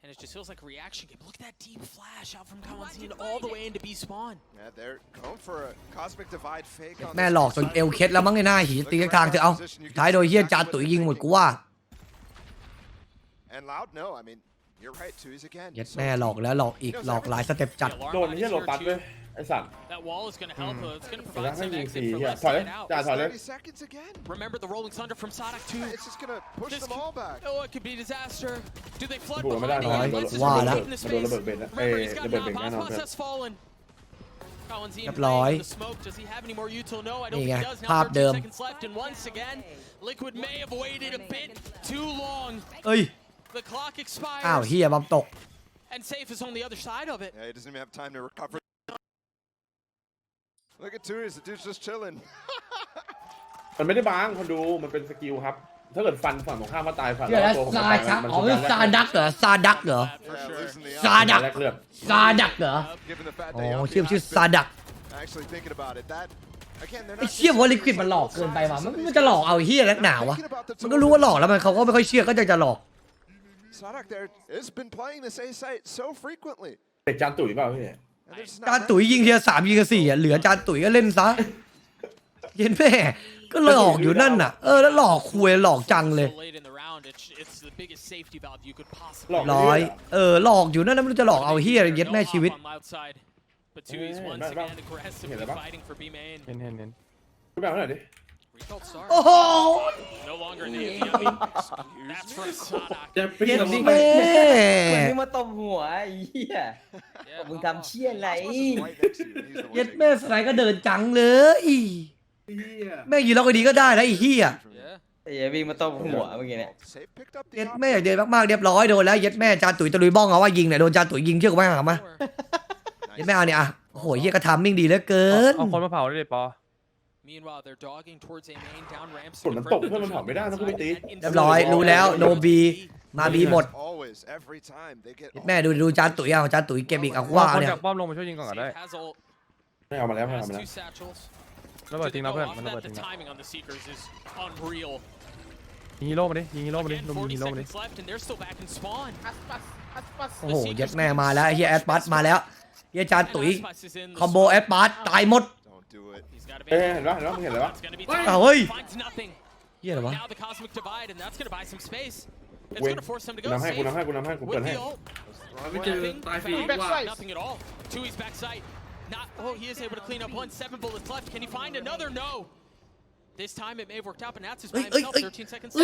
And it just feels like a reaction game. Look at that deep flash out from Kawanzin all the way into B spawn. Yeah, they're going for a cosmic divide fake on แม่หลอกจนเอวเคล็ดแล้วมั้งไอ้หน้าหีตีทางเถอะเอาท้ายโดยเฮียจานตุ๋ยยิงหมดกูว่า And Loud, no, I mean, you're right, Tui's again. เย็ดแม่หลอกแล้วหลอกอีกหลอกหลายสเต็ปจัด โดนนี่โหลดตัดเว้ยไอ้สัตว์ That wall is going to help. It's going to แต่ provide ถ้า some ยิง exit สี่ for เฮีย Less ถอย to เลย get out. จ่าถอยเลย 30 seconds again. Remember the rolling thunder from Sonic 2. It's just gonna push This them all back. Oh, it could be disaster. Do they flood บวกไม่ได้ behind น้อย him? Less is ว่า really แล้ว taking the มันโดน space. ระเบิดเบนนะ Remember, he's got ระเบิด an เบนแน่นอน boss has fallen. Kawanzin เรียบร้อย playing with the smoke. Does he have any more util? No, I don't นี่ think ไง he does. ภา Now พเดิม 13 seconds left, and once again, Liquid may have waited a bit too long. เอ้ย The clock อ้าว expires, เฮียบอมตก and Safe is on the other side of it. Yeah, he doesn't even have time to recover. Look at Tui's, the dude's just chilling. มันไม่ได้บางคนดูมันเป็นสกิลครับถ้าเกิดฟันฝั่งตรงข้ามมาตายฝั่ง เฮียแล้ว ตัวผม ซา ตาย ชัก มัน อ๋อ คือ ซาดักเหรอซาดักเหรอ Yeah, losing the ซาดัก แลกเลือด ซาดักเหรอ given the fact อ๋อ that Yampi ชื่อ has ซา been ดัก actually thinking about it. That again, they're ไอ้ not เชี่ยว่าลิควิดมันหลอกเกินไปว่ะมันจะหลอกเอาเฮียนักหนาวะมันก็รู้ว่าหลอกแล้วมันเขาก็ไม่ค่อยเชื่อก็จะหลอก Sadak there has been playing this A site so frequently. เด็กจานตุ๋ยเปล่าพี่ And they're just จาน not ตุ๋ยยิงเทีย3ยิงกับ4อ่ะเหลือจานตุ๋ยก็เล่นซะเย็นแม่ก็หลอกอยู่นั่นน่ะแล้วหลอกคุยหลอกจังเลย So late in the round, it's the biggest safety valve you could หล possibly อก ร้อยหลอกอยู่นั่นแล้วไม่รู้จะหลอกเอาเฮียเย็ดแม่ชีวิต on loud side. But Tui's once again aggressively fighting for B main. เห็น พี่แบบไหนดิ Recalled star. โอ้โห No longer in the APM. That's from Sadak. จะไป เย็ด ทำนี่ แม่ คนนี้มาตบหัวไอ้เหี้ย Yeah, มึงทำเชี่ยอะไร right next to you. He's the one เย็ด taking แม่สไนก็เดินจังเลยแม่งยืนล็อกไอ้ดีก็ได้นะไอ้เฮีย yeah. ไอ้เหี้ยวิ่งมาตบหัวเมื่อกี้เนี่ย Safe picked up the เย็ดแม่เดินมากๆเรียบร้อยโดนแล้วเย็ดแม่จานตุ๋ยตะลุยบ้องเอาว่ายิงเนี่ยโดนจานตุ๋ยยิงเชื่อกูไหมหามาเย็ดแม่เอาเนี่ยอ่ะโอ้โหเฮียกระทำมิ่งดีเหลือเกิน เอาคนมาเผาได้เลยปอ Meanwhile, they're dogging towards A main down ramps. ฝนมันตกเพื่อนมันเผาไม่ได้นะคุณไปตี เรียบร้อยรู้แล้วโนบีมาบีหมด always every time they get แม่ดูจานตุ๋ยเอาจานตุ๋ยเก็บอีกเอาว่า คน เนี่ย จากป้อมลงมาช่วยยิงก่อนก็ได้ Safe has ult, ไม่เอามาแล้วไม่เอา has มาแล้ว two satchels. ระเบิด Do จริ they งนะ go เพื่อน off มันระเบิด that? จริ The งนะ timing on the Seekers is unreal. ยิงฮีโร่มาดิยิงฮีโร่มาดิ Again, ลงยิง 40 ฮีโร่มาดิ seconds left, and they're still back in spawn. โอ้โหเย็ดแม่มาแล้วไอ้เฮียแอดบัสมาแล้วเฮียจานตุ๋ย Aspas is in the คอมโบแอดบัสตายหมด don't do it. He's got to เห็นปะมึงเห็นอะไรวะ It's gonna be อ้าวเฮ้ย finds nothing. เฮียอะไรวะ Now the cosmic divide, and that's gonna buy some space. It's เว้น gonna force them to กู go นำให้ safe กูนำให้กูนำให้กูเปิด with ให้ the ult. ไม่เจอ Nothing, ตายฟรี found nothing at all. Tui's backside. Not. Oh, he is able to clean up one. 7 bullets left. Can he find another? No. This time it may have worked out, but Nats is by himself. 13 seconds left.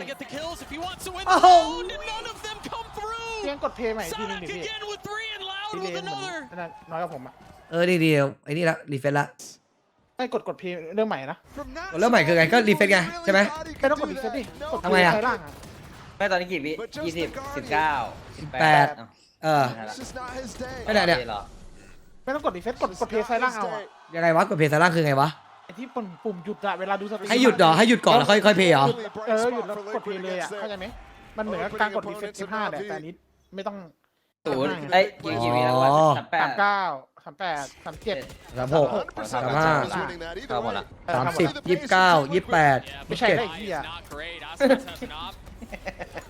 To get the kills if he wants to win the round, and none of them come เพียง through. กดเพย์ใหม่ทีนึง Sadak ดิพี่ again with 3 and Loud พี่เล with นเหมือน another. นั่นน้อยกว่าผมอ่ะ นี่เดียวไอ้นี่ละรีเฟซละ ไม่กดเพย์เรื่องใหม่นะ แล้วใหม่คือไงก็รีเฟซไงใช่ไหม ไม่ต้องกดรีเซ็ตดิกด ทำไมอะ ใช้ล่างอ่ะ ไม่ตอนนี้กี่วิ20 19 18 It's just not his day. ไม่ได้เนี่ย หรอ ไม่ต้องกดรีเซ็ตกดเพย์ใช้ล่างเอาอ่ะ ยังไงวะกดเพย์สาร่างคือไงวะ ไอ้ที่ปุ่มหยุดอะเวลาดูสตรีม ให้หยุดเหรอให้หยุดก่อนแล้วค่อยเพย์เหรอ หยุดแล้วกดเพย์เลยอ่ะเข้าใจไหมมันเหมือนกับการกดรีเซ็ต15แต่อันนี้ไม่ต้อง ศูนย์เอ้ยกี่วิแล้ววะ 39 38 37 36 35 เข้าหมดละ 30 29 28 ไม่ใช่ได้ Lhai เหี้ย is not great. Aspas has an op.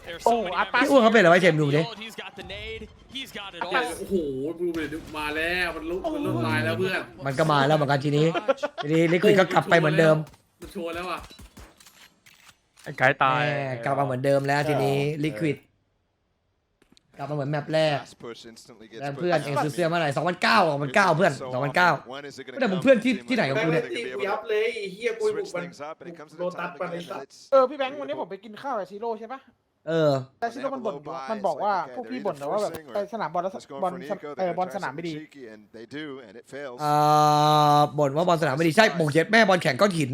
There's so many Aspas พี่อ้วนเขาเป็นอะไรวะเจมส์ดูดิ He's got the nade. He's got it โอ้ all. โหดูไปมาแล้วมันลุกลายแล้วเพื่อน มันก็มาแล้วเหมือนกันทีนี้ลิควิดก็กลับไปเหมือนเดิม มันโชว์แล้วอ่ะ ไอ้ไกด์ตาย แม่กลับมาเหมือนเดิมแล้วทีนี้ลิควิดกลับมาเหมือนแมปแรก Fast push instantly gets แล้ว put เพื่อน down. เองซื้อเสื้อเมื่อไหร่2009เพื่อน So 2009 when is it gonna ไม่ได้มึง come? เพื่อนที่ Seem ที่ไหน like กับกูเนี่ย they're gonna be able to ยับเลยเฮียกู switch things up, and it comes to the time again that it's พี่แบงค์วันนี้ผมไปกินข้าวกับซีโร่ใช่ปะ เออ แต่ซีโร่มันบ่นมันบอกว่าพวกพี่บ่นนะว่าแบบไปสนามบอลแล้ว just going บอล for Nico. บอลสนามไม่ดี cheeky, and they do, and it fails. บ่นว่าบอลสนามไม่ดีใช่โบกเจ็ดแม่บอลแข่งก้อนหิน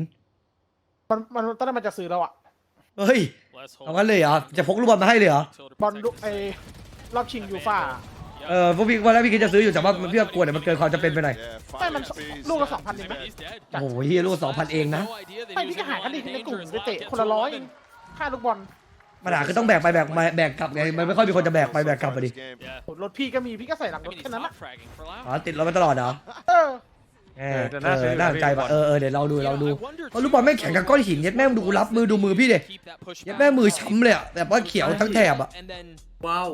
มันตอนนั้นมันจะซื้อเราอะ เฮ้ย Let's เอา hold งั้นเลยเหรอจะพกลูกบอลมาให้เลยเหร until to บอล protect ไอ้ his รอบชิงยูฟ่า พวกพี่ว่าแล้วพี่คิดจะซื้ออยู่แต่ว่าพี่ก็กลัวเดี๋ยวมันเกินความจะเป็นไปหน่อย ไม่มันลูกละ2,000เองไหม โอ้โหเฮียลูก2,000เองนะ ไม่พี่ก็หากันดิในกลุ่มไปเตะคนละ100เองค่าลูกบอล ปัญหาคือต้องแบกไปแบกมาแบกกลับไงมันไม่ค่อยมีคนจะแบกไปแบกกลับไปดิ รถพี่ก็มีพี่ก็ใส่หลังรถแค่นั้นแหละ ติดรถมาตลอดเหรอ น่าสนใจป่ะเดี๋ยวเราดูเพราะลูกบอลไม่งแข็งกับก้อนหินยัดแม่งดูรับมือดูมือพี่เด็ยัดแม่มือช้ำเลยอะแบบว่าเขียวทั้งแถบอะ ว้าว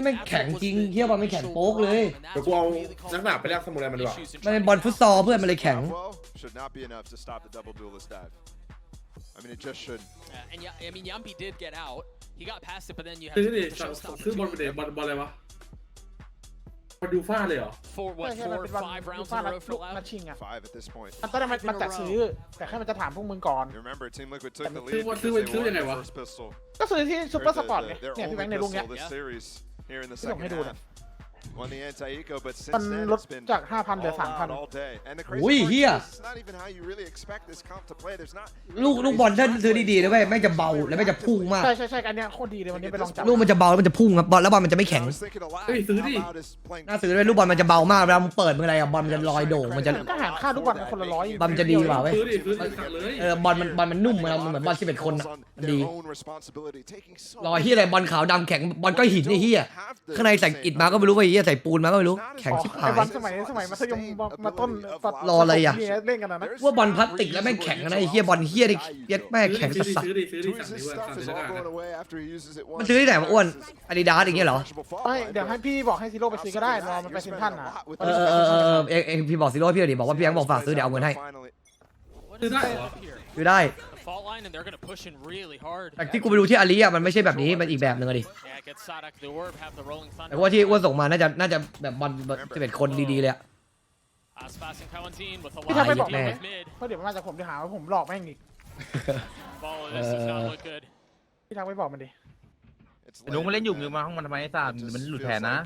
แม่งแข็งจริงเฮียบอลไม่แข็งโป๊กเลย เดี๋ยวกูเอานักดาบไปแลกสมุไรมันดีกว่า มันเป็นบอลฟุตซอลเพื่อนมันเลยแข็ง I mean, it just should. And yeah, I mean, Yampi did get out. He got past it, but then you have ซื้อบอลไปเดบอลอะไรวะบอลดูฟ้าเลยเหรอ 4 5 rounds in a row for Loud. ชิงอะ 5 at this point. ตอนแรกมันจะซื้อแต่แค่มันจะถามพวกมึงก่อน You remember, Team Liquid took the lead. ซื้อยังไงวะ First pistol. ก็ซื้อที่ซุปเปอร์สปอร์ตเนี่ยพี่แบงค์ในลุงเนี้ย This series here in the ที่ส่ง second ให้ดูเนี่ย half. Won the anti-eco, but มัน since then ลด it's been จาก 5,000 เหลือ all out3,000 all day. And the อุ้ย crazy เฮี part ย is it's not even how you really expect this comp to play. There's not ลูกบอลถ้าซื้อดีๆนะเว้ยแม่งจะเบาแล้วแม่งจะพุ่งมาก ใช่อันเนี้ยโคตรดีเลยวันนี้ไปลองจับ ลูกมันจะเบาแล้วมันจะพุ่งครับบอลแล้วบอลมันจะไม่แข็ง เฮ้ยซื้อดิ น่าซื้อด้วยลูกบอลมันจะเบามากเวลามึงเปิดมึงอะไรอะบอลมันจะลอยโด่งมันจะ ก็หารค่าลูกบอลคนละ100 บอลมันจะดีกว่าเว้ย ซื้อสั่งเลย บอลมันนุ่มมันเหมือนบอล11 คนอะมันดีรอยเฮียอะไรบอลขาวดำแข็งบอลก็หินไอ้เฮียข้างในใส่อิฐมาก็ไม่รู้ว่าเฮียใส่ปูนมาก็ไม่รู้แข็งชิบหา ไอ้ ย บอลสมัยมัธยมมาต้น รออะไรอะ เล่นกันนะ ว่าบอลพลาสติกแล้วแม่งแข็งนะไอ้เฮียบอลเฮียได้เย็ดแม่งแข็งสัส ซื้อดิสั่งดิว่าสั่งดิแล้วกัน มันซื้อที่ไหนมาอ้วนอาดิดาสอย่างเงี้ยเหรอ ไม่เดี๋ยวให้พี่บอกให้ซีโร่ไปซื้อก็ได้รอมันไปเซ็นทรัลนะ เองพี่บอกซิโร่พี่ดิบอกว่าพี่แบงค์บอกฝากซื้อเดี๋ยวเอาเงินให้ ซื้อได้เหรอ ซื้อได้ Fault line, and they're gonna push in really hard. แต่ที่กูไปดูที่อาลีอะมันไม่ใช่แบบนี้มันอีกแบบนึงอะดิ Yeah, get Sadak the orb, have the rolling แต่ thunder. ว่าที่อ้วนส่งมาน่าจะแบบบอล11 คนดีๆเลยอะ Aspas and Kalantin with a พี่ lot ทักไปบอก of เลย mid. เพราะเดี๋ยวมันมาจากผมจะหาว่าผมหลอกแม่งอีก Ball of this does not look good. พี่ทักไปบอกมันดิ ลุงมาเล่นอยู่มึงมาห้องมันทำไมไอ้สัตว์มันหลุดแผนนะ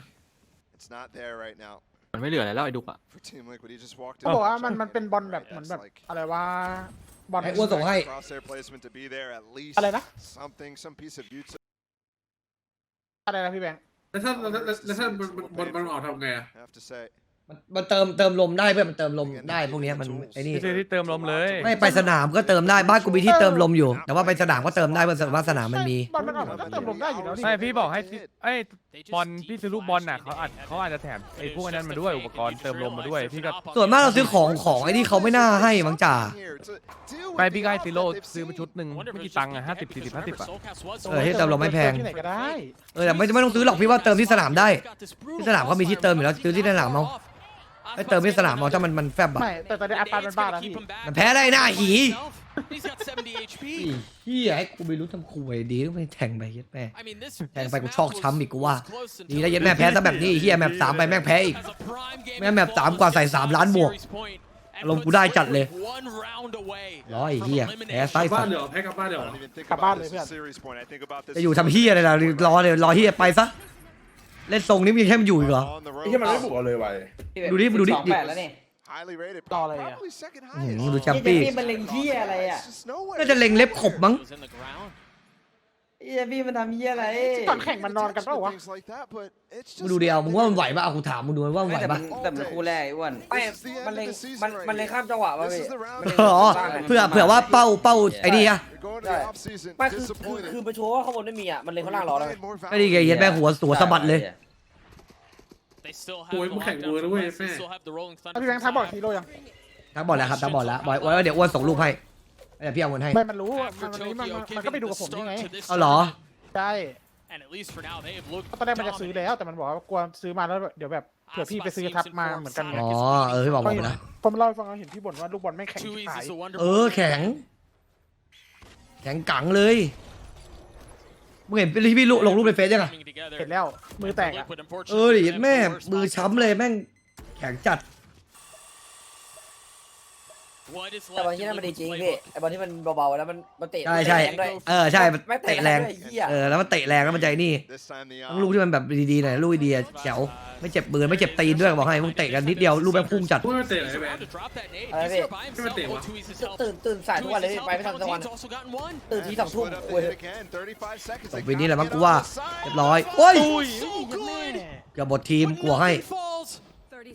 It's not there right now มันไม่เหลืออะไรแล้วไอ้ดุกอะ for Team Liquid. He just walked เขาบอกว่ามันเป็นบอลแบบเหมือนแบบอะไรว่าบอล ไอ้อ้วนส่งให้ crosshair placement to be there at least อะไรนะ something, some piece of beauty. อะไรนะพี่แบงค์ แล้วถ้ามันออกทำไงอะ Have to say. มันเติมลมได้เพื่อนมันเติมลมได้พวกนี้มันไอ้นี่ ที่ซื้อที่เติมลมเลย ไม่ไปสนามก็เติมได้บ้านกูมีที่เติมลมอยู่ แต่ว่าไปสนามก็เติมได้เพราะว่าสนามมันมี บอลมันออกมันก็เติมลมได้อยู่แล้วนี่ ไม่พี่บอกให้ไอ้บอลพี่ซื้อลูกบอลน่ะเขาอาจจะแถมไอ้พวกนั้นมาด้วยอุปกรณ์เติมลมมาด้วยพี่ก็ ส่วนมากเราซื้อของไอ้นี่เขาไม่น่าให้มั้งจ่า ไปพี่ก็ให้ซิโร่ซื้อมาชุดหนึ่งไม่กี่ตังค์อะ50 40 50อะ ที่เติมลมไม่แพง ที่ไหนก็ได้ แต่ไม่ต้องซื้อหรอกพี่ว่าเติมที่สนามได้ที่สนามเขามีที่เติมอยู่แล้วซื้อที่สนามเอาไอ้เติมที่สนามเอาถ้ามันแฟบอะ ไม่แต่ตอนนี้อาปามันบ้าแล้วพี่ มันแพ้ได้หน้าหี He's got 70 HP. พี่ให้กูไม่รู้ทำคุยดีต้องไปแทงไปยัดแม่ I mean, this แทงไปกูชอกช้ำอีกกูว่าดีแล้วยัดแม่แพ้ซะแบบนี้เฮียแมป3ไปแม่งแพ้อีกแมป3กว่าใส่3 ล้านบวกลงกูได้จัดเลยร้อยเฮียแพ้ไส้ บ้า สั น ตว์ เดี๋ยวแพ้กลับบ้านเดี๋ยว กลับบ้านเลยเพื่อน จะอยู่ทำเฮียอะไรล่ะรอเฮียไปซะเล่นทรงนี้มีแค่มันอยู่อีกเหรอ ไอ้ที่มันไม่บุกเอาเลยไว้ ดูดิ 28แล้วนี่ Highly rated. รออะไรอ่ะ Probably second ดู highest. แชมปี้ พี่มันเล็งเหี้ยอะไรอ่ะ It's just nowhere. น่าจะเล็งเล็บขบมั้ง Was in the ground. พี่มันทำเหี้ยอะไร ก่อนแข่งมันนอนกันเปล่าวะ Things like that, but it's มึง just ดูเดียวมึงว่ามันไหวป่ะเอากูถามมึงดูว่ามันไหว แต่ ป่ะ มันคู่แรกไอ้อ้วนมันเล็งมันเล็งข้ามจังหวะป่ะพี่ อ๋อเผื่อว่าเป้าไอ้นี่อะ you're going to the off season ไม่คือ disappointed. ไปโชว์ว่าข้างบนไม่มีอ่ะมันเล็งข้างล่างรอแล้ว Playing more ไอ้นี่ไงเย็ดแม่หัวสะบัดเลย They still have โอ้ย the มึงแข่ง lockdown กู from นะเว้ย last. แม่ They still have the rolling แล้ว thunder. พี่แบงค์ทักบอกซีโร่ยัง ทักบอกแล้วครับทักบอกแล้วบอกว่าเดี๋ยวอ้วนส่งรูปให้เดี๋ยวพี่เอาเงินให้ ไม่มันรู้มันก็ไปดูกับผมนี่ไง เอาเหรอ ใช่ And at least for now, they have looked ตอนแรกมันจะซื้อแล้วแต่มันบอกว่ากลัวซื้อมาแล้วเดี๋ยวแบบเผื่อพี่ไปซื้อทับมาเหมือนกันไง อ๋อพี่บอกผมนะ ผมเล่าให้ฟังเห็นพี่บ่นว่าลูกบอลไม่แข็ง too ที่ขาย easy. So wonder. แข็งกังเลยมึงเห็นพี่ลงรูปในเฟซยังอะ Coming together. เห็นแล้วมือแตกอ่ะ Liquid, unfortunately, ดิแม่มือช้ำเลยแม่งแข็งจัด แต่บอลที่นั่นมันดีจริงพี่ไอบอลที่มันเบาๆแล้วมันเตะ ใช่ แรงด้วย ใช่มัน ไม่ เตะแรง ด้วยไอ้เหี้ย แล้วมันเตะแรงแล้วมันใจนี่ต้องลูกที่มันแบบดีๆหน่อยลูกดีๆแจ๋วไม่เจ็บมือไม่เจ็บตีนด้วยบอกให้มึงเตะกันนิดเดียวลูกแม่งพุ่งจัด พูดไม่เตะเลยแบน อะไรพี่ ไม่มาเตะวะ ตื่นสายทุกวันเลยพี่ไปไม่ทันสักวันตื่นที 2 ทุ่มโอ้ย ปีนี้แหละมั้งกูว่าเรียบร้อยโอ้ยเกือบบททีมกลัวให้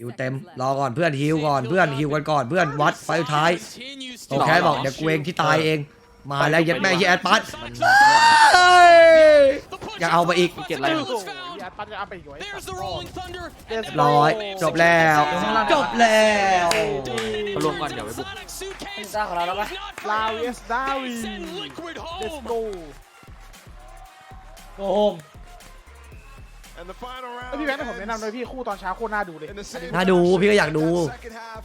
ฮิวเต็มรอก่อนเพื่อนฮิวก่อนเพื่อนฮิวกันก่อนเพื่อนวัดไฟท้ายโอเคบอกเดี๋ยวกูเองที่ตายเองมาแล้วยัดแม่ยี่แอดปัสยังเอาไปอีก เก็บอะไร ปัดจะเอาไปอีกไว้ เรียบร้อยจบแล้วจบแล้ว มารวมก่อนเดี๋ยวไปบุก เป็นซ่าของเราแล้วปะ ลาวเอสดาวี let's go โอ้โห พี่แบงค์ให้ผมแนะนำเลยพี่คู่ตอนเช้าโคตรน่าดูเลย น่าดูพี่ก็อยากดู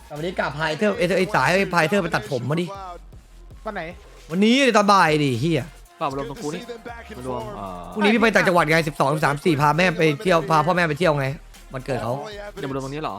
แต่วันนี้กลับไฮเทอร์ไอ้สายให้ไฮเทอร์ไปตัดผมมาดิ วันไหน วันนี้ตอนบ่ายดิเฮีย เปล่ามารวมตรงกูนี่มารวมพรุ่งนี้พี่ไปต่างจังหวัดไง12 13 14พาแม่ไปเที่ยวพาพ่อแม่ไปเที่ยวไงวันเกิดเขา เดี๋ยวมารวมตรงนี้เหรอ